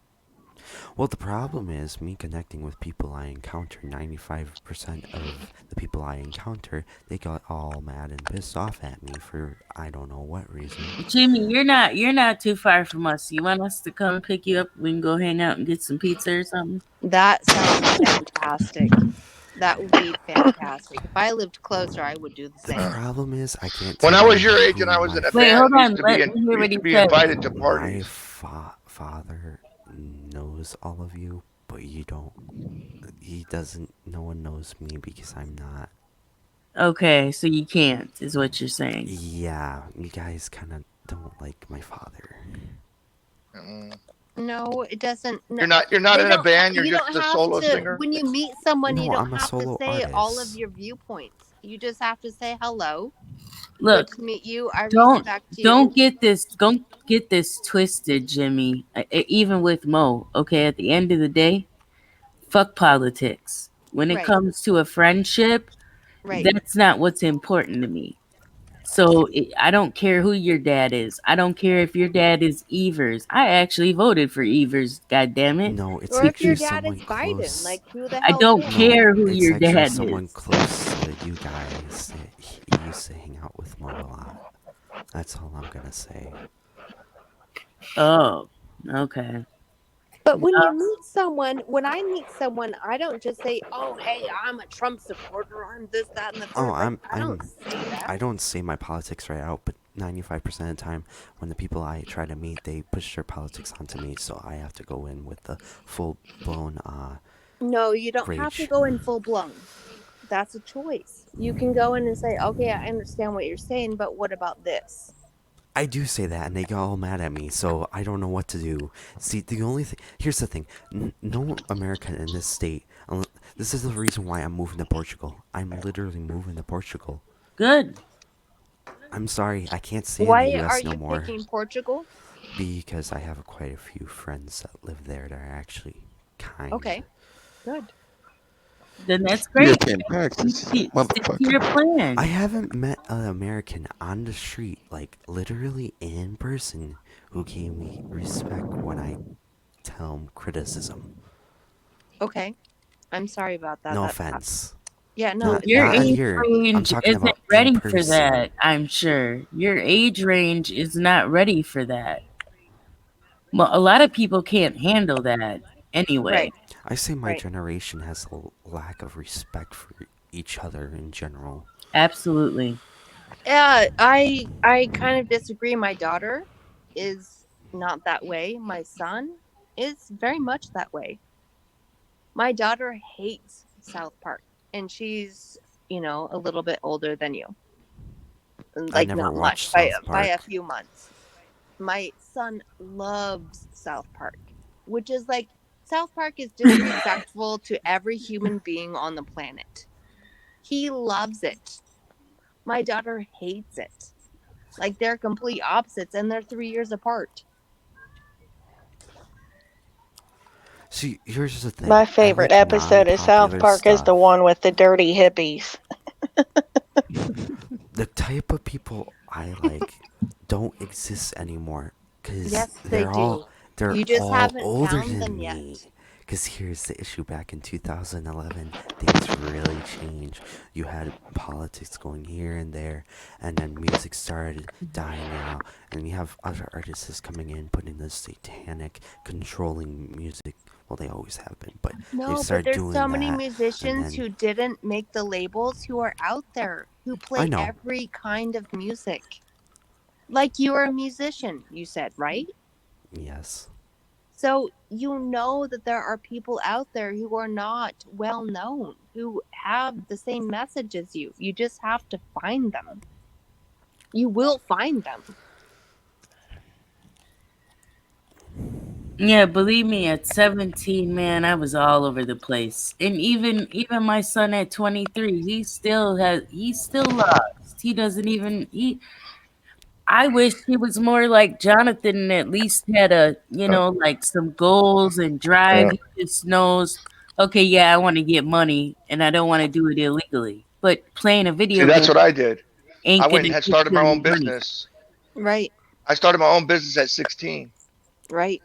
Well, the problem is me connecting with people I encounter. 95% of the people I encounter, they got all mad and pissed off at me for I don't know what reason. Jimmy, you're not too far from us. You want us to come pick you up? We can go hang out and get some pizza or something. That sounds fantastic. That would be fantastic. If I lived closer, I would do the The same. problem is I can't. When tell I was you your age who and I was my in a Wait, band, hold we on. used to Let be, me hear what he be said. invited to My parties. father knows all of you, but you don't. He doesn't. No one knows me because I'm not. Okay, so you can't, is what you're saying. Yeah, you guys kind of don't like my father. No, it doesn't. No, You're not they in a don't band. You're you just don't a have solo to, singer. when you meet someone, you No, don't I'm a have to solo say all of artist. your viewpoints. You just have to say hello. Look, Good to meet you. I don't respect you. don't get this twisted, Jimmy. Even with Mo, okay, at the end of the day, fuck politics. When it Right. comes to a friendship, Right. that's not what's important to me. So I don't care who your dad is. I don't care if your dad is Evers. I actually voted for Evers. God damn it! No, it's Or if your actually dad is someone Biden, close. like who the I hell don't cares? care who It's your actually dad someone is. close to you guys that he used to hang out with more a lot. That's all I'm gonna say. Oh, okay. But when you meet someone, when I meet someone, I don't just say, "Oh, hey, I'm a Trump supporter. I'm this, that, and the third." Oh, Like, I don't say that. I don't say my politics right out, but 95% of the time, when the people I try to meet, they push their politics onto me, so I have to go in with the full blown No, you don't have to rage. go in full blown. That's a choice. You can go in and say, "Okay, I understand what you're saying, but what about this?" I do say that, and they get all mad at me, so I don't know what to do. See, the only thing... Here's the thing. No American in this state... This is the reason why I'm moving to Portugal. I'm literally moving to Portugal. Good. I'm sorry, I can't stay in Why the are U.S. no you more. picking Portugal? Because I have quite a few friends that live there that are actually kind. Okay, good. Then that's great. European practice, Stick to motherfucker. your plan. I haven't met an American on the street, like literally in person, who gave me respect when I tell him criticism. Okay, I'm sorry about that. No That- offense. Yeah, no. Not, Your not age here. I'm range talking isn't about in ready for person. that, I'm sure. Your age range is not ready for that. Well, a lot of people can't handle that anyway. Right. I say my Right. generation has a lack of respect for each other in general. Absolutely. Yeah, I kind of disagree. My daughter is not that way. My son is very much that way. My daughter hates South Park, and she's, a little bit older than you. Like never not watched much South by a Park. few months. My son loves South Park, which is like South Park is disrespectful to every human being on the planet. He loves it. My daughter hates it. Like they're complete opposites, and they're 3 years apart. See, here's the thing. My I favorite like episode of South non-popular Park is the stuff. one with the dirty hippies. The type of people I like don't exist anymore because Yes, they do. they're You just all haven't older found than them me. yet. Because here's the issue: back in 2011, things really changed. You had politics going here and there, and then music started dying out, and you have other artists coming in, putting this satanic, controlling music. Well, they always have been, but they No, but started there's doing so many that, musicians and who didn't make the labels who are out there who play know. every kind of music. Like you're a musician, you said, right? yes. So you know that there are people out there who are not well known, who have the same message as you. You just have to find them. You will find them. Yeah, believe me, at 17, man, I was all over the place. And even my son at 23, he's still lost. He doesn't even I wish he was more like Jonathan and at least had like some goals and drive. Yeah. He just knows, okay, yeah, I want to get money and I don't want to do it illegally. But playing a See, video that's game what I did. ain't I went gonna and had get started you my any own money. business. Right, I started my own business at 16. right.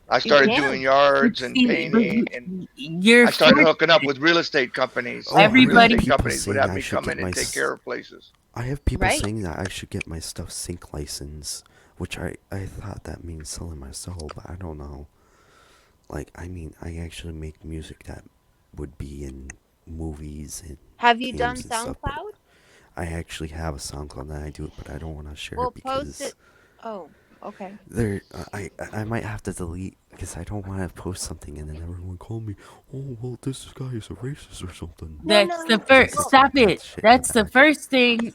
I started can. doing yards But and see, but painting, and you're I started fortunate. hooking up with real estate companies. Oh, I Real Everybody- have estate people companies would saying have I me should come get in my and take care of places. I have people Right. saying that I should get my stuff sync license, which I thought that means selling my soul, but I don't know. Like, I mean, I actually make music that would be in movies and Have you done games and stuff, but SoundCloud? I actually have a SoundCloud and I do it, but I don't want to share Well, it because post it. Oh, okay. there, I might have to delete because I don't want to post something and then everyone call me, oh well, this guy is a racist or something. That's the first. Stop it. That's the first thing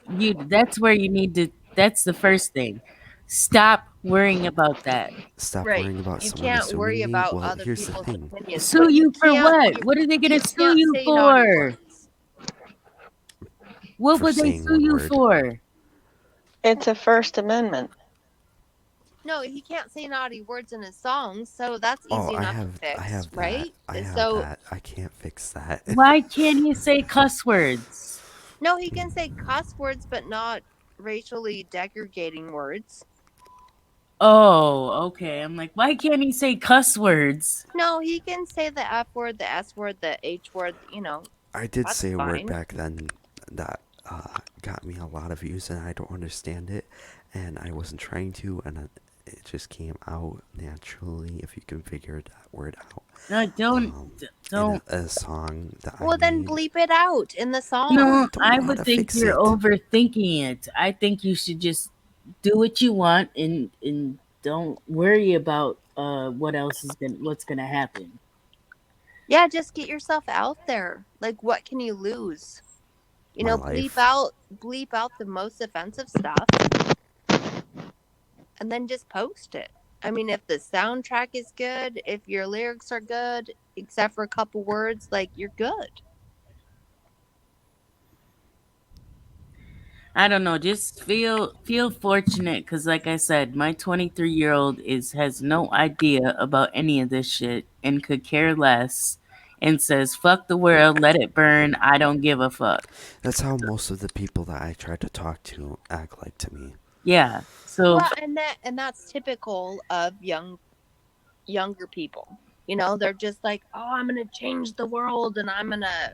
That's where you need to. That's the first thing. Stop worrying about that. Stop Right. worrying about You someone can't assuming worry me. about Well, other here's the people's thing. opinions. Sue but you for can't- what? What are they gonna sue can't you say naughty for? words. What For would they saying sue one you word. for? It's a First Amendment. No, he can't say naughty words in his songs, so that's easy Oh, I enough have, to fix, I have that. right? I have So that. I can't fix that. Why can't you say cuss words? no, he can say cuss words, but not racially degrading words. Oh, okay. I'm like, why can't he say cuss words? No, he can say the F word, the S word, the H word, I did that's say a word fine. back then that got me a lot of views, and I don't understand it, and I wasn't trying to, and it just came out naturally. If you can figure that word out. No, don't. In a song that Well, I then made. bleep it out in the song. No, don't I know how would to think fix you're it. overthinking it. I think you should just do what you want and don't worry about what's gonna happen. Yeah, just get yourself out there. Like, what can you lose? My life. bleep out the most offensive stuff, and then just post it. I mean, if the soundtrack is good, if your lyrics are good, except for a couple words, like, you're good. I don't know. Just feel fortunate because, like I said, my 23-year-old has no idea about any of this shit and could care less, and says, "Fuck the world, let it burn. I don't give a fuck." That's how most of the people that I try to talk to act like to me. Yeah. So Well, and that's typical of younger people. They're just like, oh, I'm gonna change the world, and I'm gonna,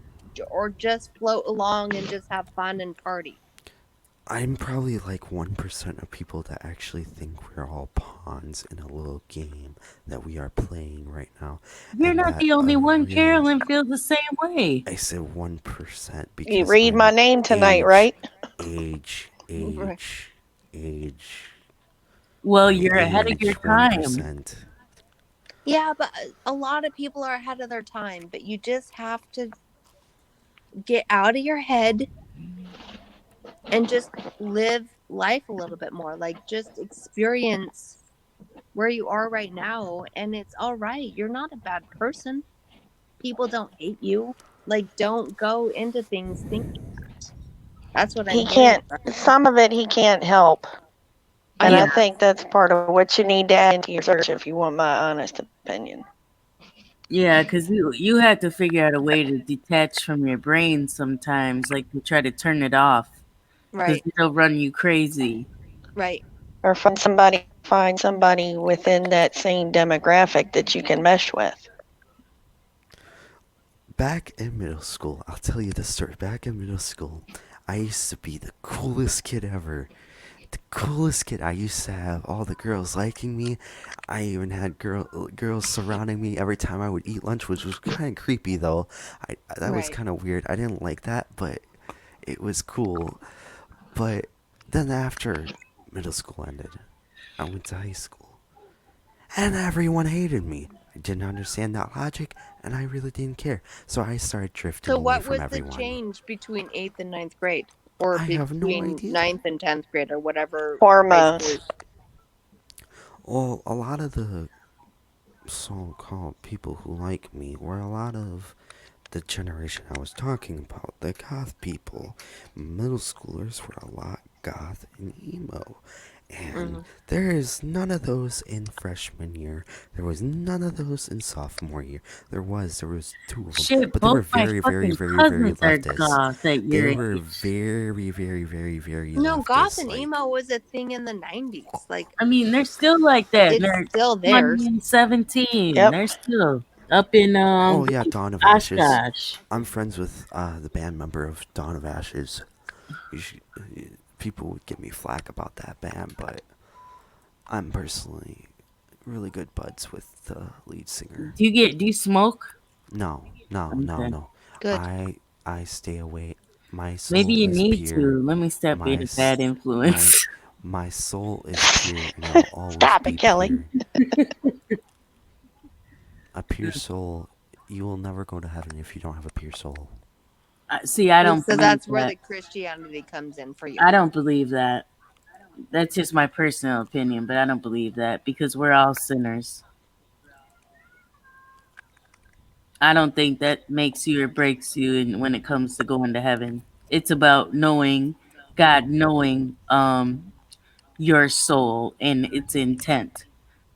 or just float along and just have fun and party. I'm probably like 1% of people that actually think we're all pawns in a little game that we are playing right now. you're and not that the only a one. real- Carolyn feels the same way. I said 1% because You read my name tonight, right? Age. Well, you're ahead of your time. 1%. Yeah, but a lot of people are ahead of their time, but you just have to get out of your head and just live life a little bit more. Like, just experience where you are right now, and it's all right. You're not a bad person. People don't hate you. Like, don't go into things thinking that. That's what I'm He hearing. can't, some of it he can't help. And I think that's part of what you need to add into your search if you want my honest opinion. Yeah, because you have to figure out a way to detach from your brain sometimes, like to try to turn it off. Because Right. it'll run you crazy. Right. Or find somebody within that same demographic that you can mesh with. Back in middle school, I'll tell you this story. Back in middle school, I used to be the coolest kid ever. The coolest kid. I used to have all the girls liking me. I even had girls surrounding me every time I would eat lunch, which was kind of creepy though. That was Right. kind of weird. I didn't like that, but it was cool. But then after middle school ended, I went to high school, and everyone hated me. I didn't understand that logic, and I really didn't care. So I started drifting So away what from was everyone. the change between 8th and 9th grade? Or I have no between idea. 9th and 10th grade, or whatever. Hormones. high school- Well, a lot of the so-called people who like me were a lot of the generation I was talking about, the goth people. Middle schoolers were a lot goth and emo. And there is none of those in freshman year. There was none of those in sophomore year. There was 2 of them. Shit, But they were both my very, very, fucking very, very cousins are leftist. goth at They your were age. very, very, very, very No, leftist. goth and emo was a thing in the 90s. Like, I mean, they're still like that. It's They're still there. 20 and 17. Yep. They're still up in Oh yeah, Dawn of Ashes. Oshkosh. I'm friends with the band member of Dawn of Ashes. People would give me flack about that band, but I'm personally really good buds with the lead singer. Do you smoke? No. Okay. Good. I stay away. My soul Maybe you is need pure. to. Let me step in a bad influence. My soul is pure, and I will always Stop be it, Kelly. pure. A pure soul. You will never go to heaven if you don't have a pure soul. See, I don't So believe that's where that. the Christianity comes in for you. I don't believe that. That's just my personal opinion, but I don't believe that because we're all sinners. I don't think that makes you or breaks you when it comes to going to heaven. It's about knowing God, knowing your soul and its intent.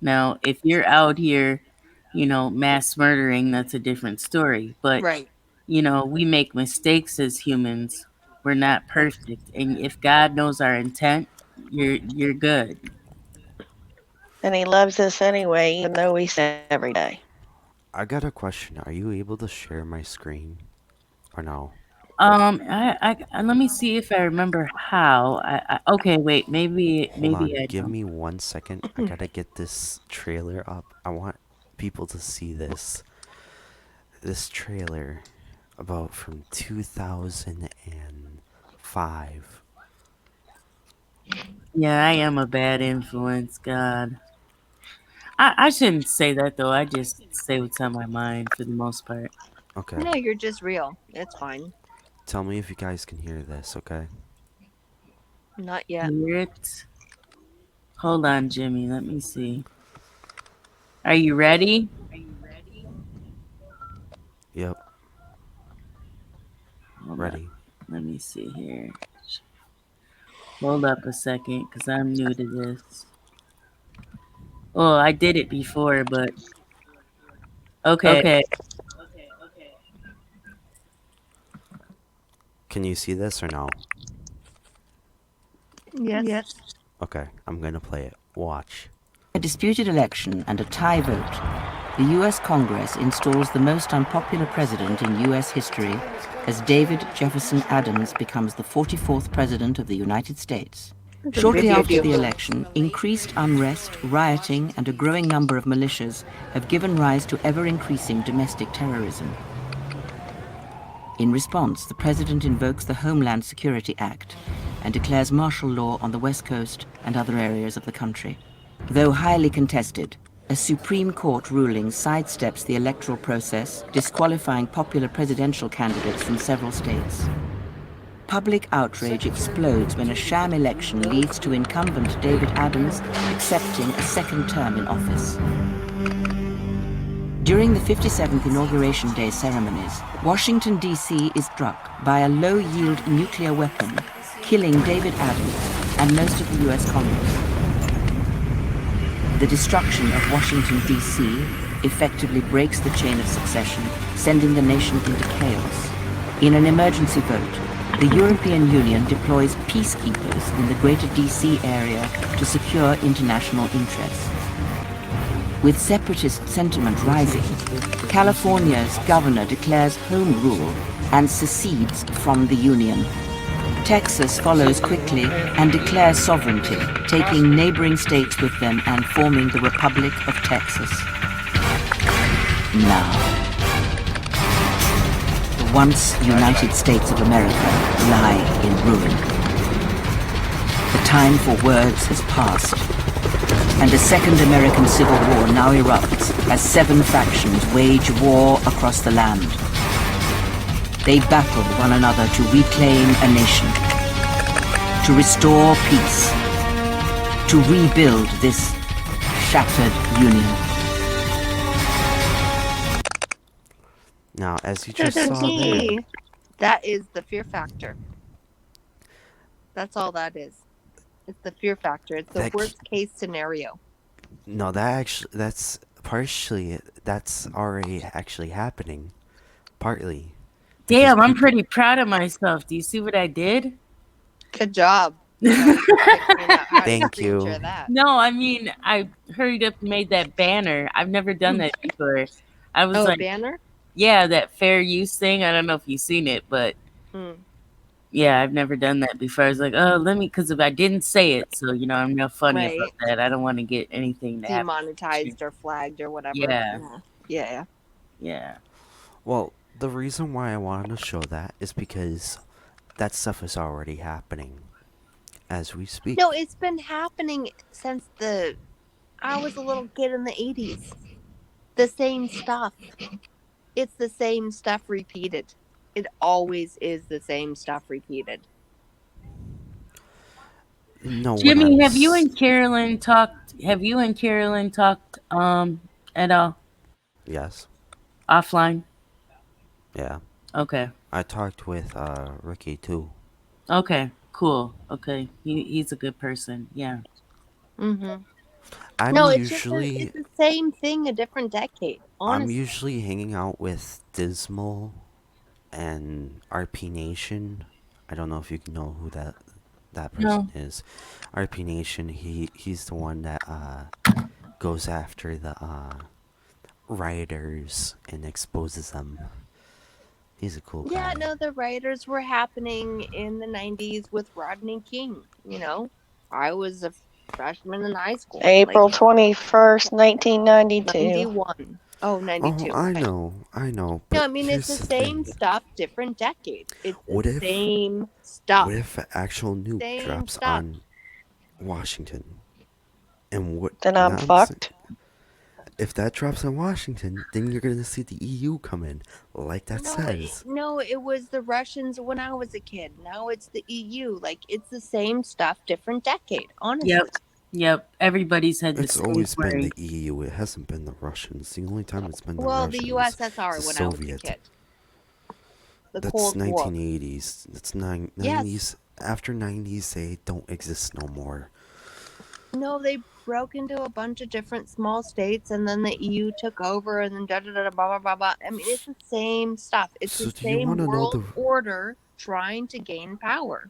Now, if you're out here, mass murdering, that's a different story. But Right. we make mistakes as humans. We're not perfect, and if God knows our intent, you're good. And he loves us anyway, even though we sin every day. I got a question. Are you able to share my screen or no? Let me see if I remember how. Okay, wait, maybe Hold on. I Give don't. me 1 second. I gotta get this trailer up. I want people to see this. This trailer about from 2005. Yeah, I am a bad influence. God, I shouldn't say that though. I just say what's on my mind for the most part. Okay. No, you're just real. It's fine. Tell me if you guys can hear this, okay? Not yet. Hear it? Hold on, Jimmy. Let me see. Are you ready? Yep. Hold Ready. up. Let me see here. Hold up a second, because I'm new to this. Oh, I did it before, but okay. Can you see this or no? Yes. Okay, I'm gonna play it. Watch. A disputed election and a tie vote, the U.S. Congress installs the most unpopular president in U.S. history as David Jefferson Adams becomes the 44th President of the United States. That's a Shortly big after deal. the election, increased unrest, rioting, and a growing number of militias have given rise to ever-increasing domestic terrorism. In response, the president invokes the Homeland Security Act and declares martial law on the West Coast and other areas of the country. Though highly contested, a Supreme Court ruling sidesteps the electoral process, disqualifying popular presidential candidates from several states. Public outrage explodes when a sham election leads to incumbent David Adams accepting a second term in office. During the 57th Inauguration Day ceremonies, Washington, D.C. is struck by a low-yield nuclear weapon, killing David Adams and most of the U.S. Congress. The destruction of Washington, D.C. effectively breaks the chain of succession, sending the nation into chaos. In an emergency vote, the European Union deploys peacekeepers in the greater D.C. area to secure international interests. With separatist sentiment rising, California's governor declares home rule and secedes from the Union. Texas follows quickly and declares sovereignty, taking neighboring states with them and forming the Republic of Texas. Now, the once United States of America lie in ruin. The time for words has passed, and a second American Civil War now erupts as 7 factions wage war across the land. They battle one another to reclaim a nation, to restore peace, to rebuild this shattered union. Now, as you just saw there, That is the fear factor. That's all that is. It's the fear factor. It's the That- worst case scenario. no, that's partially, that's already actually happening. Partly. Damn, I'm pretty proud of myself. Do you see what I did? Good job. Thank you. No, I mean, I hurried up and made that banner. I've never done that before. I was Oh, a like, banner? yeah, that fair use thing. I don't know if you've seen it, but Hmm. yeah, I've never done that before. I was like, oh, let me, because if I didn't say it, so, you know, I'm real funny Right. about that. I don't want to get anything to happen. Demonetized or flagged or whatever. Yeah. Yeah. Yeah. Well, the reason why I wanted to show that is because that stuff is already happening as we speak. No, it's been happening since I was a little kid in the 80s. The same stuff. It's the same stuff repeated. It always is the same stuff repeated. No, Jimmy, have you and Carolyn talked at all? Yes. Offline? Yeah. Okay. I talked with Ricky too. Okay, cool. Okay. He's a good person. Yeah. Mm-hmm. I'm No, usually it's the same thing, a different decade. I'm Honestly. usually hanging out with Dismal and RP Nation. I don't know if you know who that No. person is. RP Nation. He's the one that goes after the rioters and exposes them. He's a cool guy. Yeah, no, the rioters were happening in the 90s with Rodney King. You know, I was a freshman in high school. April like 21st, 1992. 91. Oh, 92. Oh, I okay. know. No, But I mean, it's here's the the same thing. stuff, different decade. It's What the if- same stuff. What if an actual nuke Same drops stuff. on Washington? And what? Then I'm now fucked. If that drops on Washington, then you're gonna see the EU come in, like that says. No, it was the Russians when I was a kid. Now it's the EU. Like, it's the same stuff, different decade, honestly. Yep. Everybody's had the It's same always been worry. the EU. It hasn't been the Russians. The only time it's been the Well, Russians. the USSR is when the I was a Soviet. kid. The That's Cold War. 1980s. That's 90s. Yes. After 90s, they don't exist no more. No, they broke into a bunch of different small states, and then the EU took over, and then blah blah blah blah. I mean, it's the same stuff. It's So the do you same wanna know world the- order trying to gain power.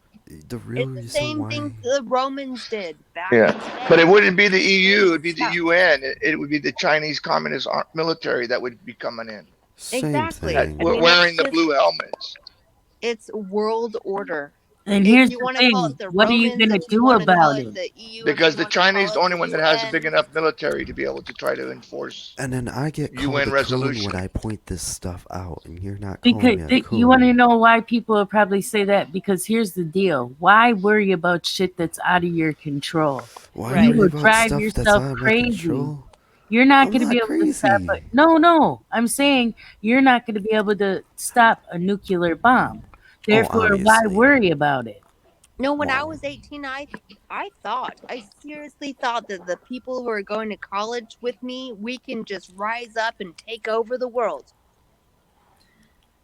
The real It's the reason same why. thing the Romans did back in the Yeah, day. but it wouldn't be the EU. It'd be the UN. It would be the Chinese Communist military that would be coming in. Same Exactly. thing. I mean, Wearing it's the just- blue helmets. It's world order. And If here's you the wanna call thing. it the What are you Romans, gonna if you do wanna call about it it? the EU, Because if the you wanna Chinese, call the it only one that has a UN. big enough military to be able to try to enforce. And then I get called UN a coon resolution. when I point this stuff out, and you're not calling Because me a coon. you want to know why people will probably say that? Because here's the deal. Why worry about shit that's out of your control? Why You worry will about drive stuff that's yourself out of my crazy. control? You're not I'm going to be not able to stop crazy. it. No. I'm saying you're not going to be able to stop a nuclear bomb. Therefore, why obviously. worry about it? No, when I was 18, I seriously thought that the people who are going to college with me, we can just rise up and take over the world.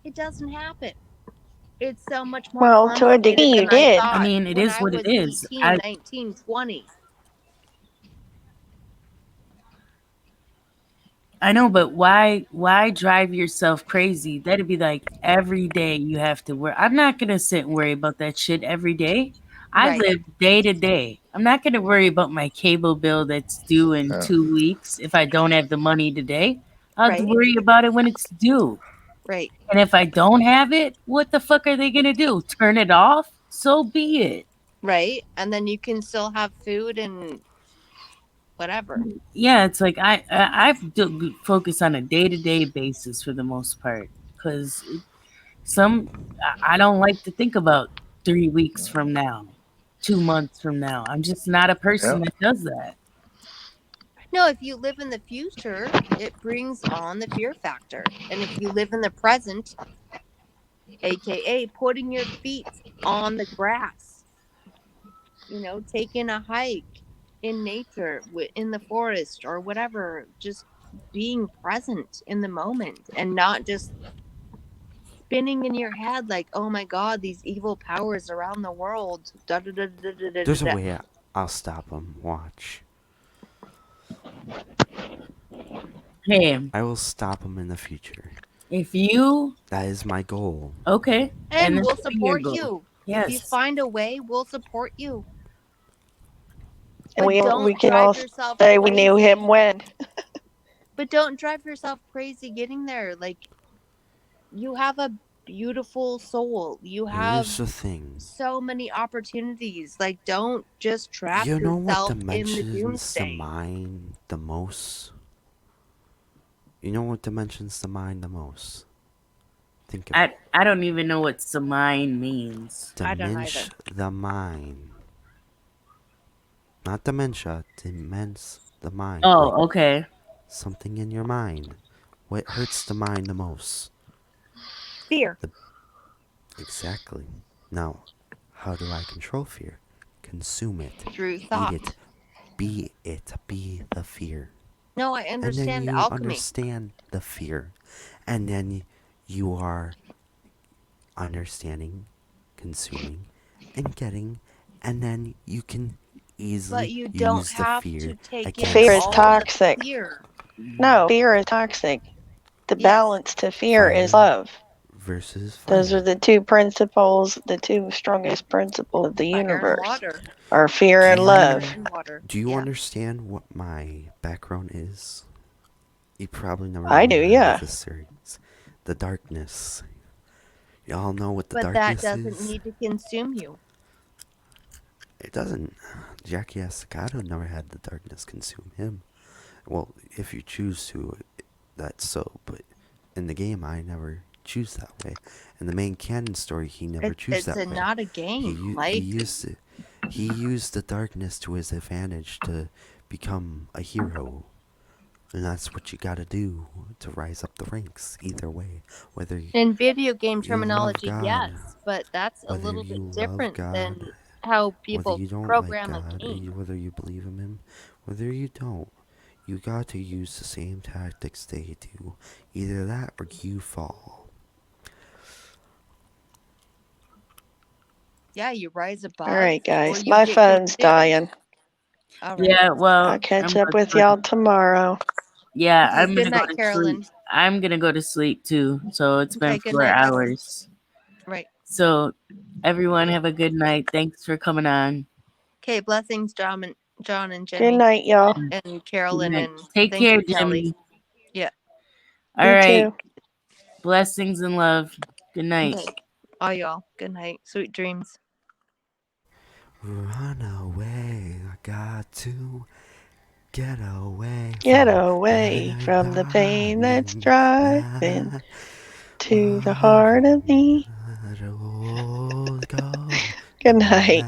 It doesn't happen. It's so much more Well, to a complicated degree, you than I did. thought I mean, it when is I what it was is. 18, 19, 20. I know, but why drive yourself crazy? That'd be like every day you have to worry. I'm not gonna sit and worry about that shit every day. I Right. live day to day. I'm not gonna worry about my cable bill that's due in Yeah. 2 weeks if I don't have the money today. I'll Right. worry about it when it's due. Right. And if I don't have it, what the fuck are they gonna do? Turn it off? So be it. Right. And then you can still have food and whatever. Yeah, it's like I focus on a day-to-day basis for the most part because I don't like to think about 3 weeks from now, 2 months from now. I'm just not a person Yeah. that does that. No, if you live in the future, it brings on the fear factor. And if you live in the present, aka putting your feet on the grass, taking a hike in nature, in the forest or whatever, just being present in the moment and not just spinning in your head like, oh my God, these evil powers around the world. There's a way I'll stop them. Watch. Hey, I will stop them in the future. if you That is my goal. okay, And this we'll will be your support goal. you. If you Yes. find a way, we'll support you. And But we don't can drive all yourself say we knew crazy. him when. But don't drive yourself crazy getting there. Like, you have a beautiful soul. You have Here's the thing. so many opportunities. Like, don't just trap You know what yourself in the dimensions the doomsday. mind the most? You know what dimensions the mind the most? Think about I don't even know what samine means. I don't diminish the mind. Not dementia, demense the mind. Oh, like okay. something in your mind. What hurts the mind the most? Fear. Exactly. Now, how do I control fear? Consume it. Through thought. Eat it. Be it. Be the fear. No, I And then understand you alchemy. understand the fear. And then you are understanding, consuming, and getting. And then you can easily But you don't use the have fear to take in against Fear is all the toxic. fear. No, fear is toxic. The Yes. balance to fear is love. versus Those fire. are the two principles, the two strongest principles of the Fire and universe water. are fear and love. And water. Do you Yeah. understand what my background is? You probably never I even do, heard yeah. of this series. The darkness. Y'all know what the But that darkness doesn't is? need to consume you. It doesn't. Jackie Estacado never had the darkness consume him. Well, if you choose to, that's so. But in the game, I never choose that way. In the main canon story, he never choose that way. Not a game. He used the darkness to his advantage to become a hero. And that's what you gotta do to rise up the ranks, either way. Whether you, In video game you love terminology, God, yes, but that's a whether little you bit love different God, than how whether people you don't program like a God, game. whether you believe in Him, whether you don't, you got to use the same tactics they do. Either that or you fall. Yeah, you rise above. All right, or guys. you My get phone's consumed. dying. All right. Yeah, well, I'll catch I'm up about with to- y'all tomorrow. Yeah, Okay, I'm good gonna go night, to Carolyn. sleep. I'm gonna go to sleep too. So it's been Okay, good 4 night, Carolyn. hours. Right. So everyone have a good night. Thanks for coming on. Okay, blessings, John and Jimmy. Good night, y'all. And Carolyn Good night. and Take thank care, you, Kelly. Jimmy. Yeah. All You right. too. Blessings and love. Good night. Okay. All y'all. Good night. Sweet dreams. Run away, I got to get away. Get away from the pain that's driving to the heart of me. Good night.